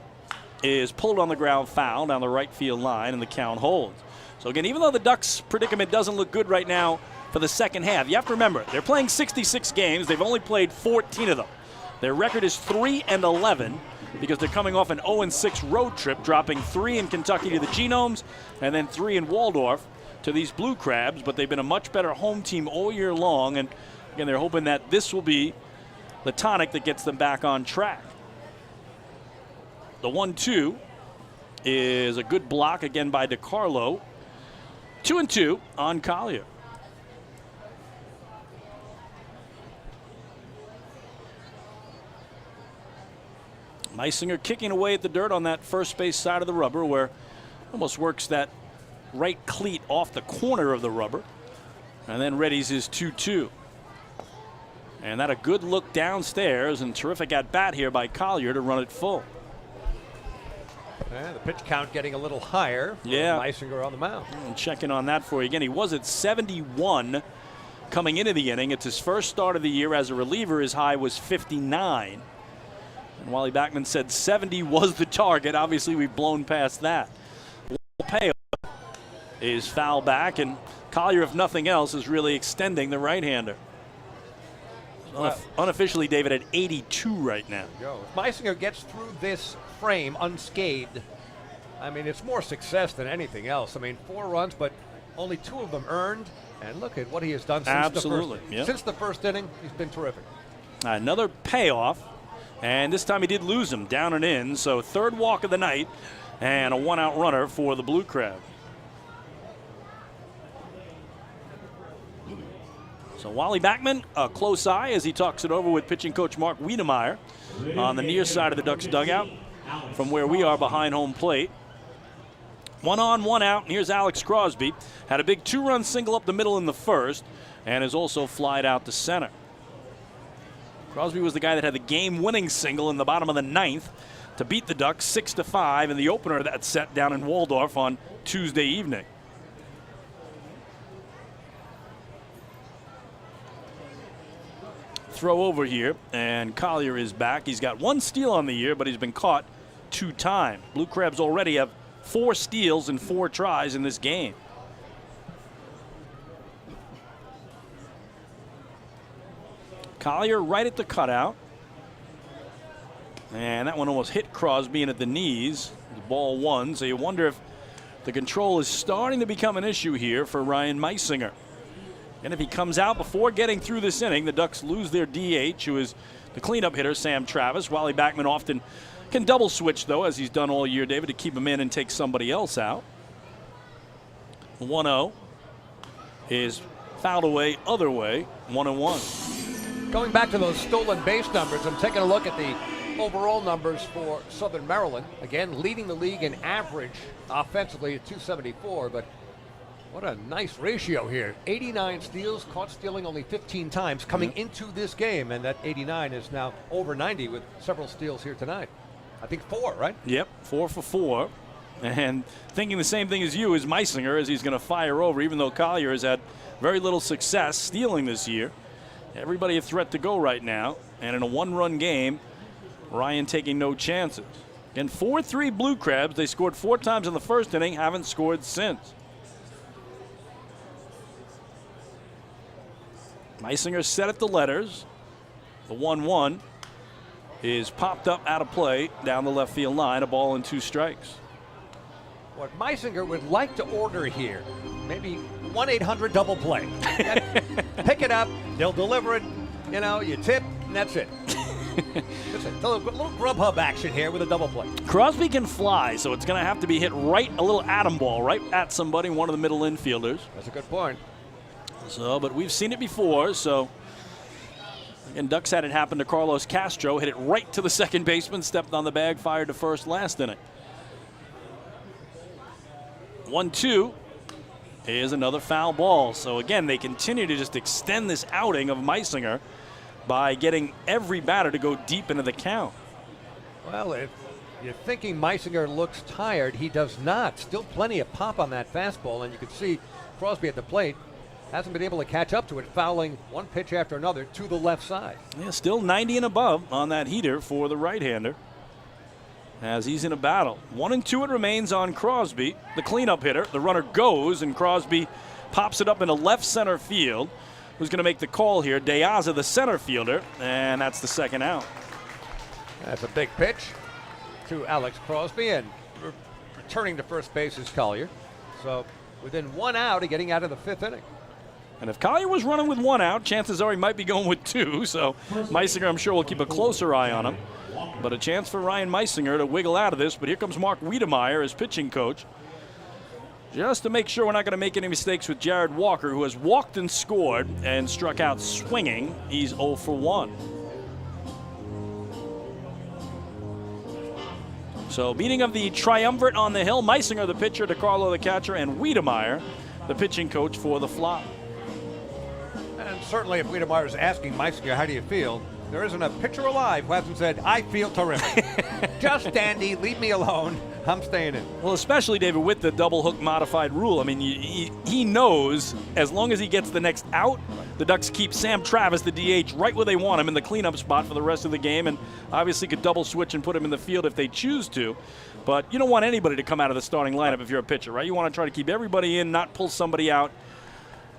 is pulled on the ground, foul down the right field line, and the count holds. So again, even though the Ducks' predicament doesn't look good right now for the second half, you have to remember, they're playing 66 games. They've only played 14 of them. Their record is 3-11 because they're coming off an 0-6 road trip, dropping 3 in Kentucky to the Genomes and then 3 in Waldorf to these Blue Crabs. But they've been a much better home team all year long. And again, they're hoping that this will be the tonic that gets them back on track. The 1-2 is a good block again by DiCarlo. 2-2 on Collier. Meisinger kicking away at the dirt on that first base side of the rubber, where almost works that right cleat off the corner of the rubber, and then readies his 2-2. And that a good look downstairs, and terrific at bat here by Collier to run it full. And the pitch count getting a little higher for Meisinger on the mound. And checking on that for you again. He was at 71 coming into the inning. It's his first start of the year as a reliever. His high was 59. And Wally Backman said 70 was the target. Obviously, we've blown past that. Payoff is foul back, and Collier, if nothing else, is really extending the right-hander. Unofficially, David, at 82 right now. If Meisinger gets through this frame unscathed, I mean, it's more success than anything else. I mean, 4 runs, but only 2 of them earned. And look at what he has done since the first inning. He's been terrific. Another payoff. And this time he did lose him down and in. So 3rd walk of the night and a 1-out runner for the Blue Crab. So Wally Backman, a close eye as he talks it over with pitching coach Mark Wiedemeyer on the near side of the Ducks dugout from where we are behind home plate. 1 on, 1 out, and here's Alex Crosby. Had a big 2-run single up the middle in the first and has also flied out to center. Crosby was the guy that had the game-winning single in the bottom of the 9th to beat the Ducks 6-5 in the opener of that set down in Waldorf on Tuesday evening. Throw over here, and Collier is back. He's got 1 steal on the year, but he's been caught 2 times. Blue Crabs already have 4 steals and 4 tries in this game. Collier right at the cutout. And that one almost hit Crosby in at the knees. The ball 1, so you wonder if the control is starting to become an issue here for Ryan Meisinger. And if he comes out before getting through this inning, the Ducks lose their DH, who is the cleanup hitter, Sam Travis. Wally Backman often can double switch, though, as he's done all year, David, to keep him in and take somebody else out. 1-0 is fouled away other way, 1-1. Going back to those stolen base numbers, I'm taking a look at the overall numbers for Southern Maryland. Again, leading the league in average offensively at 274, but what a nice ratio here. 89 steals, caught stealing only 15 times coming into this game, and that 89 is now over 90 with several steals here tonight. I think 4, right? Yep, 4 for 4. And thinking the same thing as you is Meisinger, as he's going to fire over, even though Collier has had very little success stealing this year. Everybody a threat to go right now. And in a one-run game, Ryan taking no chances. Again, 4-3 Blue Crabs. They scored 4 times in the first inning, haven't scored since. Meisinger set at the letters. The 1-1 is popped up out of play down the left field line. A ball and 2 strikes. What Meisinger would like to order here, maybe 1-800 double play. Pick it up, they'll deliver it, you tip, and that's it. That's it. A little Grubhub action here with a double play. Crosby can fly, so it's going to have to be hit right, a little atom ball, right at somebody, one of the middle infielders. That's a good point. So, but we've seen it before, so. And Ducks had it happen to Carlos Castro, hit it right to the second baseman, stepped on the bag, fired to first last inning. 1-2 is another foul ball. So again, they continue to just extend this outing of Meisinger by getting every batter to go deep into the count. Well, if you're thinking Meisinger looks tired, he does not. Still plenty of pop on that fastball, and you can see Crosby at the plate hasn't been able to catch up to it, fouling one pitch after another to the left side. Yeah, still 90 and above on that heater for the right-hander as he's in a battle. 1-2 it remains on Crosby, the cleanup hitter. The runner goes, and Crosby pops it up into left center field. Who's going to make the call here? De Aza, the center fielder, and that's the second out. That's a big pitch to Alex Crosby, and returning to first base is Collier. So within 1 out of getting out of the 5th inning. And if Collier was running with 1 out, chances are he might be going with 2. So Meisinger, I'm sure, will keep a closer eye on him. But a chance for Ryan Meisinger to wiggle out of this. But here comes Mark Wiedemeyer as pitching coach, just to make sure we're not going to make any mistakes with Jared Walker, who has walked and scored and struck out swinging. He's 0 for 1. So meeting of the triumvirate on the hill, Meisinger the pitcher, DeCarlo the catcher, and Wiedemeyer the pitching coach for the Flop. And certainly if Wiedemeyer is asking Meisinger, how do you feel? There isn't a pitcher alive who hasn't said, I feel terrific. Just dandy, leave me alone. I'm staying in. Well, especially, David, with the double hook modified rule. I mean, he knows as long as he gets the next out, the Ducks keep Sam Travis, the DH, right where they want him in the cleanup spot for the rest of the game, and obviously could double switch and put him in the field if they choose to. But you don't want anybody to come out of the starting lineup if you're a pitcher, right? You want to try to keep everybody in, not pull somebody out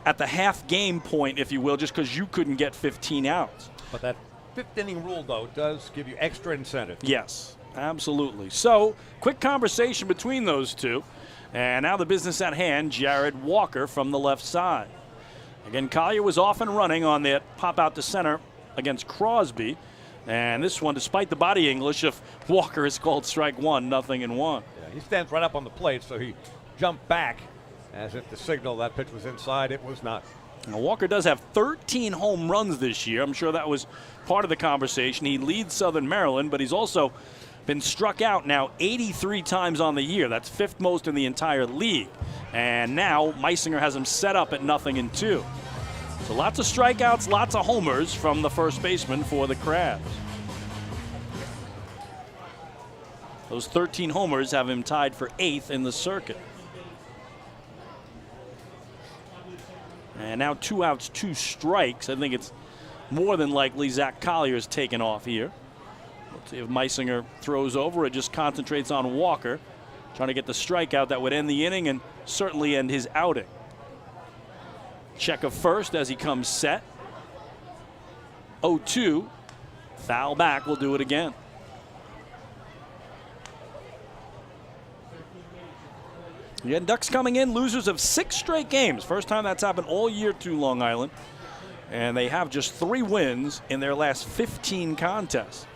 at the half game point, if you will, just because you couldn't get 15 outs. But that 5th inning rule, though, does give you extra incentive. Yes, absolutely. So, quick conversation between those two. And now the business at hand, Jared Walker from the left side. Again, Collier was off and running on that pop out to center against Crosby. And this one, despite the body English of Walker, is called strike 1, 0-1. Yeah, he stands right up on the plate, so he jumped back as if to signal that pitch was inside. It was not. Now, Walker does have 13 home runs this year. I'm sure that was part of the conversation. He leads Southern Maryland, but he's also been struck out now 83 times on the year. That's 5th most in the entire league. And now Meisinger has him set up at 0-2. So lots of strikeouts, lots of homers from the first baseman for the Crabs. Those 13 homers have him tied for 8th in the circuit. And now 2 outs, 2 strikes. I think it's more than likely Zach Collier's taken off here. Let's see if Meisinger throws over or just concentrates on Walker, trying to get the strikeout that would end the inning and certainly end his outing. Check of first as he comes set. 0-2. Foul back. We'll do it again. Again, Ducks coming in, losers of 6 straight games. First time that's happened all year to Long Island. And they have just 3 wins in their last 15 contests.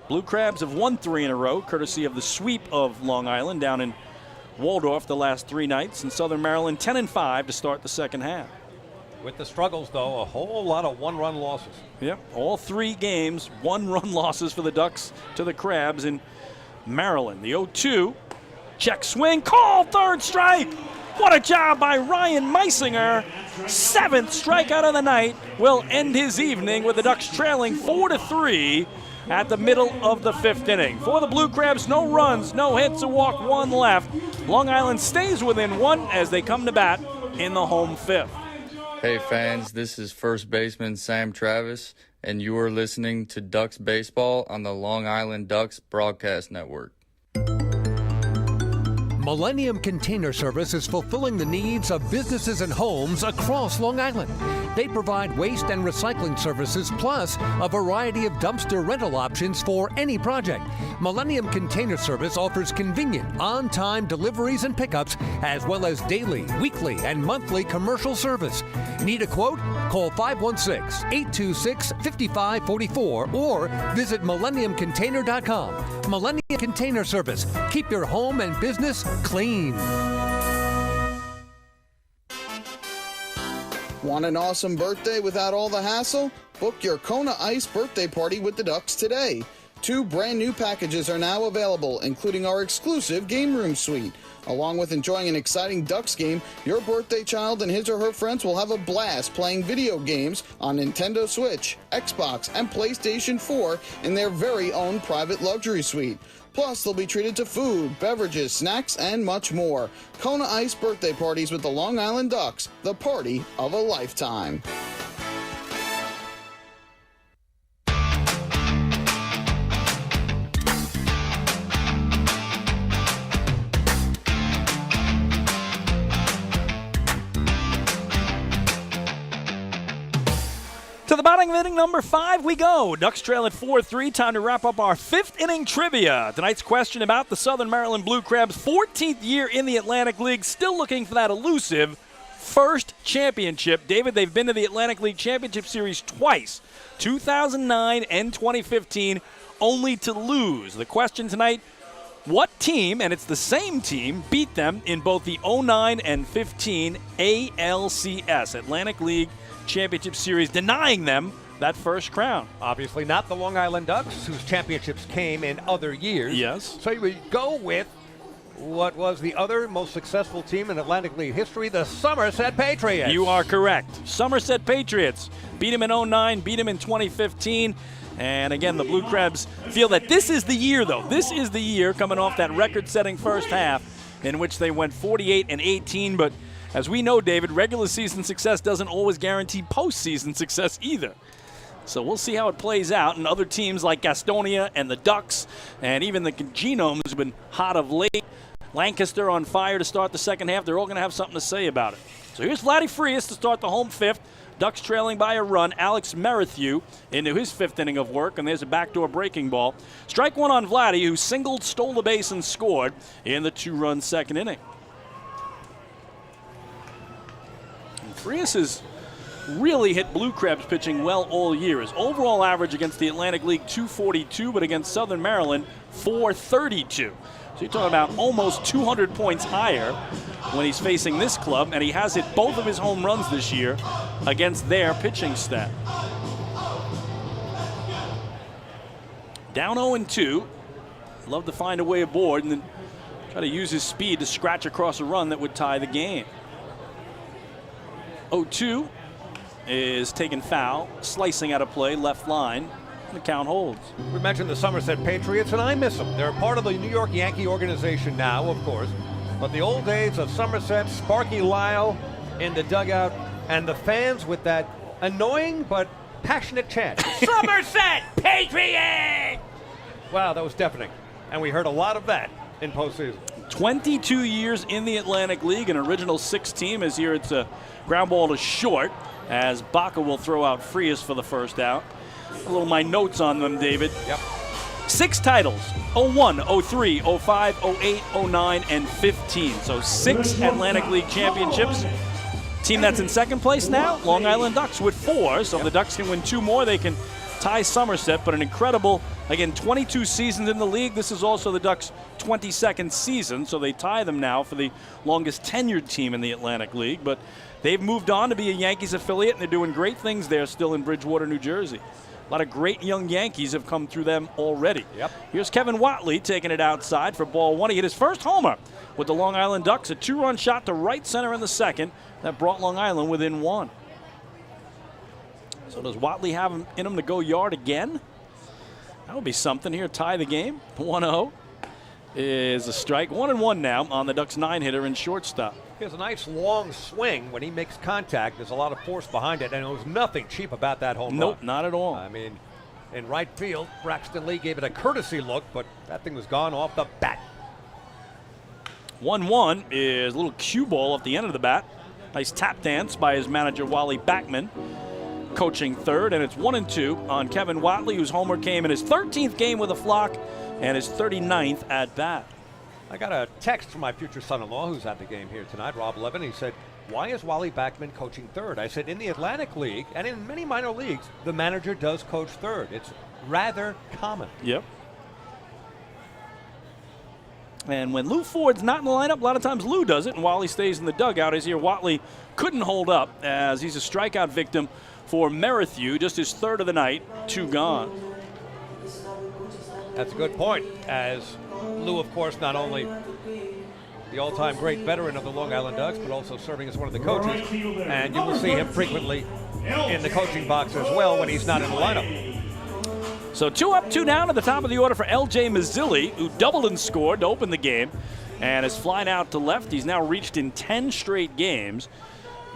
Blue Crabs have won 3 in a row, courtesy of the sweep of Long Island down in Waldorf the last 3 nights, and Southern Maryland 10-5 to start the second half. With the struggles, though, a whole lot of one-run losses. Yep, all 3 games, 1-run losses for the Ducks to the Crabs in Maryland. The 0-2, check swing, call, third strike. What a job by Ryan Meisinger. 7th strikeout of the night will end his evening with the Ducks trailing 4-3 at the middle of the 5th inning. For the Blue Crabs, no runs, no hits, a walk, 1 left. Long Island stays within 1 as they come to bat in the home 5th. Hey fans, this is first baseman Sam Travis, and you are listening to Ducks Baseball on the Long Island Ducks Broadcast Network. Millennium Container Service is fulfilling the needs of businesses and homes across Long Island. They provide waste and recycling services plus a variety of dumpster rental options for any project. Millennium Container Service offers convenient, on-time deliveries and pickups, as well as daily, weekly, and monthly commercial service. Need a quote? Call 516-826-5544 or visit millenniumcontainer.com. Millennium Container Service. Keep your home and business clean. Want an awesome birthday without all the hassle? Book your Kona Ice birthday party with the Ducks today. 2 brand new packages are now available, including our exclusive game room suite. Along with enjoying an exciting Ducks game, your birthday child and his or her friends will have a blast playing video games on Nintendo Switch, Xbox, and PlayStation 4 in their very own private luxury suite. Plus, they'll be treated to food, beverages, snacks, and much more. Kona Ice birthday parties with the Long Island Ducks, the party of a lifetime. To the bottom of inning number 5 we go. Ducks trail at 4-3. Time to wrap up our 5th inning trivia. Tonight's question about the Southern Maryland Blue Crabs' 14th year in the Atlantic League, still looking for that elusive first championship. David, they've been to the Atlantic League Championship Series twice, 2009 and 2015, only to lose. The question tonight, what team, and it's the same team, beat them in both the 09 and 15 ALCS, Atlantic League Championship Series, denying them that first crown? Obviously not the Long Island Ducks, whose championships came in other years. Yes. So you would go with what was the other most successful team in Atlantic League history, the Somerset Patriots. You are correct. Somerset Patriots beat them in 09, beat them in 2015. And again, the Blue Crabs feel that this is the year, though. This is the year, coming off that record-setting first half in which they went 48-18. But as we know, David, regular season success doesn't always guarantee postseason success either. So we'll see how it plays out. And other teams like Gastonia and the Ducks and even the Genomes have been hot of late. Lancaster on fire to start the second half. They're all going to have something to say about it. So here's Vladdy Frias to start the home 5th. Ducks trailing by a run. Alex Merrithew into his 5th inning of work, and there's a backdoor breaking ball. Strike 1 on Vladdy, who singled, stole the base, and scored in the 2-run second inning. And Frias has really hit Blue Crabs pitching well all year. His overall average against the Atlantic League, 242, but against Southern Maryland, 432. So you're talking about almost 200 points higher when he's facing this club, and he has hit both of his home runs this year against their pitching staff. Down 0-2. Love to find a way aboard and then try to use his speed to scratch across a run that would tie the game. 0-2 is taken foul, slicing out of play, left line. The count holds. We mentioned the Somerset Patriots, and I miss them. They're part of the New York Yankee organization now, of course. But the old days of Somerset, Sparky Lyle in the dugout, and the fans with that annoying but passionate chant. Somerset Patriots! Wow, that was deafening. And we heard a lot of that in postseason. 22 years in the Atlantic League, an original 6 team. As here it's a ground ball to short, as Baca will throw out Frias for the first out. A little my notes on them, David. Yep. 6 titles, 01, 03, 05, 08, 09, and 15. So 6 Atlantic League championships. Team that's in second place now, Long Island Ducks with 4. So if the Ducks can win 2 more, they can Ty Somerset, but an incredible, again, 22 seasons in the league. This is also the Ducks' 22nd season, so they tie them now for the longest tenured team in the Atlantic League. But they've moved on to be a Yankees affiliate, and they're doing great things there still in Bridgewater, New Jersey. A lot of great young Yankees have come through them already. Yep. Here's Kevin Watley taking it outside for ball one. He hit his first homer with the Long Island Ducks, a 2-run shot to right center in the second. That brought Long Island within one. So does Watley have him in him to go yard again? That would be something here. Tie the game. 1-0 is a strike. 1-1 now on the Ducks 9-hitter and shortstop. He has a nice long swing when he makes contact. There's a lot of force behind it, and there was nothing cheap about that home run. Nope, not at all. I mean, in right field, Braxton Lee gave it a courtesy look, but that thing was gone off the bat. 1-1 is a little cue ball off the end of the bat. Nice tap dance by his manager, Wally Backman, coaching third, and it's 1-2 on Kevin Watley, whose homer came in his 13th game with a flock and his 39th at bat. I got a text from my future son-in-law who's at the game here tonight, Rob Levin. He said, why is Wally Backman coaching third? I said, in the Atlantic League and in many minor leagues, the manager does coach third. It's rather common. Yep. And when Lou Ford's not in the lineup, a lot of times Lou does it, and Wally stays in the dugout. As here, Watley couldn't hold up as he's a strikeout victim for Merrithew, just his third of the night, 2 gone. That's a good point, as Lou, of course, not only the all-time great veteran of the Long Island Ducks, but also serving as one of the coaches, and you will see him frequently in the coaching box as well when he's not in the lineup. So 2 up, 2 down at the top of the order for L.J. Mazzilli, who doubled and scored to open the game and is flying out to left. He's now reached in 10 straight games.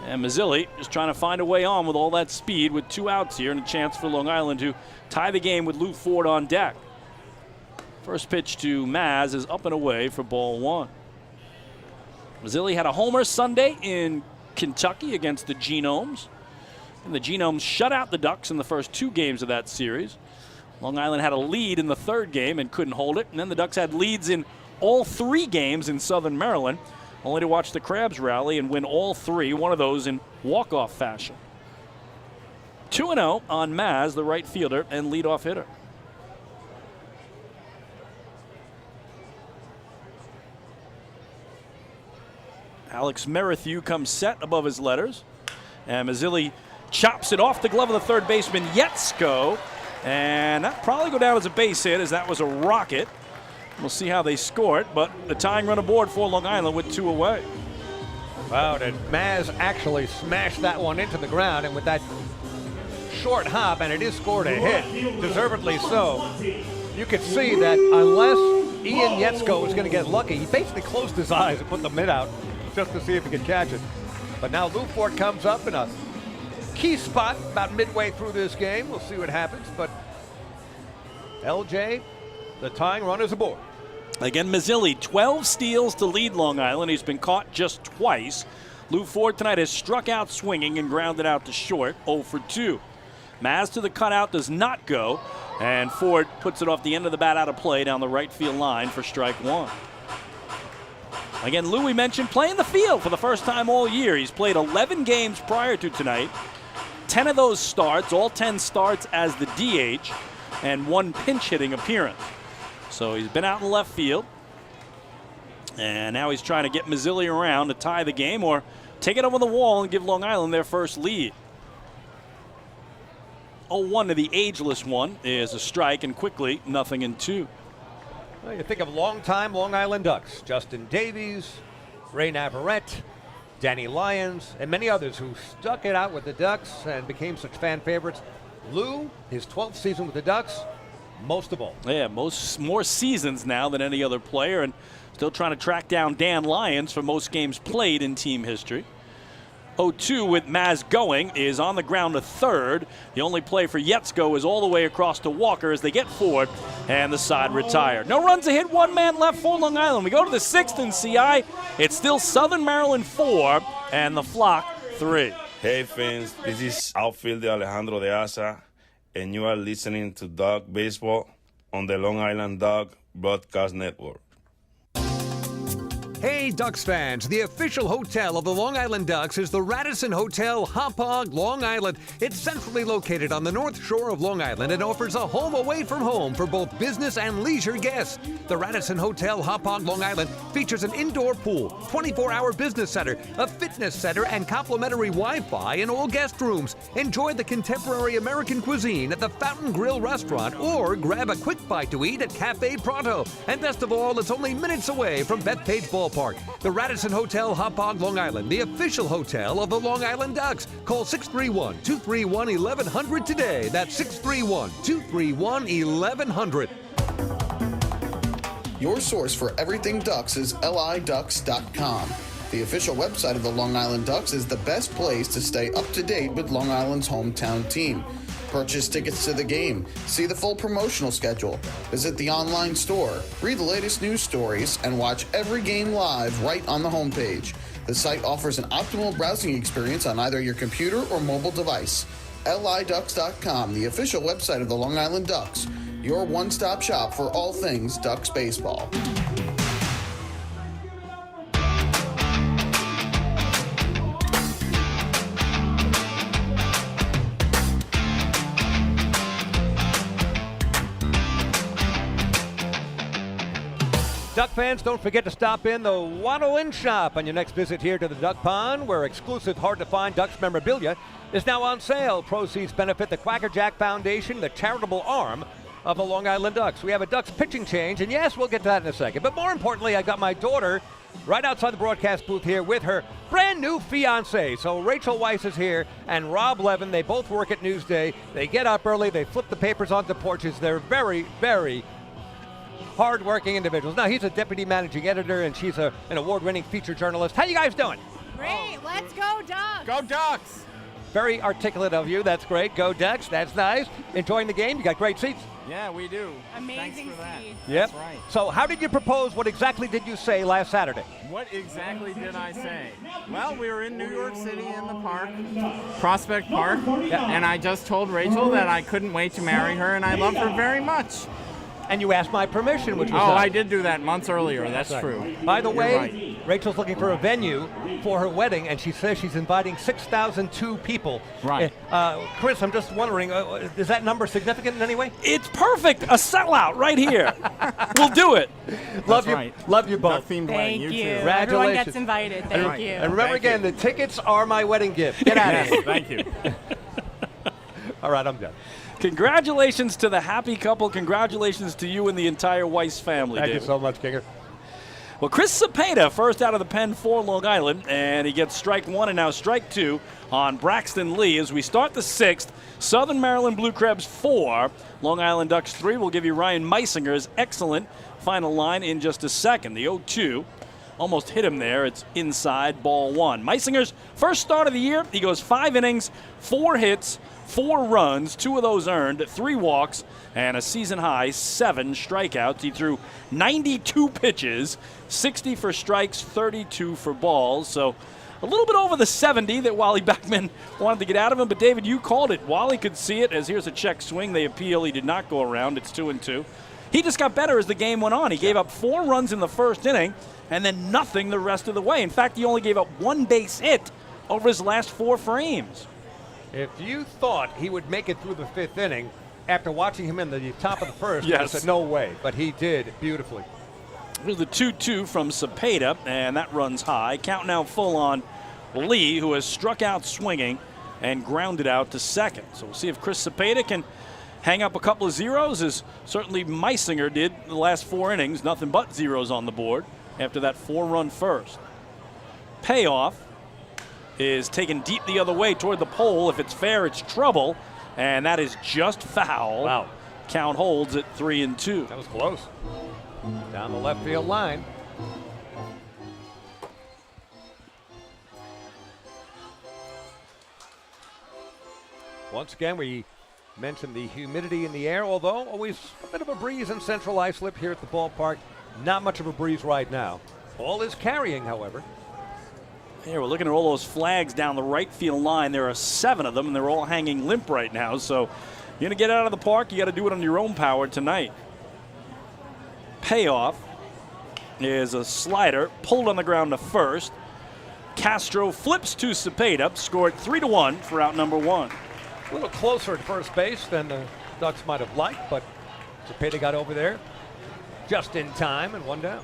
And Mazzilli just trying to find a way on with all that speed with 2 outs here and a chance for Long Island to tie the game with Lou Ford on deck. First pitch to Maz is up and away for ball 1. Mazzilli had a homer Sunday in Kentucky against the Genomes. And the Genomes shut out the Ducks in the first 2 games of that series. Long Island had a lead in the 3rd game and couldn't hold it. And then the Ducks had leads in all 3 games in Southern Maryland, only to watch the Crabs rally and win all 3, one of those in walk-off fashion. 2-0 on Maz, the right fielder and leadoff hitter. Alex Merrithew comes set above his letters. And Mazzilli chops it off the glove of the third baseman, Yetzko. And that'll probably go down as a base hit, as that was a rocket. We'll see how they score it, but the tying run aboard for Long Island with 2 away. Wow, and Maz actually smashed that one into the ground, and with that short hop, and it is scored a hit, deservedly so. You could see that unless Ian Yetzko was going to get lucky, he basically closed his eyes and put the mitt out just to see if he could catch it. But now Lou Ford comes up in a key spot about midway through this game. We'll see what happens, but LJ, the tying run is aboard. Again, Mazzilli, 12 steals to lead Long Island. He's been caught just twice. Lou Ford tonight has struck out swinging and grounded out to short, 0 for 2. Maz to the cutout does not go, and Ford puts it off the end of the bat out of play down the right field line for strike 1. Again, Lou, we mentioned, playing the field for the first time all year. He's played 11 games prior to tonight. 10 of those starts, all 10 starts as the DH, and 1 pinch hitting appearance. So he's been out in left field, and now he's trying to get Mazzilli around to tie the game or take it over the wall and give Long Island their first lead. 0-1 to the ageless one is a strike, and quickly 0-2. Well, you think of longtime Long Island Ducks, Justin Davies, Ray Navarrete, Danny Lyons, and many others who stuck it out with the Ducks and became such fan favorites. Lou, his 12th season with the Ducks, most of all. Yeah, more seasons now than any other player, and still trying to track down Dan Lyons for most games played in team history. 0-2 with Maz going is on the ground to third. The only play for Yetzko is all the way across to Walker as they get forward, and the side retired. No runs to hit, 1 man left for Long Island. We go to the 6th in CI. It's still Southern Maryland 4 and the Flock 3. Hey fans, this is outfielder Alejandro de Asa, and you are listening to Duck Baseball on the Long Island Duck Broadcast Network. Hey, Hey Ducks fans, the official hotel of the Long Island Ducks is the Radisson Hotel, Hauppauge, Long Island. It's centrally located on the North Shore of Long Island and offers a home away from home for both business and leisure guests. The Radisson Hotel, Hauppauge, Long Island features an indoor pool, 24-hour business center, a fitness center, and complimentary Wi-Fi in all guest rooms. Enjoy the contemporary American cuisine at the Fountain Grill restaurant or grab a quick bite to eat at Cafe Pronto. And best of all, it's only minutes away from Bethpage Ballpark. The Radisson Hotel, Hauppauge, Long Island, the official hotel of the Long Island Ducks. Call 631-231-1100 today. That's 631-231-1100. Your source for everything Ducks is liducks.com. The official website of the Long Island Ducks is the best place to stay up to date with Long Island's hometown team. Purchase tickets to the game, see the full promotional schedule, visit the online store, read the latest news stories, and watch every game live right on the homepage. The site offers an optimal browsing experience on either your computer or mobile device. liducks.com, the official website of the Long Island Ducks, your one-stop shop for all things Ducks baseball. Duck fans, don't forget to stop in the Waddle Inn Shop on your next visit here to the Duck Pond, where exclusive, hard-to-find Ducks memorabilia is now on sale. Proceeds benefit the Quacker Jack Foundation, the charitable arm of the Long Island Ducks. We have a Ducks pitching change, and yes, we'll get to that in a second. But more importantly, I got my daughter right outside the broadcast booth here with her brand new fiance. So Rachel Weiss is here and Rob Levin. They both work at Newsday. They get up early. They flip the papers onto porches. They're very, very hard-working individuals. Now, he's a deputy managing editor, and she's an award-winning feature journalist. How you guys doing? Great. Let's go Ducks. Go Ducks. Very articulate of you. That's great. Go Ducks. That's nice. Enjoying the game? You got great seats. Yeah, we do. Amazing seats. Yep. That's right. So how did you propose? What exactly did you say last Saturday? What exactly did I say? Well, we were in New York City in the park, Prospect Park, and I just told Rachel that I couldn't wait to marry her, and I love her very much. And you asked my permission, which was I did do that months earlier. That's right. true. By the way, right. Rachel's looking for a venue for her wedding, and she says she's inviting 6,002 people. Right. Chris, I'm just wondering, is that number significant in any way? It's perfect. A sellout right here. We'll do it. Love you. right. Love you both. Thank you. Congratulations. Everyone gets invited. Thank you. And remember again, the tickets are my wedding gift. Get out of here. Thank you. All right, I'm done. Congratulations to the happy couple. Congratulations to you and the entire Weiss family, Thank David. you so much, Kinger. Well, Chris Cepeda first out of the pen for Long Island, and he gets strike one and now strike two on Braxton Lee. As we start the sixth, Southern Maryland Blue Crabs 4, Long Island Ducks 3. We'll give you Ryan Meisinger's excellent final line in just a second. The 0-2 almost hit him there. It's inside, ball one. Meisinger's first start of the year, he goes 5 innings, 4 hits, 4 runs, 2 of those earned, 3 walks, and a season-high 7 strikeouts. He threw 92 pitches, 60 for strikes, 32 for balls. So a little bit over the 70 that Wally Backman wanted to get out of him. But, David, you called it. Wally could see it as here's a check swing. They appeal. He did not go around. It's 2-2. He just got better as the game went on. He gave up 4 runs in the first inning and then nothing the rest of the way. In fact, he only gave up 1 base hit over his last 4 frames. If you thought he would make it through the 5th inning after watching him in the top of the first, Yes. I said, no way. But he did beautifully. Here's the 2-2 from Cepeda, and that runs high. Count now full on Lee, who has struck out swinging and grounded out to second. So we'll see if Chris Cepeda can hang up a couple of zeros, as certainly Meisinger did in the last 4 innings. Nothing but zeros on the board after that 4-run first. Payoff is taken deep the other way toward the pole. If it's fair, it's trouble, and that is just foul. Wow. Count holds at 3-2. That was close. Down the left field line. Once again, we mentioned the humidity in the air, although always a bit of a breeze in central Islip here at the ballpark. Not much of a breeze right now. Ball is carrying, however. Here, we're looking at all those flags down the right field line. There are 7 of them, and they're all hanging limp right now. So you're going to get out of the park, you got to do it on your own power tonight. Payoff is a slider pulled on the ground to first. Castro flips to Cepeda, scored 3-1 for out number 1. A little closer to first base than the Ducks might have liked, but Cepeda got over there just in time and 1 down.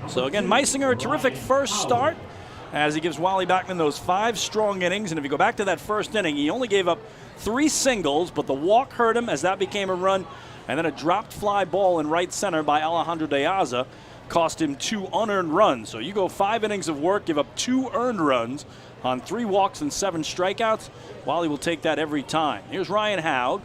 So again, Meisinger, a terrific first start as he gives Wally Backman those 5 strong innings. And if you go back to that first inning, he only gave up 3 singles, but the walk hurt him as that became a run. And then a dropped fly ball in right center by Alejandro De Aza cost him 2 unearned runs. So you go 5 innings of work, give up 2 earned runs on 3 walks and 7 strikeouts. Wally will take that every time. Here's Ryan Haug,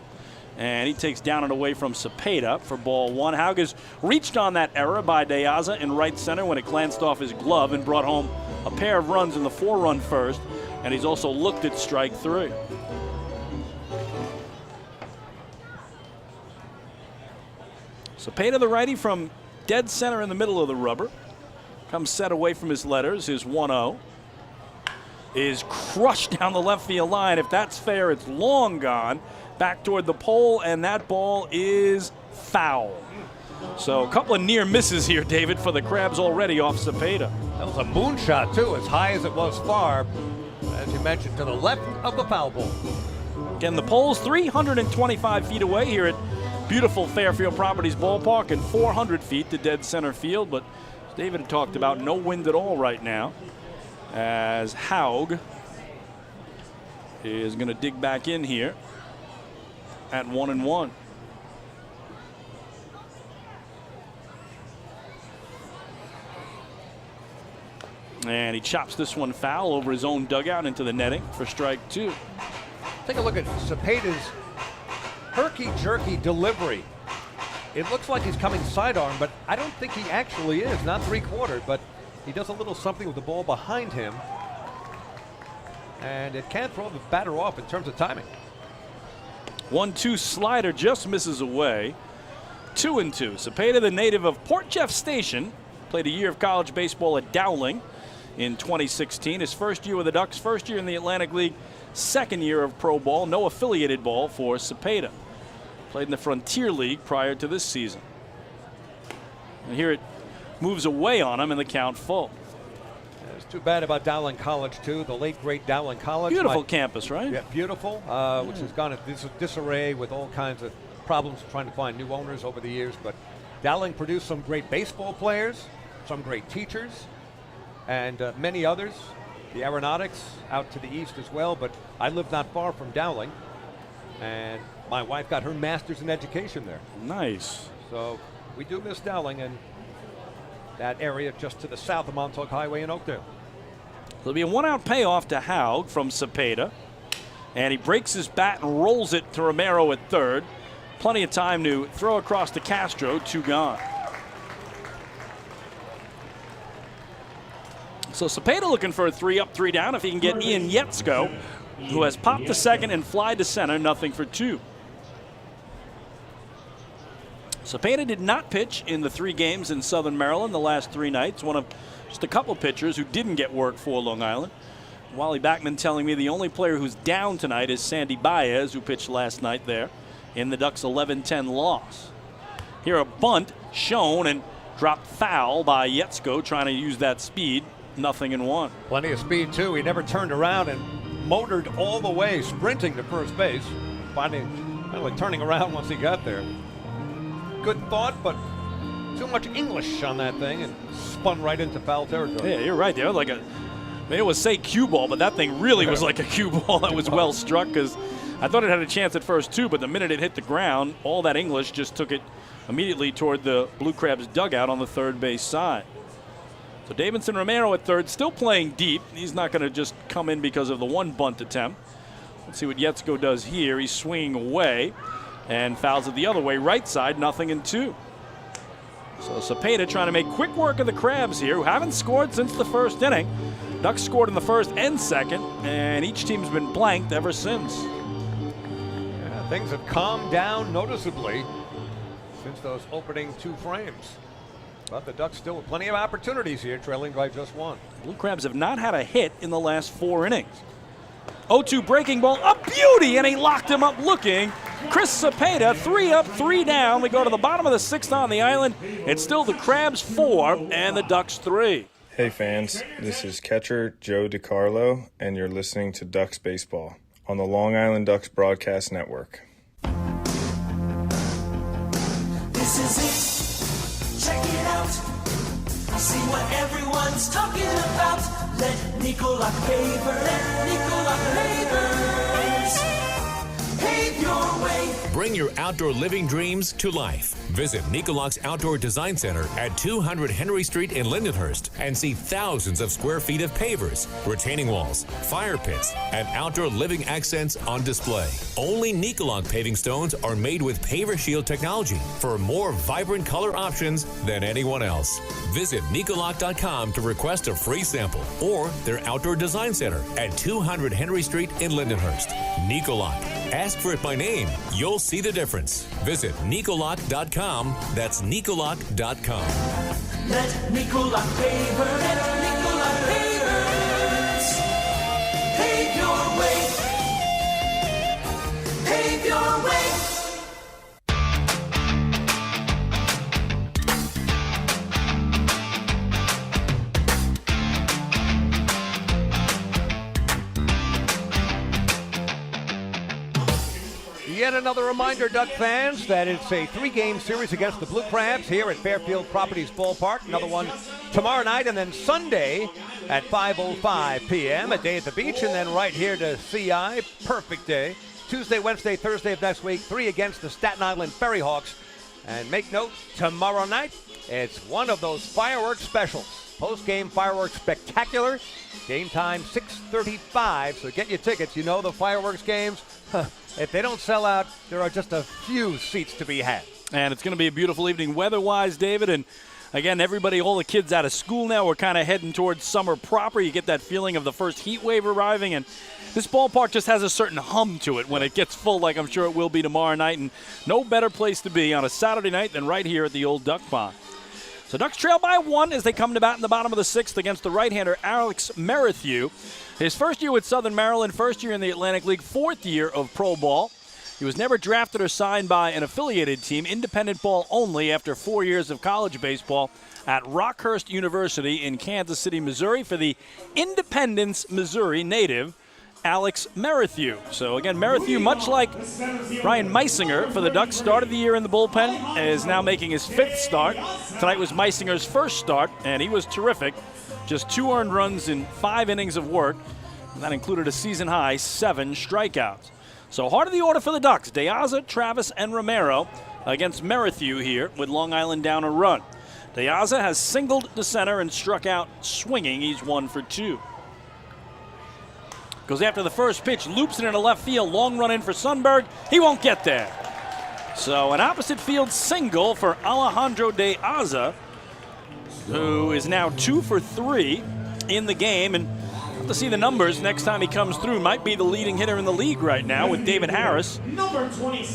and he takes down and away from Cepeda for ball 1. Haug has reached on that error by De Aza in right center when it glanced off his glove and brought home a pair of runs in the 4-run first, and he's also looked at strike 3. Cepeda, the righty, from dead center in the middle of the rubber, comes set away from his letters. His 1-0 is crushed down the left field line. If that's fair, it's long gone back toward the pole, and that ball is foul. So a couple of near misses here, David, for the Crabs already off Cepeda. That was a moonshot, too, as high as it was far, as you mentioned, to the left of the foul ball. Again, the pole's 325 feet away here at beautiful Fairfield Properties Ballpark and 400 feet to dead center field, but as David had talked about, no wind at all right now as Haug is going to dig back in here at 1-1. And he chops this one foul over his own dugout into the netting for strike 2. Take a look at Cepeda's herky-jerky delivery. It looks like he's coming sidearm, but I don't think he actually is. Not three-quarter, but he does a little something with the ball behind him. And it can't throw the batter off in terms of timing. 1-2 slider just misses away. 2-2. Cepeda, the native of Port Jeff Station, played a year of college baseball at Dowling in 2016. His first year with the Ducks, first year in the Atlantic League, second year of pro ball, no affiliated ball for Cepeda. Played in the Frontier League prior to this season. And here it moves away on him and the count full. It's too bad about Dowling College, too. The late, great Dowling College. Beautiful campus, right? Yeah, beautiful, which has gone into disarray with all kinds of problems trying to find new owners over the years. But Dowling produced some great baseball players, some great teachers, and many others. The Aeronautics out to the east as well, but I live not far from Dowling, and my wife got her master's in education there. Nice. So we do miss Dowling and that area just to the south of Montauk Highway in Oakdale. There'll be a 1-out payoff to Haug from Cepeda, and he breaks his bat and rolls it to Romero at third. Plenty of time to throw across to Castro, 2 gone. So Cepeda looking for a 3-up, 3 down if he can get Ian Yetzko, who has popped to second and fly to center, 0-2. Cepeda did not pitch in the 3 games in Southern Maryland the last 3 nights, one of just a couple pitchers who didn't get work for Long Island. Wally Backman telling me the only player who's down tonight is Sandy Baez, who pitched last night there in the Ducks' 11-10 loss. Here a bunt shown and dropped foul by Yetzko, trying to use that speed. 0-1. Plenty of speed, too. He never turned around and motored all the way, sprinting to first base, finally turning around once he got there. Good thought, but too much English on that thing and spun right into foul territory. Yeah, you're right there. Like it was say cue ball, but that thing really was like a cue ball that was well struck, because I thought it had a chance at first too, but the minute it hit the ground, all that English just took it immediately toward the Blue Crabs dugout on the third base side. So Davidson Romero at third, still playing deep. He's not going to just come in because of the 1 bunt attempt. Let's see what Yetzko does here. He's swinging away and fouls it the other way, right side, 0-2. So Cepeda trying to make quick work of the Crabs here, who haven't scored since the first inning. Ducks scored in the first and second, and each team's been blanked ever since. Yeah, things have calmed down noticeably since those opening 2 frames. But the Ducks still have plenty of opportunities here, trailing by just 1. Blue Crabs have not had a hit in the last 4 innings. 0-2 breaking ball, a beauty, and he locked him up looking Chris Cepeda, 3 up, 3 down. We go to the bottom of the 6th on the island. It's still the Crabs 4 and the Ducks 3. Hey fans, this is catcher Joe DiCarlo, and you're listening to Ducks Baseball on the Long Island Ducks Broadcast Network. This is it. Check it out. See what everyone's talking about. Let Nicolak Pavers pave your way. Bring your outdoor living dreams to life. Visit Nicolak's Outdoor Design Center at 200 Henry Street in Lindenhurst and see thousands of square feet of pavers, retaining walls, fire pits, and outdoor living accents on display. Only Nicolak paving stones are made with Paver Shield technology for more vibrant color options than anyone else. Visit Nicolak.com to request a free sample or their Outdoor Design Center at 200 Henry Street in Lindenhurst. Nicolak. Ask for it by name. You'll see the difference. Visit Nicolak.com. That's Nicolak.com. Let Nicolak Pavers pave your way. Pave your way. Yet another reminder, Duck fans, that it's a 3-game series against the Blue Crabs here at Fairfield Properties Ballpark. Another one tomorrow night, and then Sunday at 5:05 p.m. a day at the beach, and then right here to CI. Perfect day. Tuesday, Wednesday, Thursday of next week, 3 against the Staten Island Ferry Hawks. And make note, tomorrow night, it's one of those fireworks specials. Post-game fireworks spectacular. Game time 6:35, so get your tickets. You know the fireworks games. If they don't sell out, there are just a few seats to be had. And it's going to be a beautiful evening weather-wise, David. And again, everybody, all the kids out of school now, we're kind of heading towards summer proper. You get that feeling of the first heat wave arriving. And this ballpark just has a certain hum to it when it gets full, like I'm sure it will be tomorrow night. And no better place to be on a Saturday night than right here at the old Duck Pond. So Ducks trail by 1 as they come to bat in the bottom of the 6th against the right-hander Alex Merrithew. His first year with Southern Maryland, first year in the Atlantic League, 4th year of pro ball. He was never drafted or signed by an affiliated team, independent ball only after 4 years of college baseball at Rockhurst University in Kansas City, Missouri for the Independence, Missouri native Alex Merrithew. So again, Merrithew, much like Ryan Meisinger for the Ducks, started the year in the bullpen, is now making his 5th start. Tonight was Meisinger's first start, and he was terrific. Just 2 earned runs in 5 innings of work. And that included a season-high 7 strikeouts. So heart of the order for the Ducks, De Aza, Travis, and Romero against Merrithew here with Long Island down a run. De Aza has singled to center and struck out swinging. He's 1 for 2. Goes after the first pitch, loops it into left field, long run in for Sundberg. He won't get there. So an opposite field single for Alejandro De Aza, who is now 2 for 3 in the game. And we'll have to see the numbers next time he comes through. Might be the leading hitter in the league right now with David Harris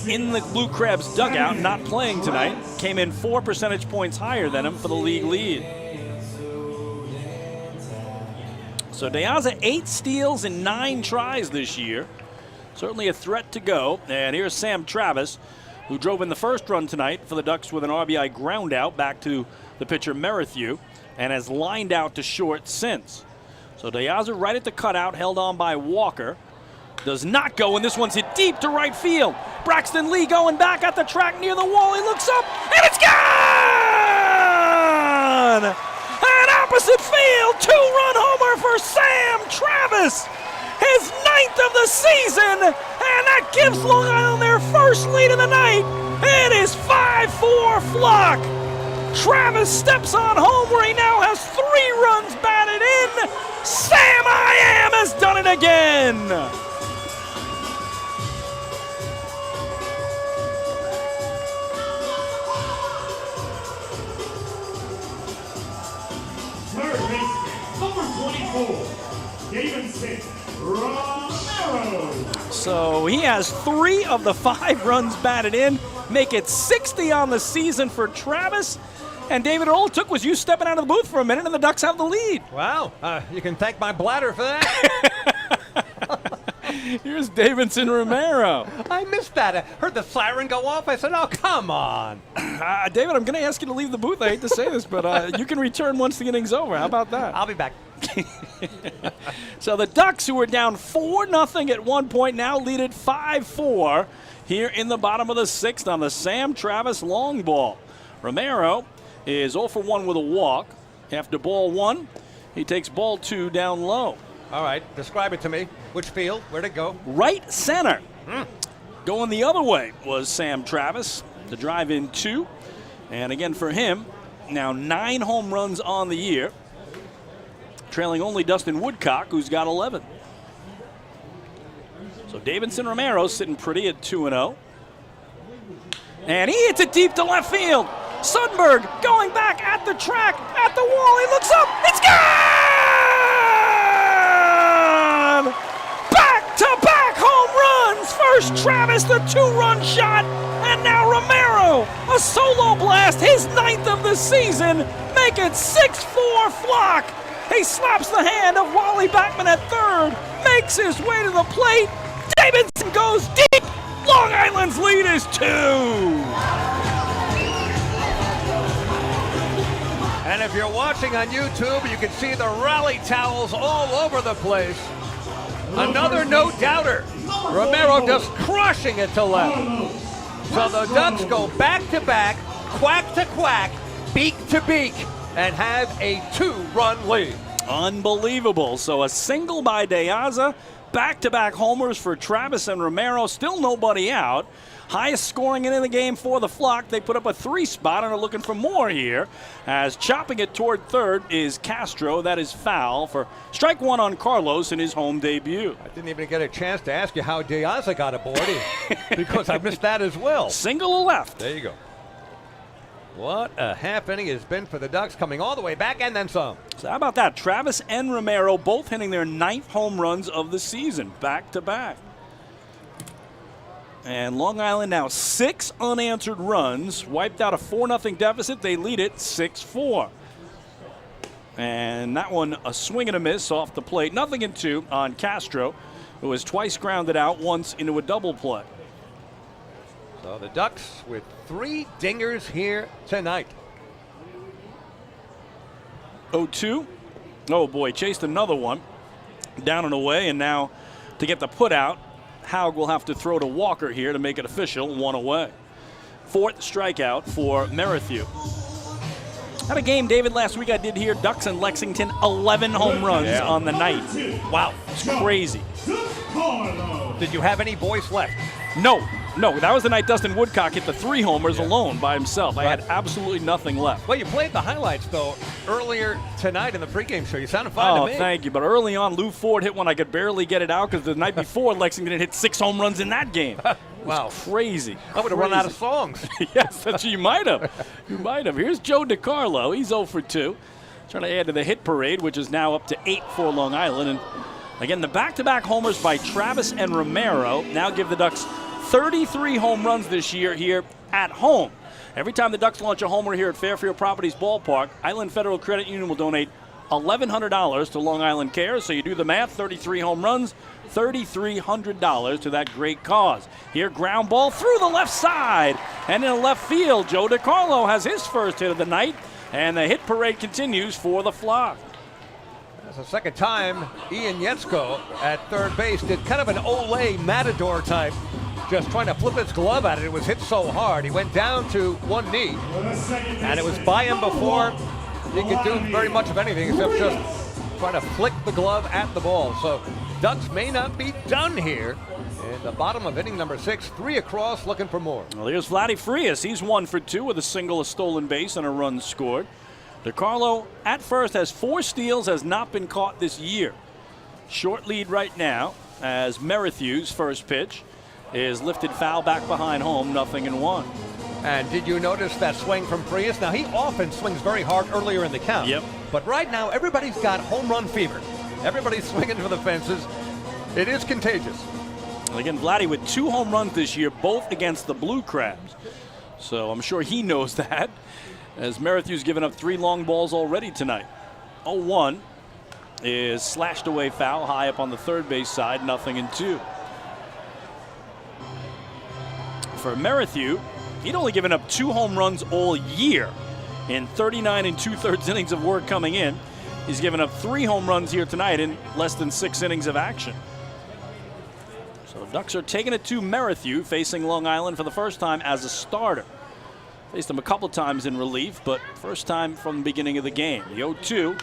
in the Blue Crabs dugout, not playing tonight. Came in 4 percentage points higher than him for the league lead. So De Aza 8 steals and 9 tries this year. Certainly a threat to go. And here's Sam Travis, who drove in the first run tonight for the Ducks with an RBI ground out back to the pitcher Merrithew, and has lined out to short since. So De Aza right at the cutout, held on by Walker. Does not go, and this one's hit deep to right field. Braxton Lee going back at the track near the wall. He looks up, and it's gone! An opposite field, 2-run homer for Sam Travis. His 9th of the season, and that gives Long Island their first lead of the night. It is 5-4 Flock. Travis steps on home where he now has 3 runs batted in. Sam I Am has done it again. Third baseman, number 24, Davidson Romero. So he has 3 of the 5 runs batted in, make it 60 on the season for Travis. And David, all it took was you stepping out of the booth for a minute, and the Ducks have the lead. Wow, you can thank my bladder for that. Here's Davidson Romero. I missed that. I heard the siren go off. I said, oh, come on. David, I'm going to ask you to leave the booth. I hate to say this, but you can return once the inning's over. How about that? I'll be back. So the Ducks, who were down 4-0 at one point, now lead it 5-4 here in the bottom of the sixth on the Sam Travis long ball. Romero is 0 for 1 with a walk. After ball one, he takes ball two down low. All right, describe it to me. Which field? Where'd it go? Right center. Going the other way was Sam Travis. The drive in 2. And again for him, now 9 home runs on the year. Trailing only Dustin Woodcock, who's got 11. So Davidson Romero sitting pretty at 2-0. And he hits it deep to left field. Sundberg going back at the track, at the wall. He looks up. It's gone! Back-to-back home runs. First Travis, the 2-run shot. And now Romero, a solo blast, his 9th of the season. Make it 6-4 Flock. He slaps the hand of Wally Backman at third, makes his way to the plate. Davidson goes deep. Long Island's lead is 2. And if you're watching on YouTube, you can see the rally towels all over the place. Another no-doubter. Romero just crushing it to left. So the Ducks go back-to-back, quack-to-quack, beak-to-beak, and have a 2-run lead. Unbelievable. So a single by De Aza, back-to-back homers for Travis and Romero. Still nobody out. Highest scoring in the game for the Flock. They put up a 3 spot and are looking for more here. As chopping it toward third is Castro. That is foul for strike 1 on Carlos in his home debut. I didn't even get a chance to ask you how De Aza got aboard because I missed that as well. Single left. There you go. What a half inning has been for the Ducks, coming all the way back and then some. So how about that? Travis and Romero both hitting their 9th home runs of the season, back to back. And Long Island now 6 unanswered runs, wiped out a 4-0 deficit. They lead it 6-4. And that one a swing and a miss off the plate. 0-2 on Castro, who was twice grounded out, once into a double play. So the Ducks with 3 dingers here tonight. 0-2. Oh boy, chased another one. Down and away, and now to get the put out, Haug will have to throw to Walker here to make it official, 1 away. 4th strikeout for Merrithew. Had a game, David, last week I did here. Ducks in Lexington, 11 home runs on the night. Wow, it's crazy. Did you have any voice left? No, that was the night Dustin Woodcock hit the 3 homers alone by himself. I had absolutely nothing left. Well, you played the highlights, though, earlier tonight in the pregame show. You sounded fine to me. Oh, thank you. But early on, Lou Ford hit one I could barely get it out because the night before, Lexington had hit 6 home runs in that game. Wow. Crazy. I would have run out of songs. Yes, you might have. You might have. Here's Joe DiCarlo. He's 0 for 2. Trying to add to the hit parade, which is now up to 8 for Long Island. And again, the back-to-back homers by Travis and Romero now give the Ducks 33 home runs this year here at home. Every time the Ducks launch a homer here at Fairfield Properties Ballpark, Island Federal Credit Union will donate $1,100 to Long Island Cares. So you do the math, 33 home runs, $3,300 to that great cause. Here, ground ball through the left side. And in the left field, Joe DiCarlo has his first hit of the night. And the hit parade continues for the Flock. That's the second time Ian Yetzko at third base did kind of an Olay Matador type, just trying to flip his glove at it. It was hit so hard. He went down to one knee, and it was by him before he could do very much of anything except just try to flick the glove at the ball. So Ducks may not be done here. In the bottom of inning number 6, 3 across, looking for more. Well, here's Vladdy Frias. He's 1 for 2 with a single, a stolen base, and a run scored. DiCarlo at first has 4 steals, has not been caught this year. Short lead right now as Merrithew's first pitch is lifted foul back behind home, 0-1. And did you notice that swing from Frias? Now, he often swings very hard earlier in the count. Yep. But right now, everybody's got home run fever. Everybody's swinging for the fences. It is contagious. Again, Vladdy with 2 home runs this year, both against the Blue Crabs. So I'm sure he knows that, as Merrithew's given up 3 long balls already tonight. 0-1 is slashed away foul high up on the third base side, 0-2. for Merrithew, he'd only given up 2 home runs all year in 39 2/3 innings of work coming in. He's given up 3 home runs here tonight in less than 6 innings of action. So Ducks are taking it to Merrithew, facing Long Island for the first time as a starter. Faced him a couple times in relief, but first time from the beginning of the game. The 0-2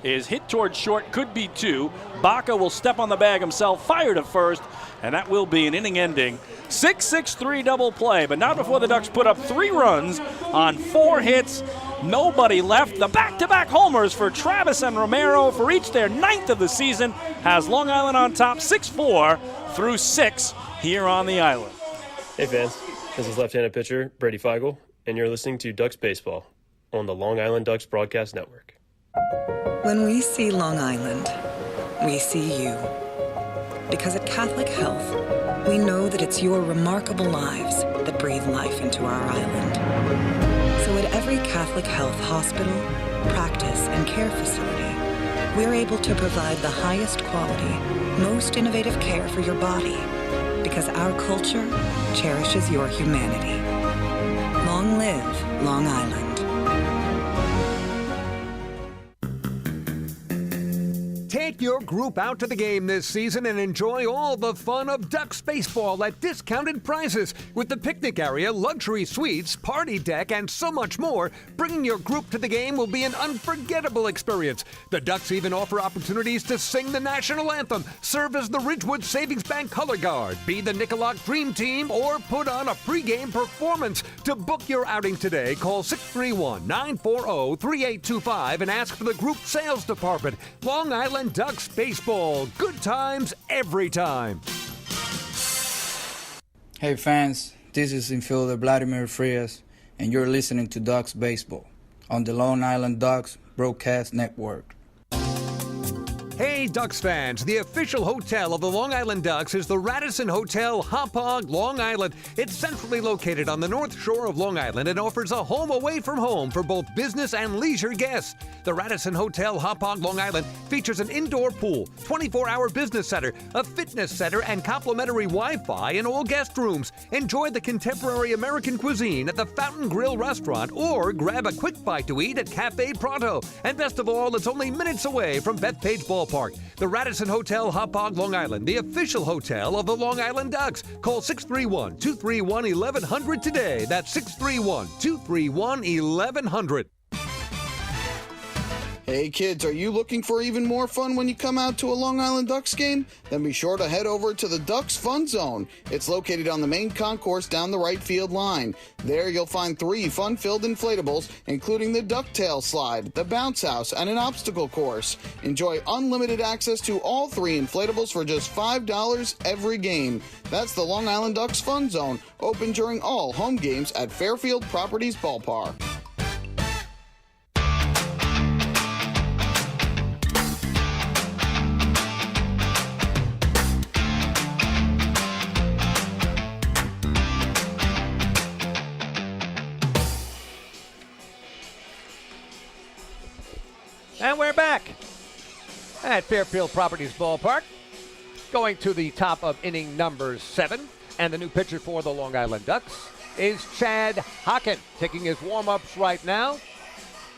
is hit towards short, could be 2. Baca will step on the bag himself, fire to first, and that will be an inning-ending 6-6-3 double play. But not before the Ducks put up 3 runs on 4 hits. Nobody left. The back-to-back homers for Travis and Romero for each their 9th of the season has Long Island on top 6-4 through 6 here on the island. Hey fans, this is left-handed pitcher Brady Feigl, and you're listening to Ducks Baseball on the Long Island Ducks Broadcast Network. When we see Long Island, we see you. Because at Catholic Health, we know that it's your remarkable lives that breathe life into our island. So at every Catholic Health hospital, practice, and care facility, we're able to provide the highest quality, most innovative care for your body. Because our culture cherishes your humanity. Long live Long Island. Take your group out to the game this season and enjoy all the fun of Ducks baseball at discounted prices with the picnic area, luxury suites, party deck, and so much more. Bringing your group to the game will be an unforgettable experience. The Ducks even offer opportunities to sing the national anthem, serve as the Ridgewood Savings Bank color guard, be the Nickolock Dream Team, or put on a pregame performance. To book your outing today, call 631-940-3825 and ask for the group sales department. Long Island Ducks baseball. Good times every time. Hey fans, this is infielder Vladimir Frias, and you're listening to Ducks Baseball on the Long Island Ducks Broadcast Network. Hey Ducks fans, the official hotel of the Long Island Ducks is the Radisson Hotel, Hauppauge, Long Island. It's centrally located on the north shore of Long Island and offers a home away from home for both business and leisure guests. The Radisson Hotel, Hauppauge, Long Island features an indoor pool, 24-hour business center, a fitness center, and complimentary Wi-Fi in all guest rooms. Enjoy the contemporary American cuisine at the Fountain Grill restaurant or grab a quick bite to eat at Cafe Pronto. And best of all, it's only minutes away from Bethpage Ballpark. The Radisson Hotel, Hauppauge, Long Island, the official hotel of the Long Island Ducks. Call 631-231-1100 today. That's 631-231-1100. Hey kids, are you looking for even more fun when you come out to a Long Island Ducks game? Then be sure to head over to the Ducks Fun Zone. It's located on the main concourse down the right field line. There you'll find 3 fun-filled inflatables, including the ducktail slide, the bounce house, and an obstacle course. Enjoy unlimited access to all 3 inflatables for just $5 every game. That's the Long Island Ducks Fun Zone, open during all home games at Fairfield Properties Ballpark. And we're back at Fairfield Properties Ballpark, going to the top of inning number 7. And the new pitcher for the Long Island Ducks is Chad Hocken, taking his warm-ups right now.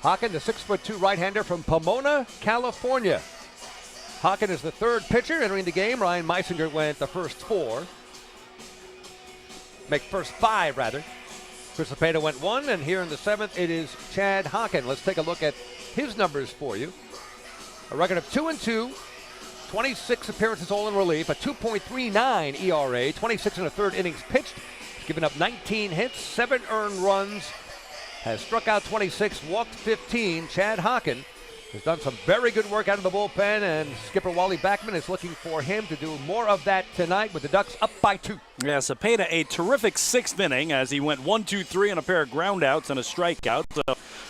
Hocken, the 6'2" right-hander from Pomona, California. Hocken is the 3rd pitcher entering the game. Ryan Meisinger went the first 5, rather. Chris Cepeda went 1, and here in the 7th, it is Chad Hocken. Let's take a look at his numbers for you. A record of 2-2, 26 appearances all in relief, a 2.39 ERA, 26 1/3 innings pitched. He's given up 19 hits, 7 earned runs, has struck out 26, walked 15. Chad Hocken has done some very good work out of the bullpen, and skipper Wally Backman is looking for him to do more of that tonight with the Ducks up by 2. Yeah, Cepeda, a terrific 6th inning as he went 1-2-3 on a pair of groundouts and a strikeout. So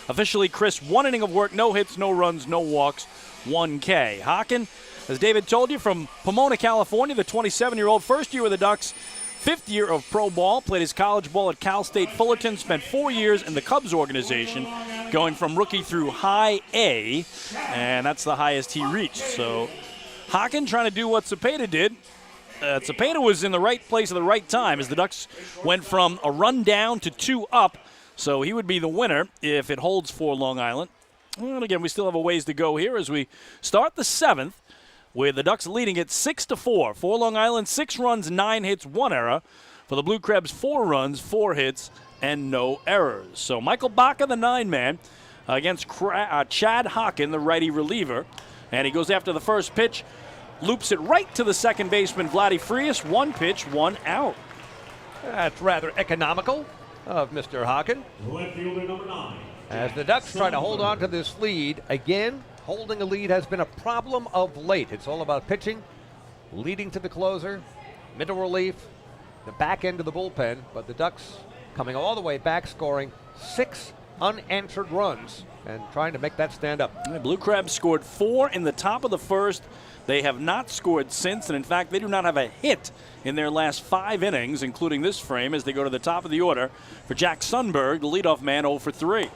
officially, Chris, 1 inning of work, no hits, no runs, no walks, 1 K. Hocken, as David told you, from Pomona, California, the 27-year-old, first year with the Ducks, 5th year of pro ball, played his college ball at Cal State Fullerton, spent 4 years in the Cubs organization, going from rookie through high A, and that's the highest he reached. So Hocken trying to do what Cepeda did, Cepeda was in the right place at the right time as the Ducks went from a run down to 2 up. So he would be the winner if it holds for Long Island. Well, again, we still have a ways to go here as we start the 7th with the Ducks leading it 6-4. For Long Island, 6 runs, 9 hits, 1 error. For the Blue Crabs, 4 runs, 4 hits, and no errors. So Michael Baca, the 9-man, against Chad Hockin, the righty reliever. And he goes after the first pitch, loops it right to the second baseman, Vladdy Frias. 1 pitch, 1 out. That's rather economical of Mr. Hockin. Left fielder number 9. As the Ducks try to hold on to this lead, again, holding a lead has been a problem of late. It's all about pitching, leading to the closer, middle relief, the back end of the bullpen, but the Ducks coming all the way back, scoring 6 unanswered runs and trying to make that stand up. The Blue Crabs scored 4 in the top of the first. They have not scored since, and in fact, they do not have a hit in their last 5 innings, including this frame, as they go to the top of the order for Jack Sundberg, the leadoff man, 0 for 3.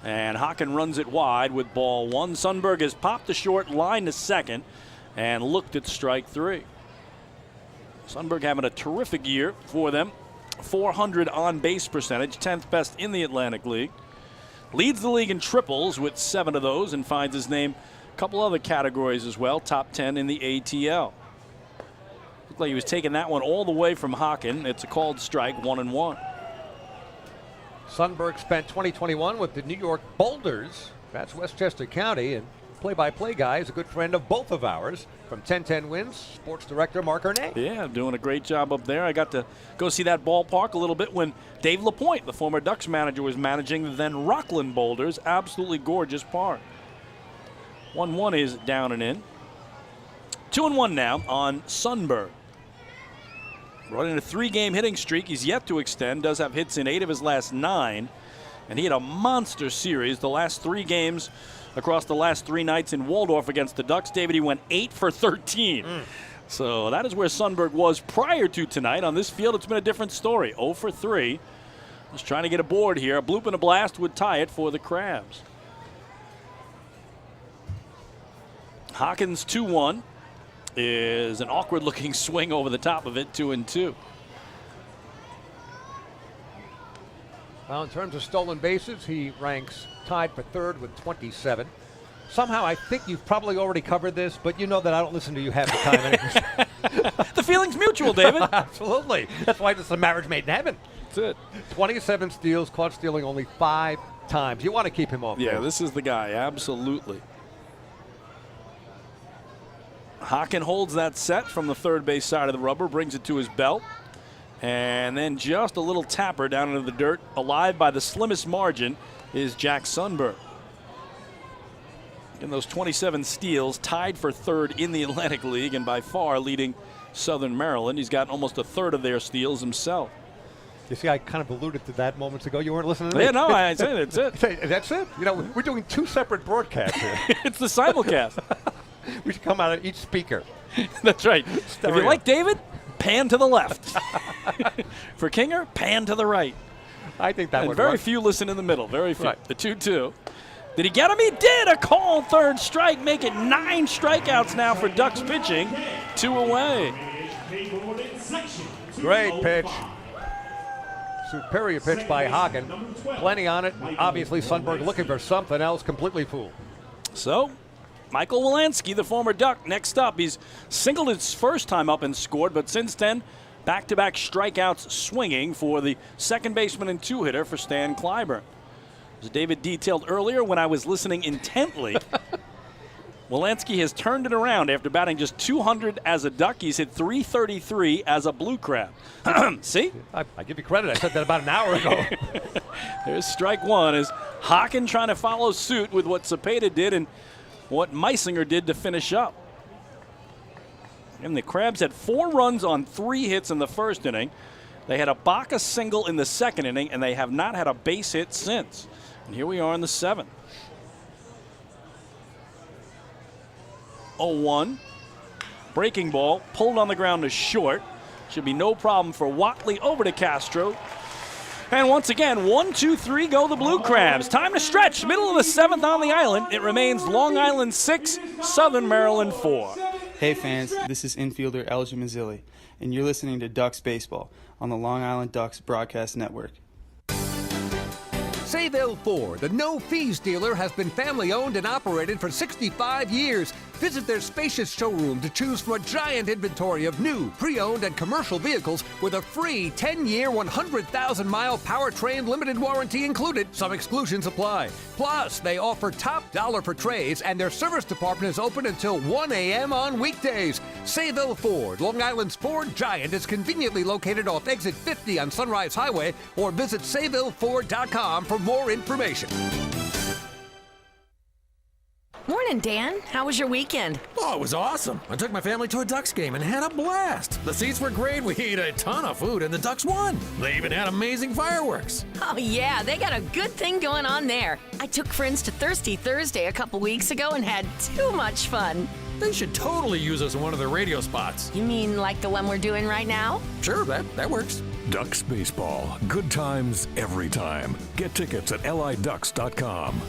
And Hockin runs it wide with ball 1. Sundberg has popped to short, line to second, and looked at strike 3. Sundberg having a terrific year for them. 400 on-base percentage, 10th best in the Atlantic League. Leads the league in triples with 7 of those and finds his name a couple other categories as well, top 10 in the ATL. Looked like he was taking that one all the way from Hockin. It's a called strike, 1-1. Sundberg spent 2021 with the New York Boulders. That's Westchester County, and play-by-play guy is a good friend of both of ours. From 1010 Wins, sports director Mark Ernay. Yeah, doing a great job up there. I got to go see that ballpark a little bit when Dave LaPointe, the former Ducks manager, was managing the then Rockland Boulders. Absolutely gorgeous park. 1-1 is down and in. 2-1 now on Sundberg. Running a 3-game hitting streak. He's yet to extend. Does have hits in 8 of his last 9. And he had a monster series the last 3 games across the last 3 nights in Waldorf against the Ducks. David, he went 8 for 13. So that is where Sundberg was prior to tonight. On this field, it's been a different story. 0 for 3. Just trying to get aboard here. A bloop and a blast would tie it for the Crabs. Hawkins 2-1 is an awkward-looking swing over the top of it, 2-2. Well, in terms of stolen bases, he ranks tied for 3rd with 27. Somehow, I think you've probably already covered this, but you know that I don't listen to you half the time anyway. The feeling's mutual, David. Absolutely. That's why this is a marriage made in heaven. That's it. 27 steals, caught stealing only 5 times. You want to keep him off. Yeah, this is the guy, absolutely. Hockin holds that set from the third base side of the rubber, brings it to his belt. And then just a little tapper down into the dirt. Alive by the slimmest margin is Jack Sundberg. In those 27 steals, tied for 3rd in the Atlantic League and by far leading Southern Maryland. He's got almost a third of their steals himself. You see, I kind of alluded to that moments ago. You weren't listening to me. Yeah, no, that's it. That's it. That's it? You know, we're doing 2 separate broadcasts here. It's the simulcast. We should come out of each speaker. That's right. Stereo. If you like David, pan to the left. For Kinger, pan to the right. I think that would very work. few listen in the middle. Very few. Right. The 2-2. Did he get him? He did. A called 3rd strike. Make it 9 strikeouts now for Ducks pitching. 2 away. Great pitch. Superior pitch by Hockin. Plenty on it. Obviously, Sundberg looking for something else. Completely fooled. So, Michael Wolanski, the former Duck, next up. He's singled his first time up and scored, but since then, back-to-back strikeouts swinging for the second baseman and 2-hitter for Stan Clyburn. As David detailed earlier when I was listening intently, Wolanski has turned it around after batting just 200 as a Duck. He's hit .333 as a Blue Crab. See? I give you credit. I said that about an hour ago. There's strike 1 as Hockin trying to follow suit with what Cepeda did and what Meisinger did to finish up. And the Crabs had 4 runs on 3 hits in the first inning. They had a Baca single in the second inning, and they have not had a base hit since. And here we are in the 7th. 0-1. Breaking ball, pulled on the ground to short. Should be no problem for Watley over to Castro. And once again, 1, 2, 3 go the Blue Crabs. Time to stretch. Middle of the 7th on the island. It remains Long Island 6, Southern Maryland 4. Hey fans, this is infielder Elgin Mazzilli, and you're listening to Ducks Baseball on the Long Island Ducks Broadcast Network. Sayville Ford, the no-fees dealer, has been family-owned and operated for 65 years. Visit their spacious showroom to choose from a giant inventory of new, pre-owned, and commercial vehicles with a free 10-year, 100,000-mile powertrain limited warranty included. Some exclusions apply. Plus, they offer top dollar for trades, and their service department is open until 1 a.m. on weekdays. Sayville Ford, Long Island's Ford giant, is conveniently located off Exit 50 on Sunrise Highway, or visit SayvilleFord.com for more information. Morning, Dan. How was your weekend? Oh, it was awesome. I took my family to a Ducks game and had a blast. The seats were great. We ate a ton of food, and the Ducks won. They even had amazing fireworks. Oh, yeah, they got a good thing going on there. I took friends to Thirsty Thursday a couple weeks ago and had too much fun. They should totally use us in one of their radio spots. You mean like the one we're doing right now? Sure, that works. Ducks Baseball. Good times every time. Get tickets at liducks.com.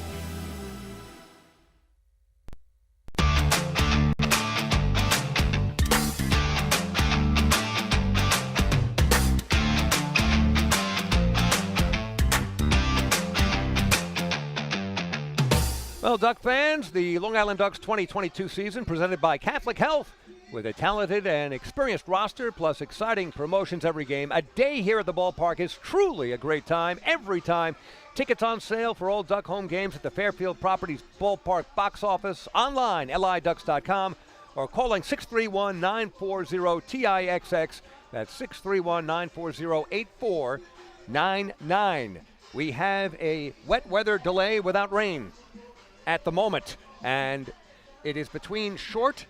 Well, Duck fans, the Long Island Ducks 2022 season presented by Catholic Health with a talented and experienced roster plus exciting promotions every game. A day here at the ballpark is truly a great time every time. Tickets on sale for all Duck home games at the Fairfield Properties Ballpark box office, online, liducks.com, or calling 631-940-TIXX. That's 631-940-8499. We have a wet weather delay without rain at the moment, and it is between short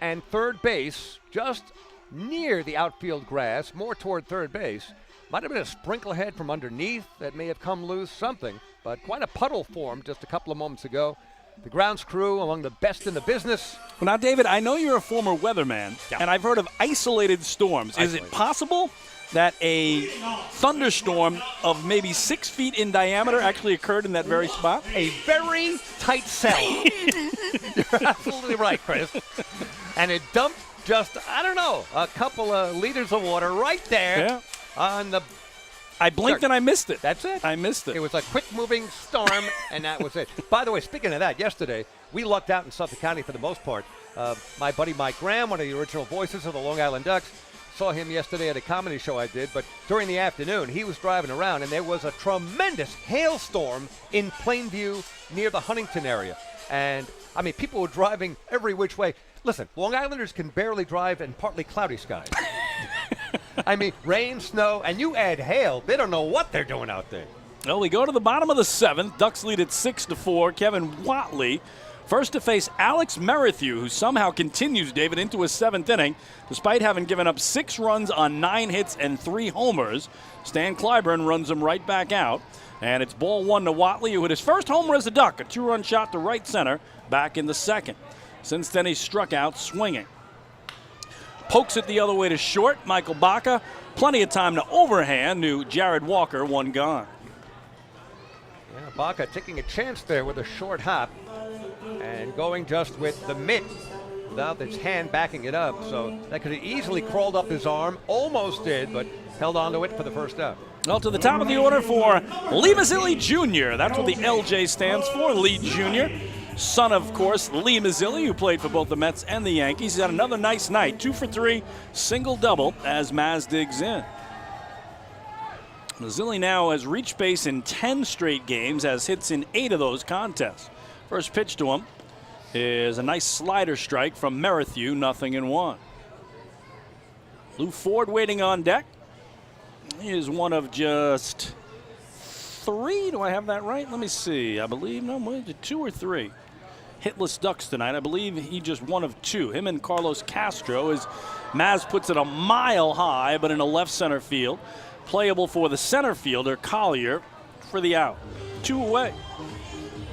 and third base, just near the outfield grass, more toward third base. Might have been a sprinkle head from underneath that may have come loose, something, but quite a puddle formed just a couple of moments ago. The grounds crew among the best in the business. Well, now, David, I know you're a former weatherman, and I've heard of isolated storms. Is it possible that a thunderstorm of maybe 6 feet in diameter actually occurred in that very spot? A very tight cell. You're absolutely right, Chris. And it dumped just, I don't know, a couple of liters of water right there on the... I blinked and I missed it. That's it. I missed it. It was a quick-moving storm, and that was it. By the way, speaking of that, yesterday, we lucked out in Suffolk County for the most part. My buddy Mike Graham, one of the original voices of the Long Island Ducks, saw him yesterday at a comedy show I did, but during the afternoon, he was driving around, and there was a tremendous hailstorm in Plainview near the Huntington area. And, I mean, people were driving every which way. Listen, Long Islanders can barely drive in partly cloudy skies. I mean, rain, snow, and you add hail, they don't know what they're doing out there. Well, we go to the bottom of the seventh. Ducks lead at 6-4. Kevin Watley first to face Alex Merrithew, who somehow continues, David, into his seventh inning. Despite having given up 6 runs on 9 hits and 3 homers, Stan Clyburn runs him right back out. And it's ball 1 to Watley, who hit his first homer as a Duck, a 2-run shot to right center back in the second. Since then, he's struck out swinging. Pokes it the other way to short. Michael Baca, plenty of time to overhand, knew Jared Walker, 1 gone. Yeah, Baca taking a chance there with a short hop and going just with the mitt without his hand backing it up. So that could have easily crawled up his arm, almost did, but held onto it for the first out. Well, to the top of the order for Lee Mazzilli Jr. That's what the LJ stands for, Lee Jr. Son, of course, Lee Mazzilli, who played for both the Mets and the Yankees. He's had another nice night, 2 for 3, single-double as Maz digs in. Mazzilli now has reached base in 10 straight games, has hits in 8 of those contests. First pitch to him is a nice slider strike from Merrithew, 0-1. Lou Ford waiting on deck. He is one of just 3. Do I have that right? Let me see. I believe, no, 2 or 3 hitless Ducks tonight. I believe he just one of 2. Him and Carlos Castro, as Maz puts it a mile high, but in a left center field. Playable for the center fielder, Collier, for the out. 2 away.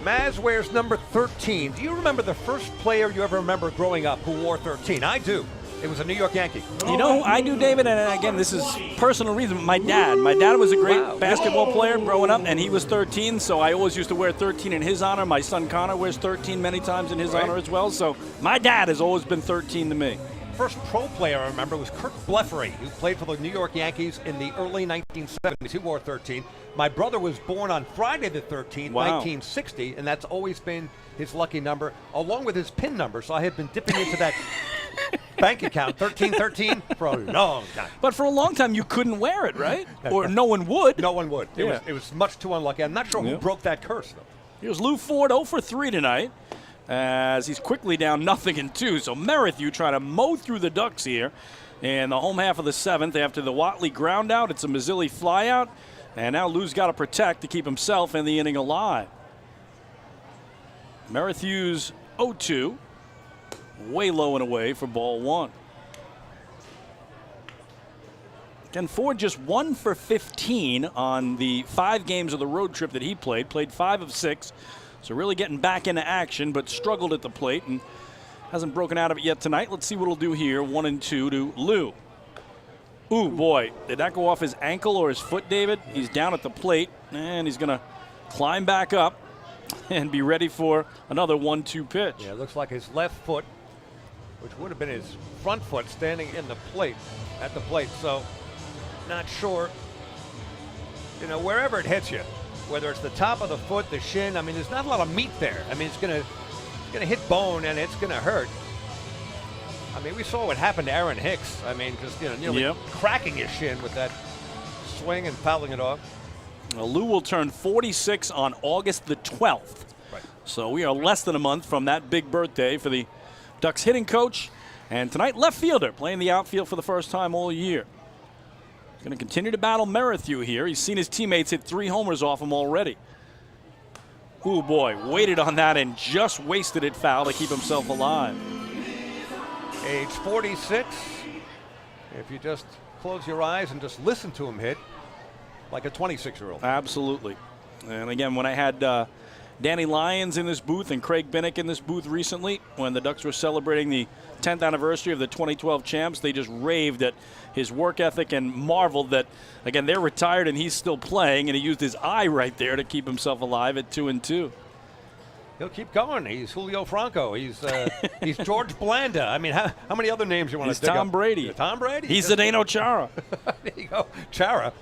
Maz wears number 13. Do you remember the first player you ever remember growing up who wore 13? I do. It was a New York Yankee. You know who I do, David? And again, this is personal reason. My dad was a great basketball player growing up, and he was 13, so I always used to wear 13 in his honor. My son Connor wears 13 many times in his honor as well. So my dad has always been 13 to me. First pro player I remember was Kirk Blefary, who played for the New York Yankees in the early 1970s. He wore 13. My brother was born on Friday the 13th, 1960, and that's always been his lucky number, along with his PIN number. So I have been dipping into that bank account, 1313, for a long time. But for a long time, you couldn't wear it, right? Or no one would. No one would. It was much too unlucky. I'm not sure who broke that curse, though. Here's Lou Ford, 0 for 3 tonight, as he's quickly down 0-2. So Merrithew trying to mow through the Ducks here in the home half of the 7th. After the Watley ground out, it's a Mazzilli flyout, and now Lou's got to protect to keep himself and the inning alive. Merrithew's 0-2, way low and away for ball 1. Again, Ford just 1 for 15 on the 5 games of the road trip that he played 5 of 6. So really getting back into action, but struggled at the plate and hasn't broken out of it yet tonight. Let's see what he'll do here. 1-2 to Lou. Ooh, boy, did that go off his ankle or his foot, David? He's down at the plate, and he's going to climb back up and be ready for another 1-2 pitch. Yeah, it looks like his left foot, which would have been his front foot, standing in the plate, at the plate. So, not sure, wherever it hits you, whether it's the top of the foot, the shin, I mean, there's not a lot of meat there. I mean, it's gonna hit bone and it's gonna hurt. I mean, we saw what happened to Aaron Hicks. I mean, just nearly cracking his shin with that swing and fouling it off. Well, Lou will turn 46 on August the 12th. Right. So we are less than a month from that big birthday for the Ducks hitting coach. And tonight, left fielder playing the outfield for the first time all year. Going to continue to battle Merrithew here. He's seen his teammates hit 3 homers off him already. Ooh, boy, waited on that and just wasted it foul to keep himself alive. Age 46. If you just close your eyes and just listen to him hit, like a 26-year-old. Absolutely. And again, when I had Danny Lyons in this booth and Craig Binnick in this booth recently, when the Ducks were celebrating the 10th anniversary of the 2012 champs, they just raved at his work ethic and marveled that, again, they're retired and he's still playing, and he used his eye right there to keep himself alive at 2-2. He'll keep going. He's Julio Franco. He's he's George Blanda. I mean, how many other names you want to dig up? He's Tom Brady. Yeah, Tom Brady. He's Zdeno Chara. There you go. Chara.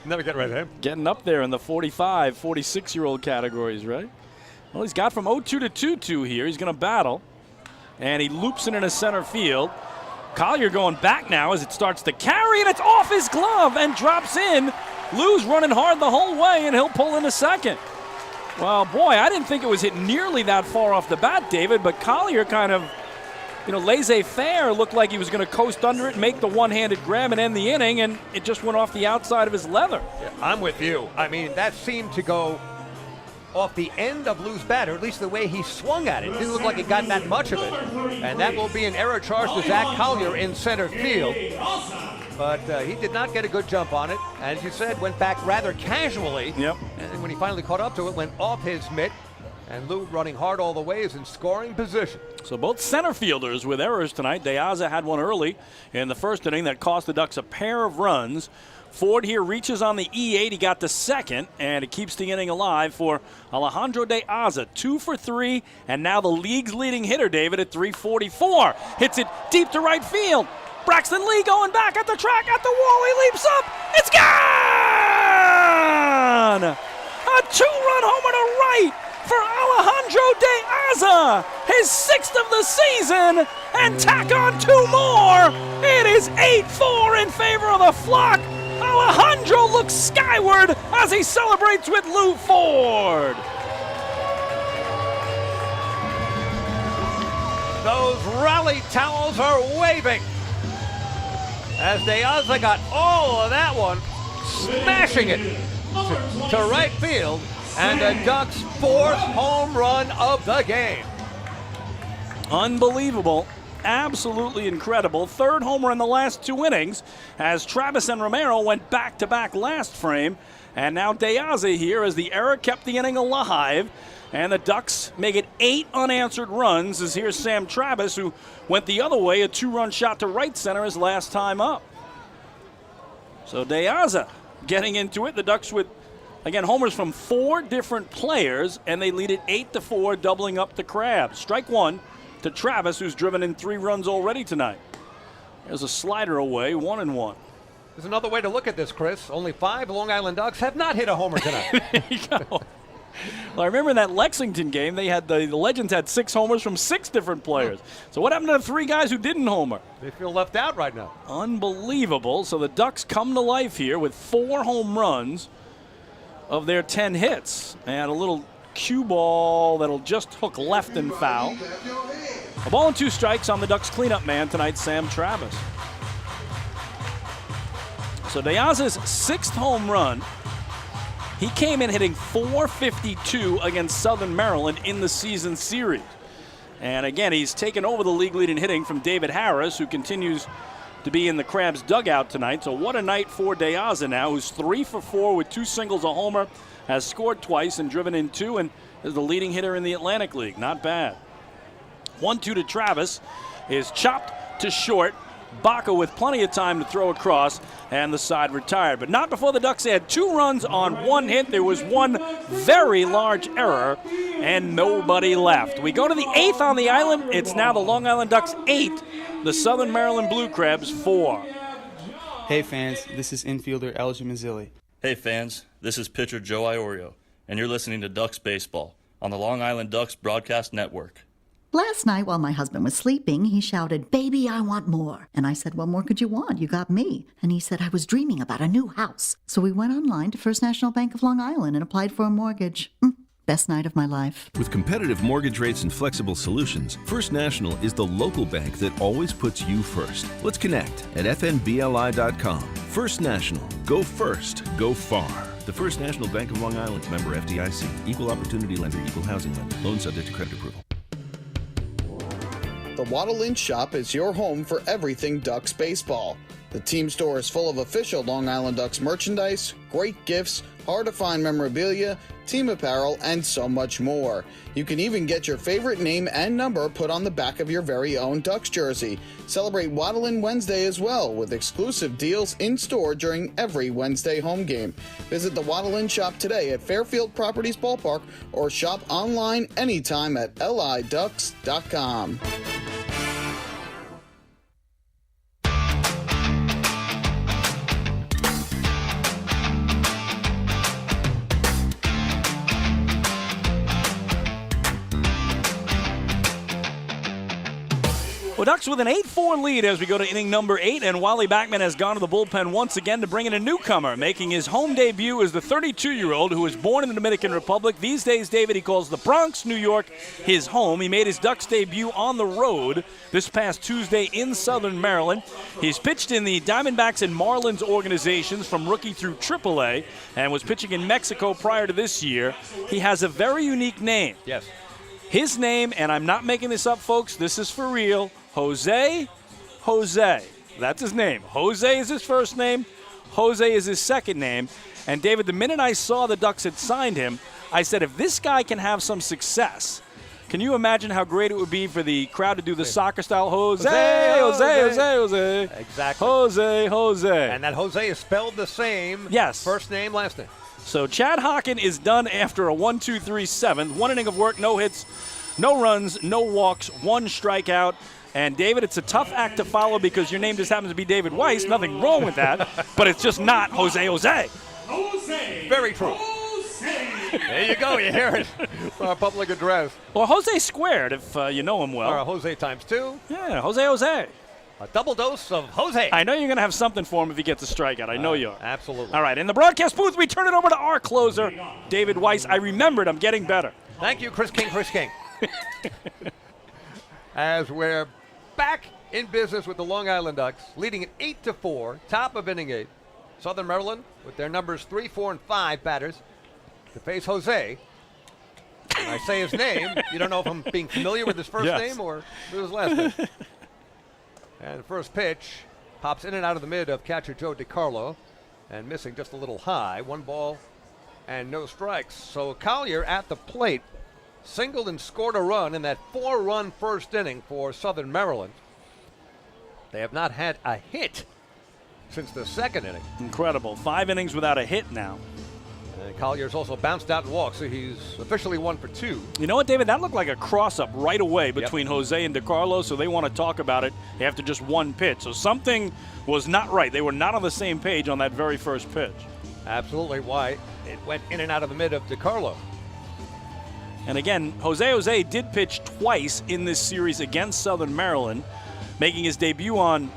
Never get rid of him. Getting up there in the 45, 46-year-old categories, right? Well, he's got from 0-2 to 2-2 here. He's going to battle. And he loops it into center field. Collier going back now as it starts to carry, and it's off his glove and drops in. Lou's running hard the whole way, and he'll pull into second. Well, boy, I didn't think it was hit nearly that far off the bat, David, but Collier kind of, laissez-faire, looked like he was going to coast under it, make the one-handed grab and end the inning, and it just went off the outside of his leather. Yeah, I'm with you. I mean, that seemed to go off the end of Lou's bat, or at least the way he swung at it. It didn't look like he got that much of it. And that will be an error charge to Zach Collier in center field. But he did not get a good jump on it. As you said, went back rather casually. Yep. And then when he finally caught up to it, went off his mitt. And Lou, running hard all the way, is in scoring position. So both center fielders with errors tonight. De Aza had one early in the first inning that cost the Ducks a pair of runs. Ford here reaches on the E8. He got to second, and it keeps the inning alive for Alejandro De Aza. 2 for 3, and now the league's leading hitter, David, at 344. Hits it deep to right field. Braxton Lee going back at the track, at the wall. He leaps up. It's gone! A 2-run homer to right for Alejandro De Aza. His 6th of the season, and tack on 2 more. It is 8-4 in favor of the Flock. Alejandro looks skyward as he celebrates with Lou Ford. Those rally towels are waving as De Aza got all of that one, smashing it to right field, and the Ducks' 4th home run of the game. Unbelievable. absolutely incredible. Third homer in the last 2 innings as Travis and Romero went back-to-back last frame. And now De Aza here as the error kept the inning alive. And the Ducks make it 8 unanswered runs as here's Sam Travis, who went the other way, a 2-run shot to right center his last time up. So De Aza getting into it. The Ducks with, again, homers from 4 different players, and they lead it 8-4, doubling up the Crabs. Strike 1 to Travis, who's driven in 3 runs already tonight. There's a slider away, 1-1. There's another way to look at this, Chris. Only 5 Long Island Ducks have not hit a homer tonight. There you go. Well, I remember in that Lexington game, they had the Legends had 6 homers from 6 different players. So what happened to the 3 guys who didn't homer? They feel left out right now. Unbelievable. So the Ducks come to life here with 4 home runs of their 10 hits. And a little cue ball that'll just hook left and foul. A ball and 2 strikes on the Ducks cleanup man tonight, Sam Travis. So De Aza's 6th home run. He came in hitting .452 against Southern Maryland in the season series. And again, he's taken over the league lead in hitting from David Harris, who continues to be in the Crabs dugout tonight. So what a night for De Aza now, who's 3 for 4 with 2 singles, a homer, has scored twice and driven in 2, and is the leading hitter in the Atlantic League. Not bad. 1-2 to Travis is chopped to short. Baca with plenty of time to throw across, and the side retired. But not before the Ducks had 2 runs on 1 hit. There was 1 very large error, and nobody left. We go to the 8th on the island. It's now the Long Island Ducks 8, the Southern Maryland Blue Crabs 4. Hey fans, this is infielder Elgin Mazzilli. Hey fans, this is pitcher Joe Iorio, and you're listening to Ducks Baseball on the Long Island Ducks Broadcast Network. Last night while my husband was sleeping, he shouted, "Baby, I want more." And I said, "What more could you want? You got me." And he said, "I was dreaming about a new house." So we went online to First National Bank of Long Island and applied for a mortgage. Best night of my life. With competitive mortgage rates and flexible solutions, First National is the local bank that always puts you first. Let's connect at fnbli.com. First National. Go first. Go far. The First National Bank of Long Island. Member FDIC. Equal opportunity lender. Equal housing lender. Loan subject to credit approval. The Waddle Inn Shop is your home for everything Ducks baseball. The team store is full of official Long Island Ducks merchandise, great gifts, hard-to-find memorabilia, team apparel, and so much more. You can even get your favorite name and number put on the back of your very own Ducks jersey. Celebrate Waddle Inn Wednesday as well, with exclusive deals in store during every Wednesday home game. Visit the Waddle Inn Shop today at Fairfield Properties Ballpark or shop online anytime at liducks.com. Well, Ducks with an 8-4 lead as we go to inning number 8, and Wally Backman has gone to the bullpen once again to bring in a newcomer. Making his home debut is the 32-year-old who was born in the Dominican Republic. These days, David, he calls the Bronx, New York, his home. He made his Ducks debut on the road this past Tuesday in Southern Maryland. He's pitched in the Diamondbacks and Marlins organizations from rookie through AAA and was pitching in Mexico prior to this year. He has a very unique name. Yes. His name, and I'm not making this up, folks, this is for real, Jose. That's his name. Jose is his first name. Jose is his second name. And, David, the minute I saw the Ducks had signed him, I said, if this guy can have some success, can you imagine how great it would be for the crowd to do the soccer style, Jose. Exactly. Jose. And that Jose is spelled the same. Yes. First name, last name. So Chad Hawken is done after a 1-2-3 7th. 1 inning of work, no hits, no runs, no walks, 1 strikeout. And, David, it's a tough act to follow because your name just happens to be David Weiss. Nothing wrong with that, but it's just not Jose. Very true. There you go. You hear it. Our public address. Or Jose squared, if you know him well. Or Jose times 2. Yeah, Jose. A double dose of Jose. I know you're going to have something for him if he gets a strikeout. I know you are. Absolutely. All right, in the broadcast booth, we turn it over to our closer, David Weiss. I remembered. I'm getting better. Thank you, Chris King. As we're back in business with the Long Island Ducks, leading at 8-4, top of inning 8. Southern Maryland with their numbers 3, 4, and 5 batters to face Jose. When I say his name, you don't know if I'm being familiar with his first name or with his last name. And the first pitch pops in and out of the mid of catcher Joe DiCarlo and missing just a little high. 1 ball and no strikes. So Collier at the plate singled and scored a run in that 4-run first inning for Southern Maryland. They have not had a hit since the second inning. Incredible. 5 innings without a hit now. And Collier's also bounced out and walked, so he's officially 1 for 2. You know what, David? That looked like a cross-up right away between Jose and DiCarlo, so they want to talk about it after just 1 pitch. So something was not right. They were not on the same page on that very first pitch. Absolutely why it went in and out of the mid of DiCarlo. And again, Jose did pitch twice in this series against Southern Maryland, making his debut on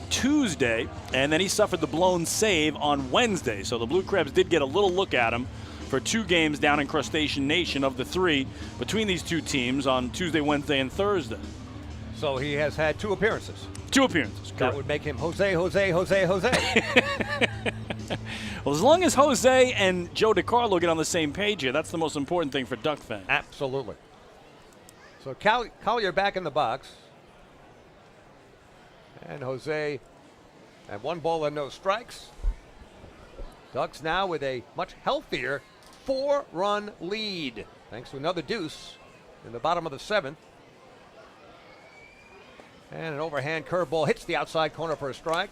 Tuesday, and then he suffered the blown save on Wednesday. So the Blue Crabs did get a little look at him for 2 games down in Crustacean Nation of the 3 between these 2 teams on Tuesday, Wednesday, and Thursday. So he has had 2 appearances. 2 appearances, correct. That would make him Jose. Well, as long as Jose and Joe DiCarlo get on the same page here, that's the most important thing for Duck fans. Absolutely. So Collier back in the box. And Jose at 1 ball and no strikes. Ducks now with a much healthier 4-run lead, thanks to another deuce in the bottom of the 7th. And an overhand curveball hits the outside corner for a strike.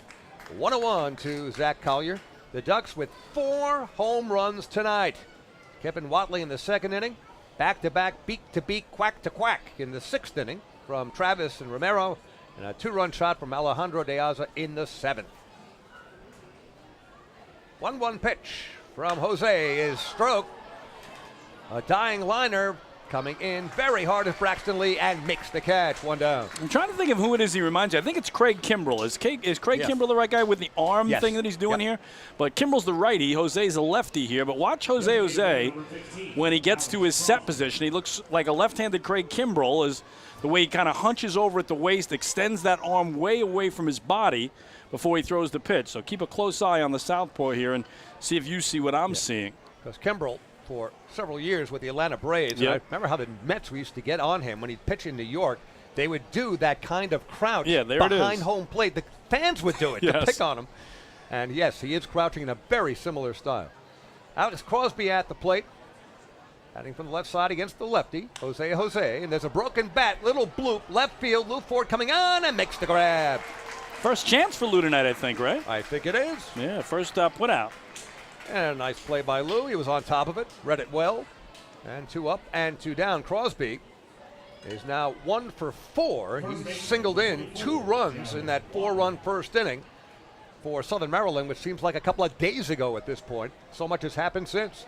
1-1 to Zach Collier. The Ducks with 4 home runs tonight. Kevin Watley in the 2nd inning. Back-to-back, beak-to-beak, quack-to-quack in the 6th inning from Travis and Romero. And a 2-run shot from Alejandro De Aza in the 7th. 1-1 pitch from Jose is stroke. A dying liner coming in very hard at Braxton Lee and makes the catch. 1 down. I'm trying to think of who it is he reminds you. I think it's Craig Kimbrell. Is Craig Kimbrell the right guy with the arm thing that he's doing here? But Kimbrell's the righty. Jose's a lefty here. But watch Jose when he gets to his set position. He looks like a left-handed Craig Kimbrell, is the way he kind of hunches over at the waist, extends that arm way away from his body before he throws the pitch. So keep a close eye on the southpaw here and see if you see what I'm seeing. Because Kimbrell, for several years with the Atlanta Braves, and I remember how the Mets used to get on him when he'd pitch in New York. They would do that kind of crouch behind home plate. The fans would do it to pick on him. And yes, he is crouching in a very similar style. Out is Crosby at the plate. Batting from the left side against the lefty, Jose, and there's a broken bat, little bloop, left field, Lou Ford coming on and makes the grab. First chance for Lou tonight, I think, right? I think it is. Yeah, first put out. And a nice play by Lou. He was on top of it, read it well. And 2 up and 2 down. Crosby is now 1 for 4. He singled in 2 runs in that 4-run first inning for Southern Maryland, which seems like a couple of days ago at this point. So much has happened since.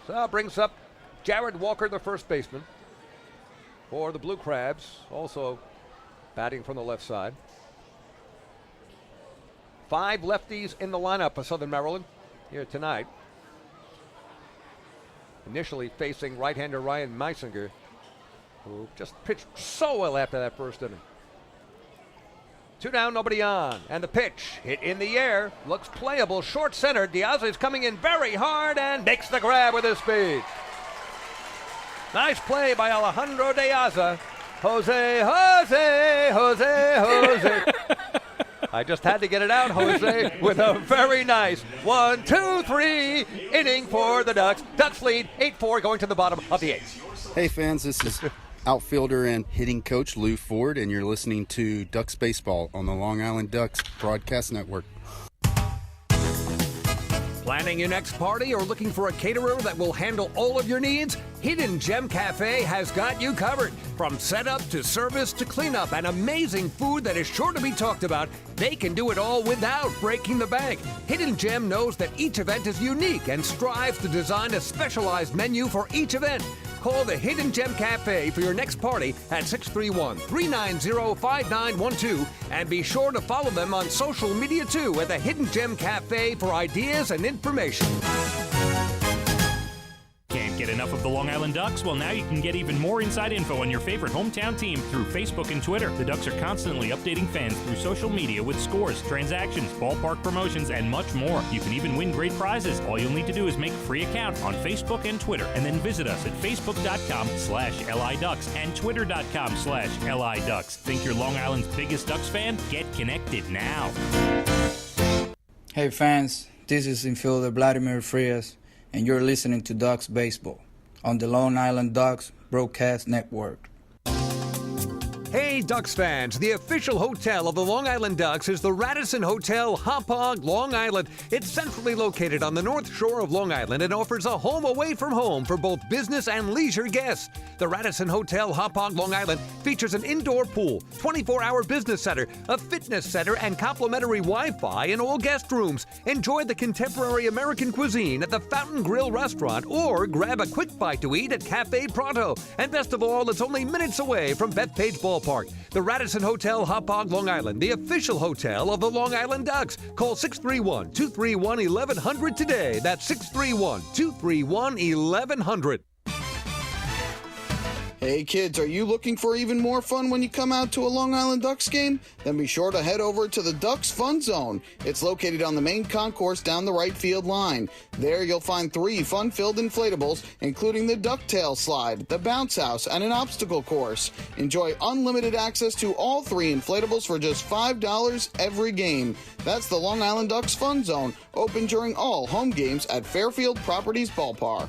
So that brings up Jared Walker, the first baseman for the Blue Crabs, also batting from the left side. 5 lefties in the lineup for Southern Maryland here tonight. Initially facing right-hander Ryan Meisinger, who just pitched so well after that first inning. 2 down, nobody on. And the pitch hit in the air. Looks playable. Short center. De Aza is coming in very hard and makes the grab with his speed. Nice play by Alejandro De Aza. Jose. I just had to get it out, Jose, with a very nice 1, 2, 3 inning for the Ducks. Ducks lead 8-4 going to the bottom of the 8th. Hey fans, this is outfielder and hitting coach Lou Ford, and you're listening to Ducks Baseball on the Long Island Ducks Broadcast Network. Planning your next party or looking for a caterer that will handle all of your needs? Hidden Gem Cafe has got you covered. From setup to service to cleanup and amazing food that is sure to be talked about, they can do it all without breaking the bank. Hidden Gem knows that each event is unique and strives to design a specialized menu for each event. Call the Hidden Gem Cafe for your next party at 631-390-5912 and be sure to follow them on social media too at the Hidden Gem Cafe for ideas and information. Can't get enough of the Long Island Ducks? Well, now you can get even more inside info on your favorite hometown team through Facebook and Twitter. The Ducks are constantly updating fans through social media with scores, transactions, ballpark promotions, and much more. You can even win great prizes. All you'll need to do is make a free account on Facebook and Twitter, and then visit us at facebook.com/LIDucks and twitter.com/LIDucks. Think you're Long Island's biggest Ducks fan? Get connected now. Hey fans, this is infielder Vladimir Frias, and you're listening to Ducks Baseball on the Long Island Ducks Broadcast Network. Hey, Ducks fans, the official hotel of the Long Island Ducks is the Radisson Hotel, Hauppauge, Long Island. It's centrally located on the north shore of Long Island and offers a home away from home for both business and leisure guests. The Radisson Hotel, Hauppauge, Long Island features an indoor pool, 24-hour business center, a fitness center, and complimentary Wi-Fi in all guest rooms. Enjoy the contemporary American cuisine at the Fountain Grill restaurant or grab a quick bite to eat at Cafe Pronto. And best of all, it's only minutes away from Bethpage Ballpark. The Radisson Hotel, Hauppauge, Long Island, the official hotel of the Long Island Ducks. Call 631-231-1100 today. That's 631-231-1100. Hey kids, are you looking for even more fun when you come out to a Long Island Ducks game? Then be sure to head over to the Ducks Fun Zone. It's located on the main concourse down the right field line. There you'll find 3 fun-filled inflatables, including the ducktail slide, the bounce house, and an obstacle course. Enjoy unlimited access to all 3 inflatables for just $5 every game. That's the Long Island Ducks Fun Zone, open during all home games at Fairfield Properties Ballpark.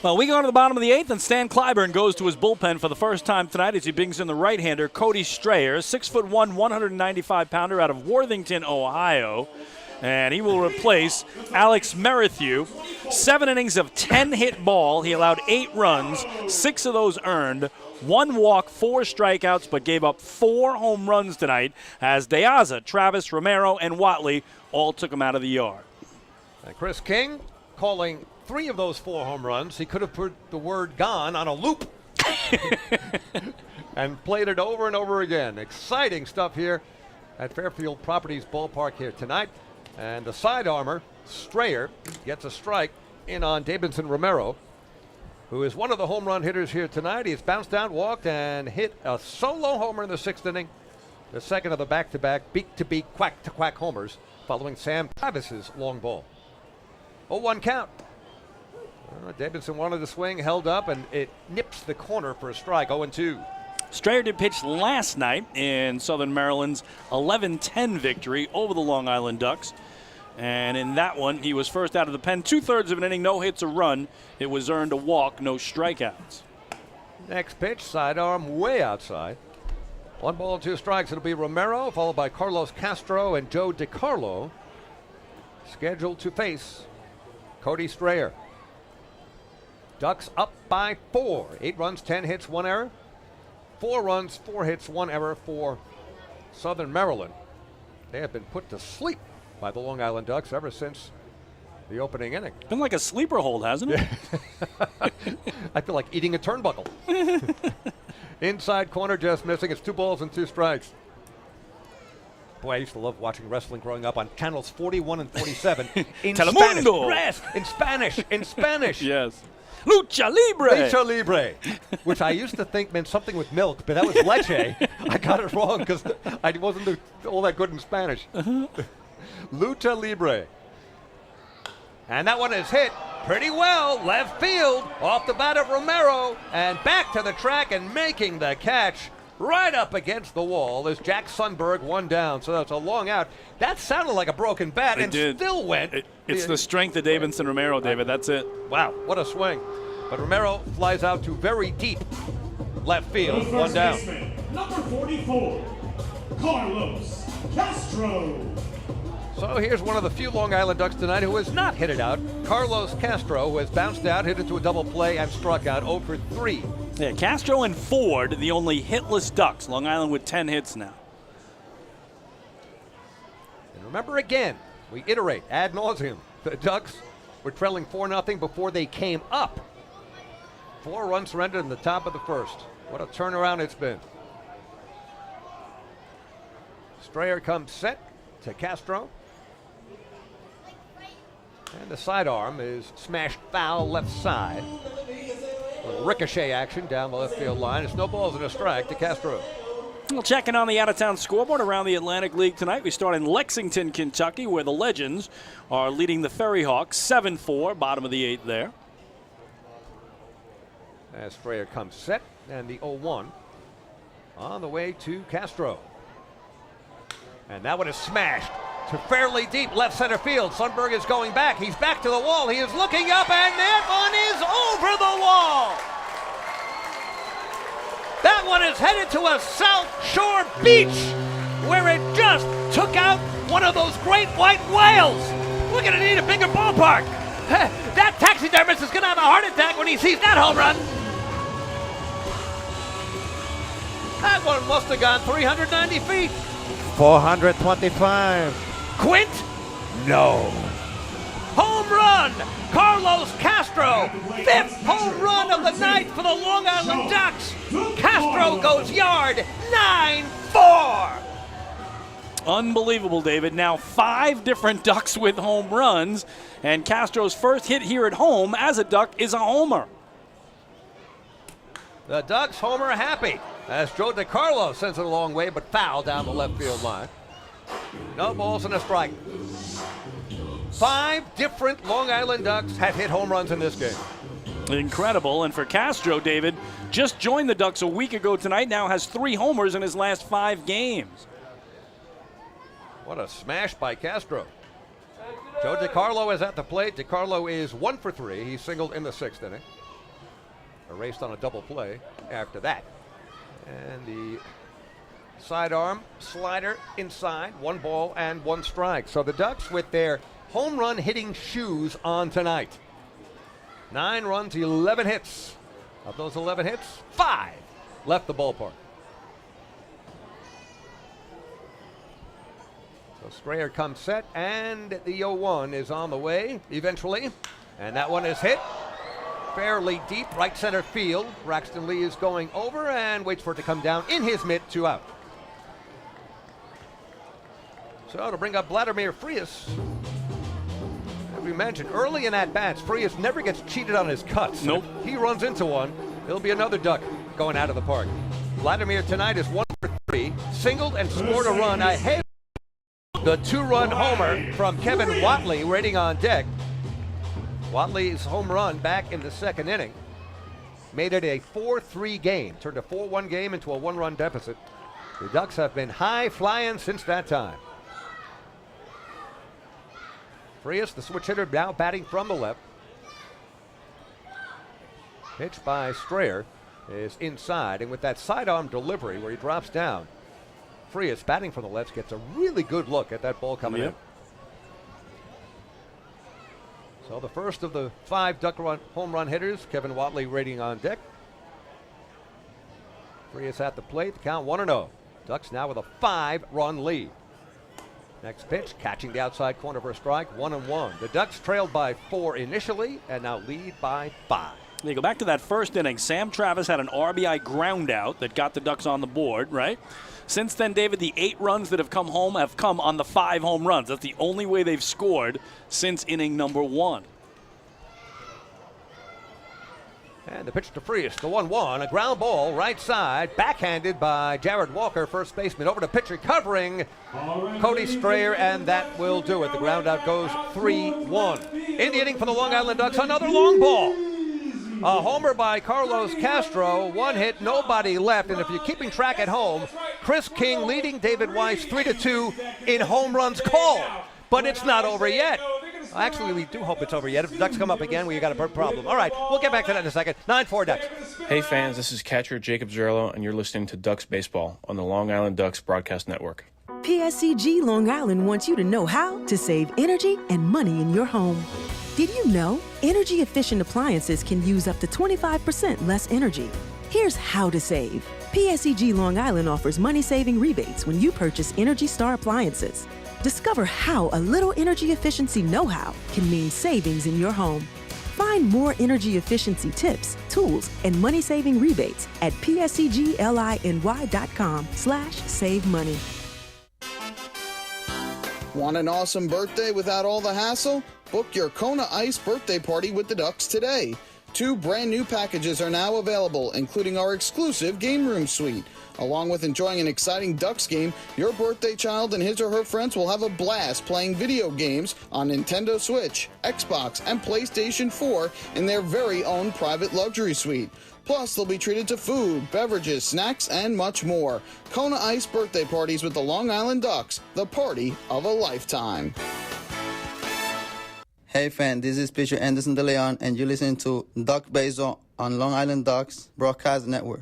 Well, we go to the bottom of the 8th, and Stan Clyburn goes to his bullpen for the first time tonight as he brings in the right-hander, Cody Strayer, 6'1", 195-pounder out of Worthington, Ohio. And he will replace Alex Merrithew. 7 innings of 10-hit ball. He allowed 8 runs, 6 of those earned, 1 walk, 4 strikeouts, but gave up 4 home runs tonight as De Aza, Travis, Romero, and Watley all took him out of the yard. And Chris King calling 3 of those 4 home runs. He could have put the word "gone" on a loop and played it over and over again. Exciting stuff here at Fairfield Properties Ballpark here tonight. And the side armor, Strayer, gets a strike in on Davidson Romero, who is one of the home run hitters here tonight. He's bounced down, walked, and hit a solo homer in the 6th inning. The second of the back-to-back beak-to-beak, quack-to-quack homers following Sam Travis's long ball. 0-1 count. Davidson wanted to swing, held up, and it nips the corner for a strike, 0-2. Strayer did pitch last night in Southern Maryland's 11-10 victory over the Long Island Ducks. And in that one, he was first out of the pen. 2/3 of an inning, no hits, a run. It was earned a walk, no strikeouts. Next pitch, sidearm way outside. 1 ball, 2 strikes. It'll be Romero, followed by Carlos Castro and Joe DiCarlo, scheduled to face Cody Strayer. Ducks up by 4. 8 runs, 10 hits, 1 error. 4 runs, 4 hits, 1 error for Southern Maryland. They have been put to sleep by the Long Island Ducks ever since the opening inning. Been like a sleeper hold, hasn't it? I feel like eating a turnbuckle. Inside corner, just missing. It's 2 balls and 2 strikes. Boy, I used to love watching wrestling growing up on channels 41 and 47 in Spanish. Yes, in Spanish. Yes. Lucha Libre. Lucha Libre, which I used to think meant something with milk, but that was leche. I got it wrong because I wasn't all that good in Spanish. Lucha Libre. And that one is hit pretty well. Left field, off the bat of Romero, and back to the track and making the catch right up against the wall is Jack Sundberg, 1 down. So that's a long out. That sounded like a broken bat still went. It's the strength of Davidson Romero, David. That's it. Wow, what a swing. But Romero flies out to very deep left field, 1 down. Baseman, number 44, Carlos Castro. So here's one of the few Long Island Ducks tonight who has not hit it out. Carlos Castro, who has bounced out, hit into a double play, and struck out 0 for 3. Yeah, Castro and Ford, the only hitless Ducks. Long Island with 10 hits now. And remember again, we iterate ad nauseum. The Ducks were trailing 4-0 before they came up. 4 runs surrendered in the top of the first. What a turnaround it's been. Strayer comes set to Castro. And the sidearm is smashed foul left side. Ricochet action down the left field line. It's no balls and a strike to Castro. Well, checking on the out-of-town scoreboard around the Atlantic League tonight. We start in Lexington, Kentucky, where the Legends are leading the Ferry Hawks 7-4, bottom of the 8th there. As Strayer comes set, and the 0-1 on the way to Castro. And that one is smashed to fairly deep left center field. Sundberg is going back. He's back to the wall. He is looking up, and that one is over the wall. That one is headed to a South Shore beach where it just took out one of those great white whales. We're going to need a bigger ballpark. That taxidermist is going to have a heart attack when he sees that home run. That one must have gone 390 feet. 425. Quint? No. Home run! Carlos Castro, 5th home run of the night for the Long Island Ducks. Castro goes yard, 9-4. Unbelievable, David. Now 5 different Ducks with home runs, and Castro's first hit here at home as a Duck is a homer. The Ducks homer happy as Joe DiCarlo sends it a long way, but foul down the left field line. No balls and a strike. 5 different Long Island Ducks have hit home runs in this game. Incredible. And for Castro, David, just joined the Ducks a week ago tonight, now has 3 homers in his last 5 games. What a smash by Castro. Joe DiCarlo is at the plate. DiCarlo is 1 for 3. He singled in the 6th inning. Erased on a double play after that. And the sidearm slider inside, 1 ball and 1 strike. So the Ducks with their home run hitting shoes on tonight. 9 runs, 11 hits. Of those 11 hits, 5 left the ballpark. So Strayer comes set, and the 0-1 is on the way eventually. And that one is hit fairly deep right center field. Braxton Lee is going over and waits for it to come down in his mitt, 2 out. So to bring up Vladimir Frias, as we mentioned early in at-bats, Frias never gets cheated on his cuts. Nope. If he runs into one, there'll be another Duck going out of the park. Vladimir tonight is 1 for 3, singled and scored a run ahead of the 2-run homer from Kevin Watley waiting on deck. Watley's home run back in the 2nd inning made it a 4-3 game, turned a 4-1 game into a 1-run deficit. The Ducks have been high flying since that time. Frias, the switch hitter, now batting from the left. Pitch by Strayer is inside, and with that sidearm delivery where he drops down, Frias, batting from the left, gets a really good look at that ball coming in. So the first of the 5 Duck home run hitters, Kevin Watley waiting on deck. Frias at the plate, the count 1-0. Ducks now with a 5-run lead. Next pitch, catching the outside corner for a strike, 1-1. The Ducks trailed by 4 initially and now lead by 5. You go back to that first inning. Sam Travis had an RBI ground out that got the Ducks on the board, right? Since then, David, the 8 runs that have come home have come on the 5 home runs. That's the only way they've scored since inning number 1. And the pitch to Frias, the 1-1, a ground ball right side, backhanded by Jared Walker, first baseman, over to pitcher covering Cody Strayer, and that will do it. The ground out goes 3-1. In the inning for the Long Island Ducks, another long ball. A homer by Carlos Castro, 1 hit, nobody left, and if you're keeping track at home, Chris King leading David Weiss 3-2 in home runs called, but it's not over yet. Actually, we do hope it's over yet. If the Ducks come up again, we got a problem. All right, we'll get back to that in a second. 9-4 Ducks. Hey fans, this is catcher Jacob Zerlo, and you're listening to Ducks Baseball on the Long Island Ducks Broadcast Network. PSCG Long Island wants you to know how to save energy and money in your home. Did you know energy-efficient appliances can use up to 25% less energy? Here's how to save. PSCG Long Island offers money-saving rebates when you purchase Energy Star appliances. Discover how a little energy efficiency know-how can mean savings in your home. Find more energy efficiency tips, tools, and money-saving rebates at pscgliny.com/save money. Want an awesome birthday without all the hassle? Book your Kona Ice birthday party with the Ducks today. 2 brand new packages are now available, including our exclusive game room suite. Along with enjoying an exciting Ducks game, your birthday child and his or her friends will have a blast playing video games on Nintendo Switch, Xbox, and PlayStation 4 in their very own private luxury suite. Plus, they'll be treated to food, beverages, snacks, and much more. Kona Ice birthday parties with the Long Island Ducks, the party of a lifetime. Hey fan, this is pitcher Anderson De Leon, and you're listening to Duck Baseball on Long Island Ducks Broadcast Network.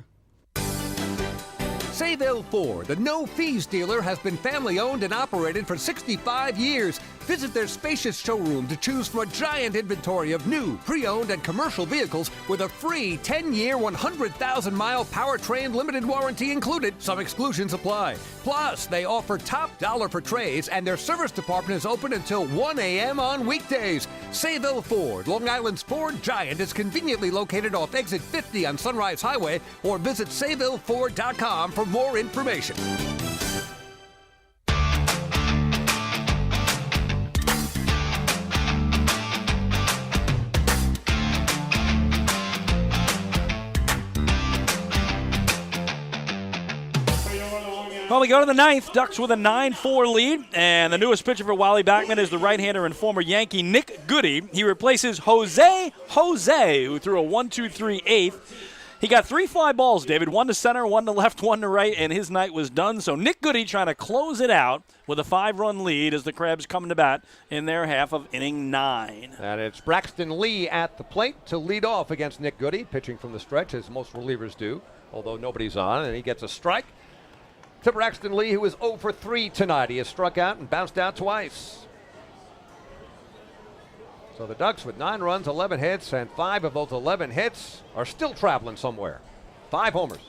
Sayville Ford, the no-fees dealer, has been family-owned and operated for 65 years. Visit their spacious showroom to choose from a giant inventory of new, pre-owned, and commercial vehicles with a free 10-year, 100,000-mile powertrain limited warranty included. Some exclusions apply. Plus, they offer top dollar for trades, and their service department is open until 1 a.m. on weekdays. Sayville Ford, Long Island's Ford giant, is conveniently located off exit 50 on Sunrise Highway, or visit SayvilleFord.com for more information. Well, we go to the ninth. Ducks with a 9-4 lead, and the newest pitcher for Wally Backman is the right-hander and former Yankee Nick Goody. He replaces Jose, who threw a 1-2-3 eighth. He got 3 fly balls, David, 1 to center, 1 to left, 1 to right, and his night was done. So Nick Goody trying to close it out with a 5-run lead as the Crabs come to bat in their half of inning 9. And it's Braxton Lee at the plate to lead off against Nick Goody, pitching from the stretch, as most relievers do, although nobody's on, and he gets a strike. To Braxton Lee, who is 0 for 3 tonight. He has struck out and bounced out twice. So the Ducks with 9 runs, 11 hits, and 5 of those 11 hits are still traveling somewhere. 5 homers.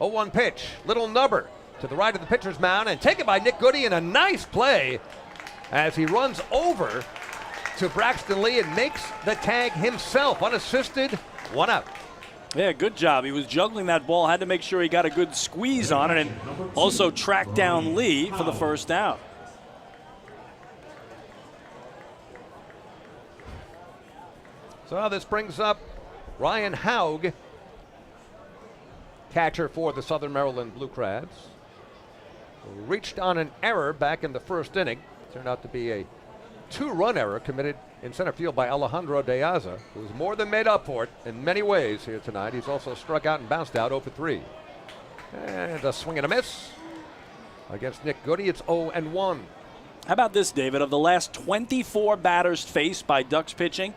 0-1 pitch. Little nubber to the right of the pitcher's mound, and taken by Nick Goody in a nice play as he runs over to Braxton Lee and makes the tag himself. Unassisted, 1 out. Yeah, good job. He was juggling that ball, had to make sure he got a good squeeze on it, and also tracked down Lee for the first out. So this brings up Ryan Haug, catcher for the Southern Maryland Blue Crabs, who reached on an error back in the first inning. Turned out to be a 2-run error committed in center field by Alejandro De Aza, who's more than made up for it in many ways here tonight. He's also struck out and bounced out 0 for 3. And a swing and a miss against Nick Goody. It's 0-1. How about this, David? Of the last 24 batters faced by Ducks pitching,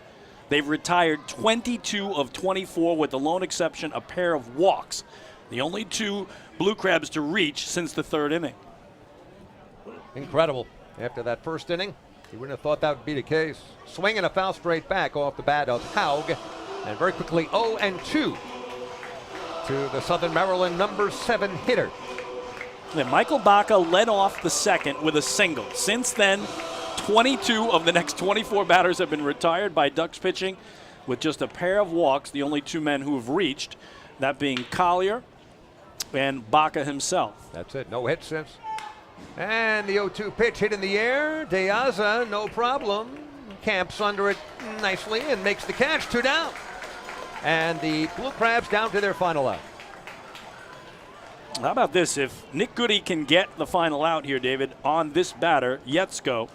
they've retired 22 of 24 with the lone exception a pair of walks. The only 2 Blue Crabs to reach since the 3rd inning. Incredible. After that first inning, you wouldn't have thought that would be the case. Swing and a foul straight back off the bat of Haug. And very quickly 0-2 to the Southern Maryland number 7 hitter. And Michael Baca led off the second with a single. Since then, 22 of the next 24 batters have been retired by Ducks pitching with just a pair of walks, the only 2 men who have reached, that being Collier and Baca himself. That's it. No hits since. And the 0-2 pitch hit in the air. De Aza, no problem. Camps under it nicely and makes the catch. 2 down. And the Blue Crabs down to their final out. How about this? If Nick Goody can get the final out here, David, on this batter, Yetzko,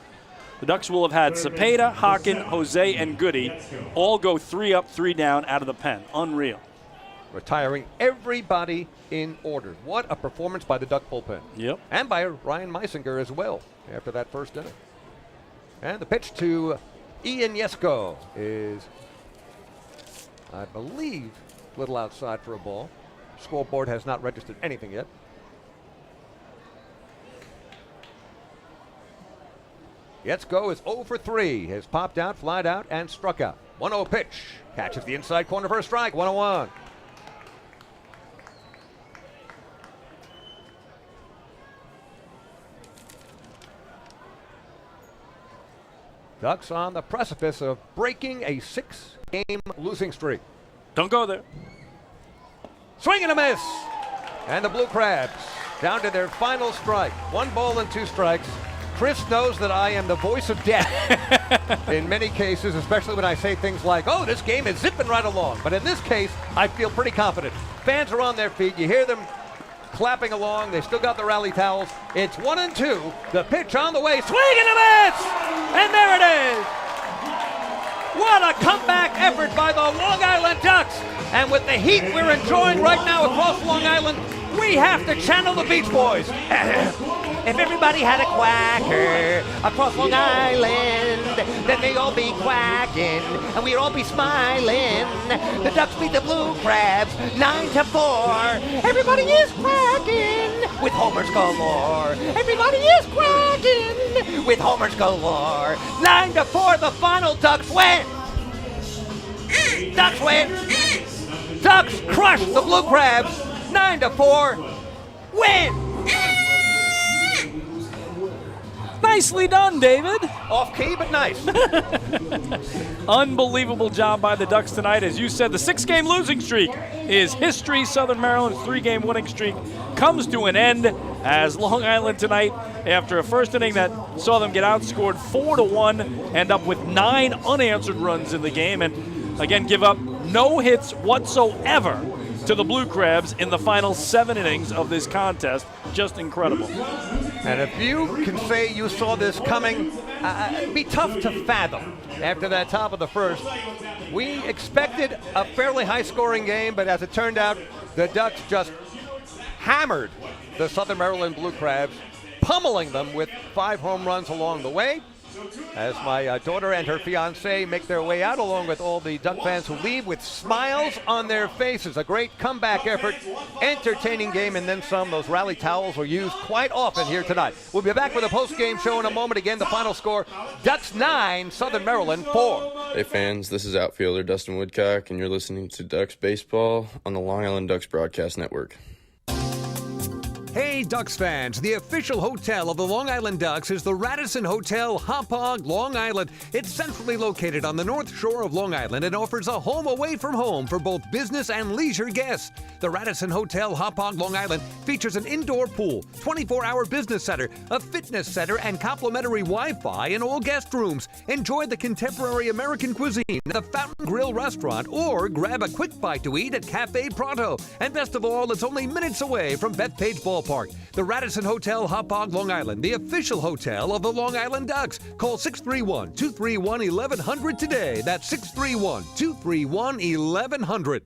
the Ducks will have had Cepeda, Hawken, Jose, and Goody all go 3 up, 3 down out of the pen. Unreal. Retiring everybody in order. What a performance by the Duck bullpen. Yep. And by Ryan Meisinger as well after that first inning. And the pitch to Ian Yesko is, I believe, a little outside for a ball. Scoreboard has not registered anything yet. Yetzko is 0 for 3. Has popped out, flied out, and struck out. 1-0 pitch. Catches the inside corner for a strike. 1-1. Ducks on the precipice of breaking a 6-game losing streak. Don't go there. Swing and a miss. And the Blue Crabs down to their final strike. 1 ball and 2 strikes. Chris knows that I am the voice of death in many cases, especially when I say things like, oh, this game is zipping right along. But in this case, I feel pretty confident. Fans are on their feet. You hear them clapping along. They still got the rally towels. It's 1-2. The pitch on the way. Swing and a miss! And there it is! What a comeback effort by the Long Island Ducks! And with the heat we're enjoying right now across Long Island, we have to channel the Beach Boys. If everybody had a quacker across Long Island, then they'd all be quacking, and we'd all be smiling. The Ducks beat the Blue Crabs 9-4. Everybody is quacking with homers galore. Everybody is quacking with homers galore. 9-4, the final. Ducks win. Ducks win. Ducks crush the Blue Crabs 9-4. Win. Nicely done, David. Off key, but nice. Unbelievable job by the Ducks tonight. As you said, the 6-game losing streak is history. Southern Maryland's 3-game winning streak comes to an end as Long Island tonight, after a first inning that saw them get outscored 4-1, end up with 9 unanswered runs in the game, and again give up no hits whatsoever to the Blue Crabs in the final 7 innings of this contest. Just incredible. And if you can say you saw this coming, it'd be tough to fathom after that top of the first. We expected a fairly high-scoring game, but as it turned out, the Ducks just hammered the Southern Maryland Blue Crabs, pummeling them with 5 home runs along the way. As my daughter and her fiancé make their way out, along with all the Duck fans who leave with smiles on their faces. A great comeback effort, entertaining game, and then some. Those rally towels were used quite often here tonight. We'll be back with a post-game show in a moment. Again, the final score, Ducks 9, Southern Maryland 4. Hey fans, this is outfielder Dustin Woodcock, and you're listening to Ducks Baseball on the Long Island Ducks Broadcast Network. Hey, Ducks fans, the official hotel of the Long Island Ducks is the Radisson Hotel Hauppauge, Long Island. It's centrally located on the north shore of Long Island and offers a home away from home for both business and leisure guests. The Radisson Hotel Hauppauge, Long Island features an indoor pool, 24-hour business center, a fitness center, and complimentary Wi-Fi in all guest rooms. Enjoy the contemporary American cuisine at the Fountain Grill restaurant or grab a quick bite to eat at Cafe Pronto. And best of all, it's only minutes away from Bethpage Ballpark. The Radisson Hotel Hauppauge, Long Island, the official hotel of the Long Island Ducks. Call 631-231-1100 today. That's 631-231-1100.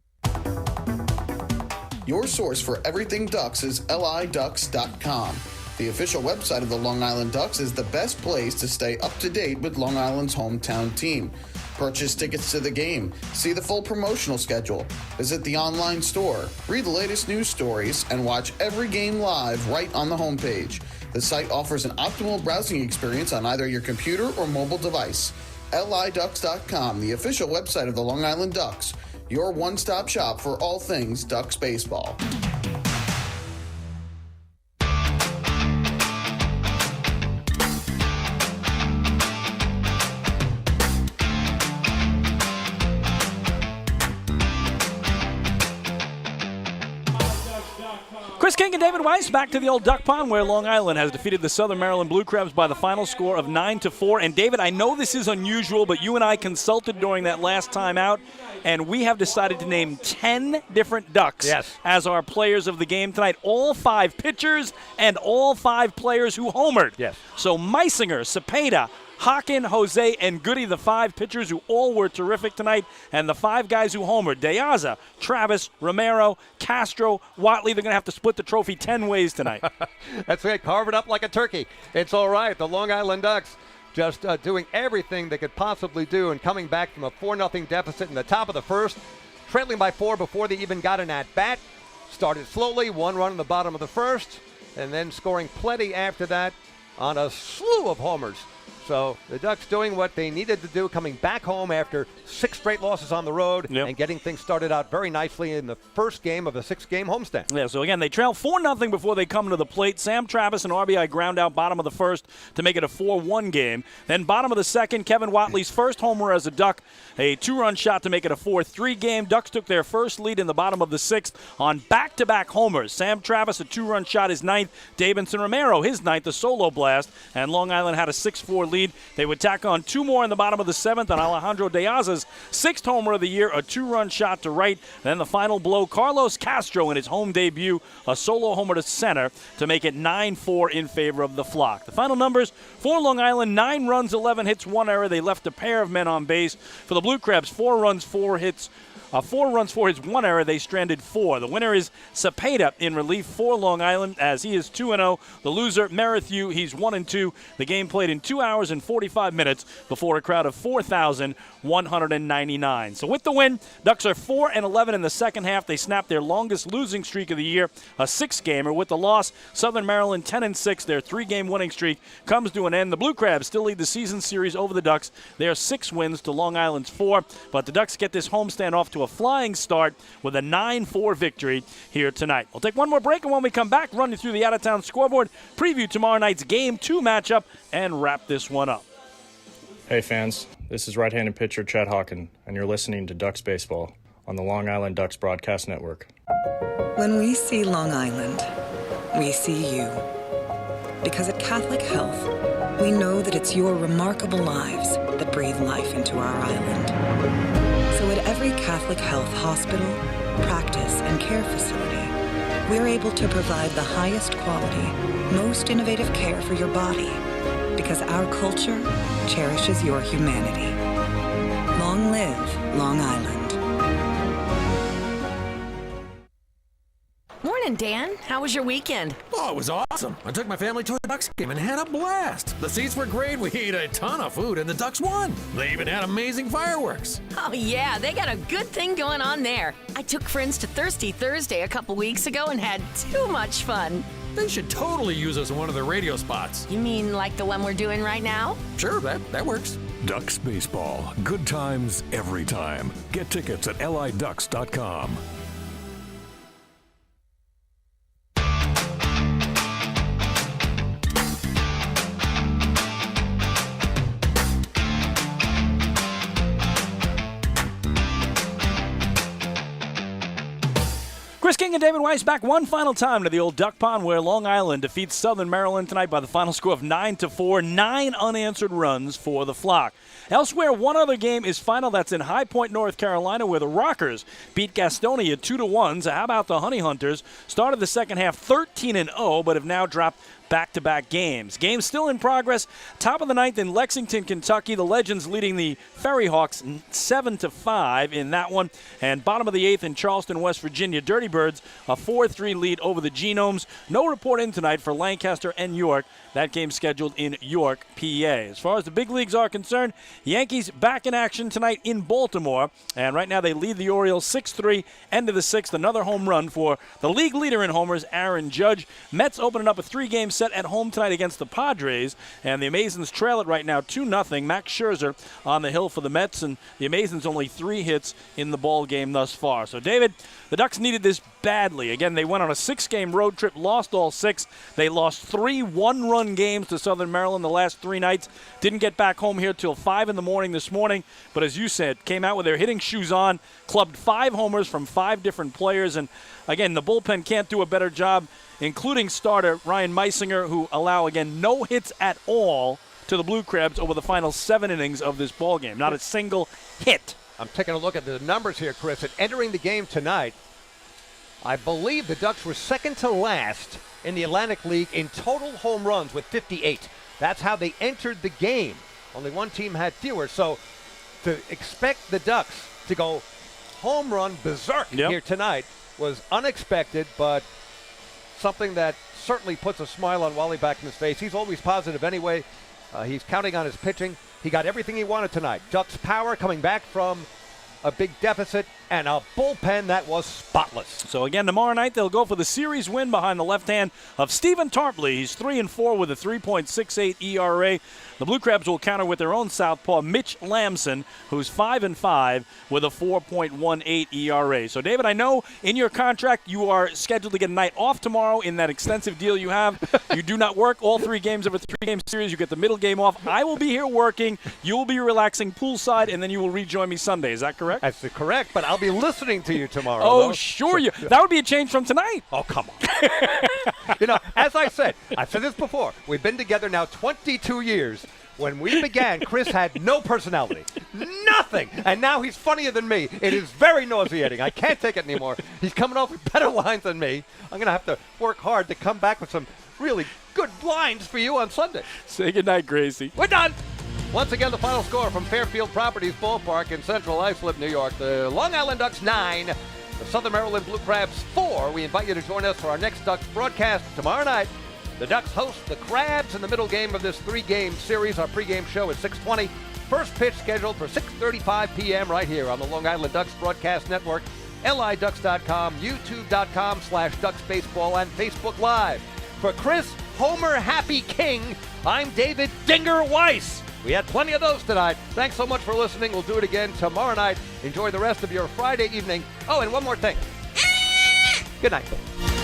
Your source for everything Ducks is liducks.com. The official website of the Long Island Ducks is the best place to stay up to date with Long Island's hometown team. Purchase tickets to the game, see the full promotional schedule, visit the online store, read the latest news stories, and watch every game live right on the homepage. The site offers an optimal browsing experience on either your computer or mobile device. liducks.com, the official website of the Long Island Ducks, your one-stop shop for all things Ducks baseball. Chris King and David Weiss back to the old Duck Pond, where Long Island has defeated the Southern Maryland Blue Crabs by the final score of 9-4. And David, I know this is unusual, but you and I consulted during that last time out, and we have decided to name 10 different Ducks as our players of the game tonight. All 5 pitchers and all 5 players who homered. Yes. So Meisinger, Cepeda, Hawken, Jose, and Goody, the 5 pitchers who all were terrific tonight, and the 5 guys who homered, De Aza, Travis, Romero, Castro, Watley. They're going to have to split the trophy 10 ways tonight. That's right. Carve it up like a turkey. It's all right. The Long Island Ducks just doing everything they could possibly do and coming back from a 4-0 deficit in the top of the first, trailing by 4 before they even got an at-bat. Started slowly, 1 run in the bottom of the first, and then scoring plenty after that on a slew of homers. So the Ducks doing what they needed to do, coming back home after 6 straight losses on the road and getting things started out very nicely in the first game of a 6-game homestand. Yeah, so again, they trail 4-0 before they come to the plate. Sam Travis and RBI ground out bottom of the first to make it a 4-1 game. Then bottom of the second, Kevin Watley's first homer as a Duck, a 2-run shot to make it a 4-3 game. Ducks took their first lead in the bottom of the sixth on back-to-back homers. Sam Travis, a 2-run shot, his ninth. Davidson Romero, his ninth, a solo blast. And Long Island had a 6-4 lead. They would tack on 2 more in the bottom of the seventh on Alejandro Diaz's 6th homer of the year, a 2-run shot to right. Then the final blow, Carlos Castro in his home debut, a solo homer to center to make it 9-4 in favor of the Flock. The final numbers for Long Island: 9 runs, 11 hits, 1 error. They left a pair of men on base. For the Blue Crabs, 4 runs, 4 hits. 4 runs, 4 hits, 1 error. They stranded 4. The winner is Cepeda in relief for Long Island, as he is 2-0. The loser, Merrithew, he's 1-2. The game played in 2 hours and 45 minutes before a crowd of 4,199. So with the win, Ducks are 4-11 in the second half. They snapped their longest losing streak of the year, a 6-gamer. With the loss, Southern Maryland 10-6. Their 3-game winning streak comes to an end. The Blue Crabs still lead the season series over the Ducks. They are 6 wins to Long Island's 4. But the Ducks get this homestand off to a flying start with a 9-4 victory here tonight. We'll take one more break, and when we come back, run you through the out-of-town scoreboard, preview tomorrow night's Game 2 matchup, and wrap this one up. Hey fans, this is right-handed pitcher Chad Hawken, and you're listening to Ducks Baseball on the Long Island Ducks Broadcast Network. When we see Long Island, we see you. Because at Catholic Health, we know that it's your remarkable lives that breathe life into our island. So at every Catholic Health hospital, practice, and care facility, we're able to provide the highest quality, most innovative care for your body, because our culture cherishes your humanity. Long live Long Island. Morning, Dan. How was your weekend? Oh, it was awesome. I took my family to a Ducks game and had a blast. The seats were great. We ate a ton of food, and the Ducks won. They even had amazing fireworks. Oh, yeah, they got a good thing going on there. I took friends to Thirsty Thursday a couple weeks ago and had too much fun. They should totally use us in one of their radio spots. You mean like the one we're doing right now? Sure, that works. Ducks Baseball. Good times every time. Get tickets at liducks.com. Chris King and David Weiss back one final time to the old Duck Pond, where Long Island defeats Southern Maryland tonight by the final score of 9-4, 9 unanswered runs for the Flock. Elsewhere, one other game is final. That's in High Point, North Carolina, where the Rockers beat Gastonia 2-1. So how about the Honey Hunters? Started the second half 13-0, but have now dropped back-to-back games. Games still in progress. Top of the ninth in Lexington, Kentucky. The Legends leading the Ferry Hawks 7-5 in that one. And bottom of the eighth in Charleston, West Virginia. Dirty Birds a 4-3 lead over the Genomes. No report in tonight for Lancaster and York. That game scheduled in York, PA. As far as the big leagues are concerned, Yankees back in action tonight in Baltimore. And right now they lead the Orioles 6-3. End of the sixth, another home run for the league leader in homers, Aaron Judge. Mets opening up a 3-game set at home tonight against the Padres. And the Amazons trail it right now 2-0. Max Scherzer on the hill for the Mets. And the Amazons only 3 hits in the ball game thus far. So, David, the Ducks needed this badly. Again, they went on a 6-game road trip, lost all 6. They lost 3 one-run games to Southern Maryland the last 3 nights. Didn't get back home here till 5 in the morning this morning. But as you said, came out with their hitting shoes on, clubbed 5 homers from 5 different players. And again, the bullpen can't do a better job, including starter Ryan Meisinger, who allow, again, no hits at all to the Blue Crabs over the final 7 innings of this ballgame. Not a single hit. I'm taking a look at the numbers here, Chris. And entering the game tonight, I believe the Ducks were second to last in the Atlantic League in total home runs with 58. That's how they entered the game. Only one team had fewer. So to expect the Ducks to go home run berserk here tonight was unexpected, but something that certainly puts a smile on Wally Backman's face. He's always positive anyway. He's counting on his pitching. He got everything he wanted tonight. Ducks power coming back from a big deficit, and a bullpen that was spotless. So again, tomorrow night they'll go for the series win behind the left hand of Stephen Tarpley. He's 3-4 with a 3.68 ERA. The Blue Crabs will counter with their own southpaw, Mitch Lamson, who's 5-5 with a 4.18 ERA. So, David, I know in your contract you are scheduled to get a night off tomorrow in that extensive deal you have. You do not work all 3 games of a 3-game series. You get the middle game off. I will be here working. You will be relaxing poolside, and then you will rejoin me Sunday. Is that correct? That's correct, but I'll be listening to you tomorrow. Oh, though. sure. That would be a change from tonight. Oh, come on. As I said, I've said this before. We've been together now 22 years. When we began, Chris had no personality. Nothing. And now he's funnier than me. It is very nauseating. I can't take it anymore. He's coming off with better lines than me. I'm going to have to work hard to come back with some really good lines for you on Sunday. Say goodnight, Gracie. We're done. Once again, the final score from Fairfield Properties Ballpark in central Islip, New York. The Long Island Ducks 9, the Southern Maryland Blue Crabs 4. We invite you to join us for our next Ducks broadcast tomorrow night. The Ducks host the Crabs in the middle game of this 3-game series. Our pregame show at 6:20. First pitch scheduled for 6:35 p.m. right here on the Long Island Ducks Broadcast Network, liducks.com, youtube.com/ducksbaseball, and Facebook Live. For Chris Homer Happy King, I'm David Dinger Weiss. We had plenty of those tonight. Thanks so much for listening. We'll do it again tomorrow night. Enjoy the rest of your Friday evening. Oh, and one more thing. Good night, folks.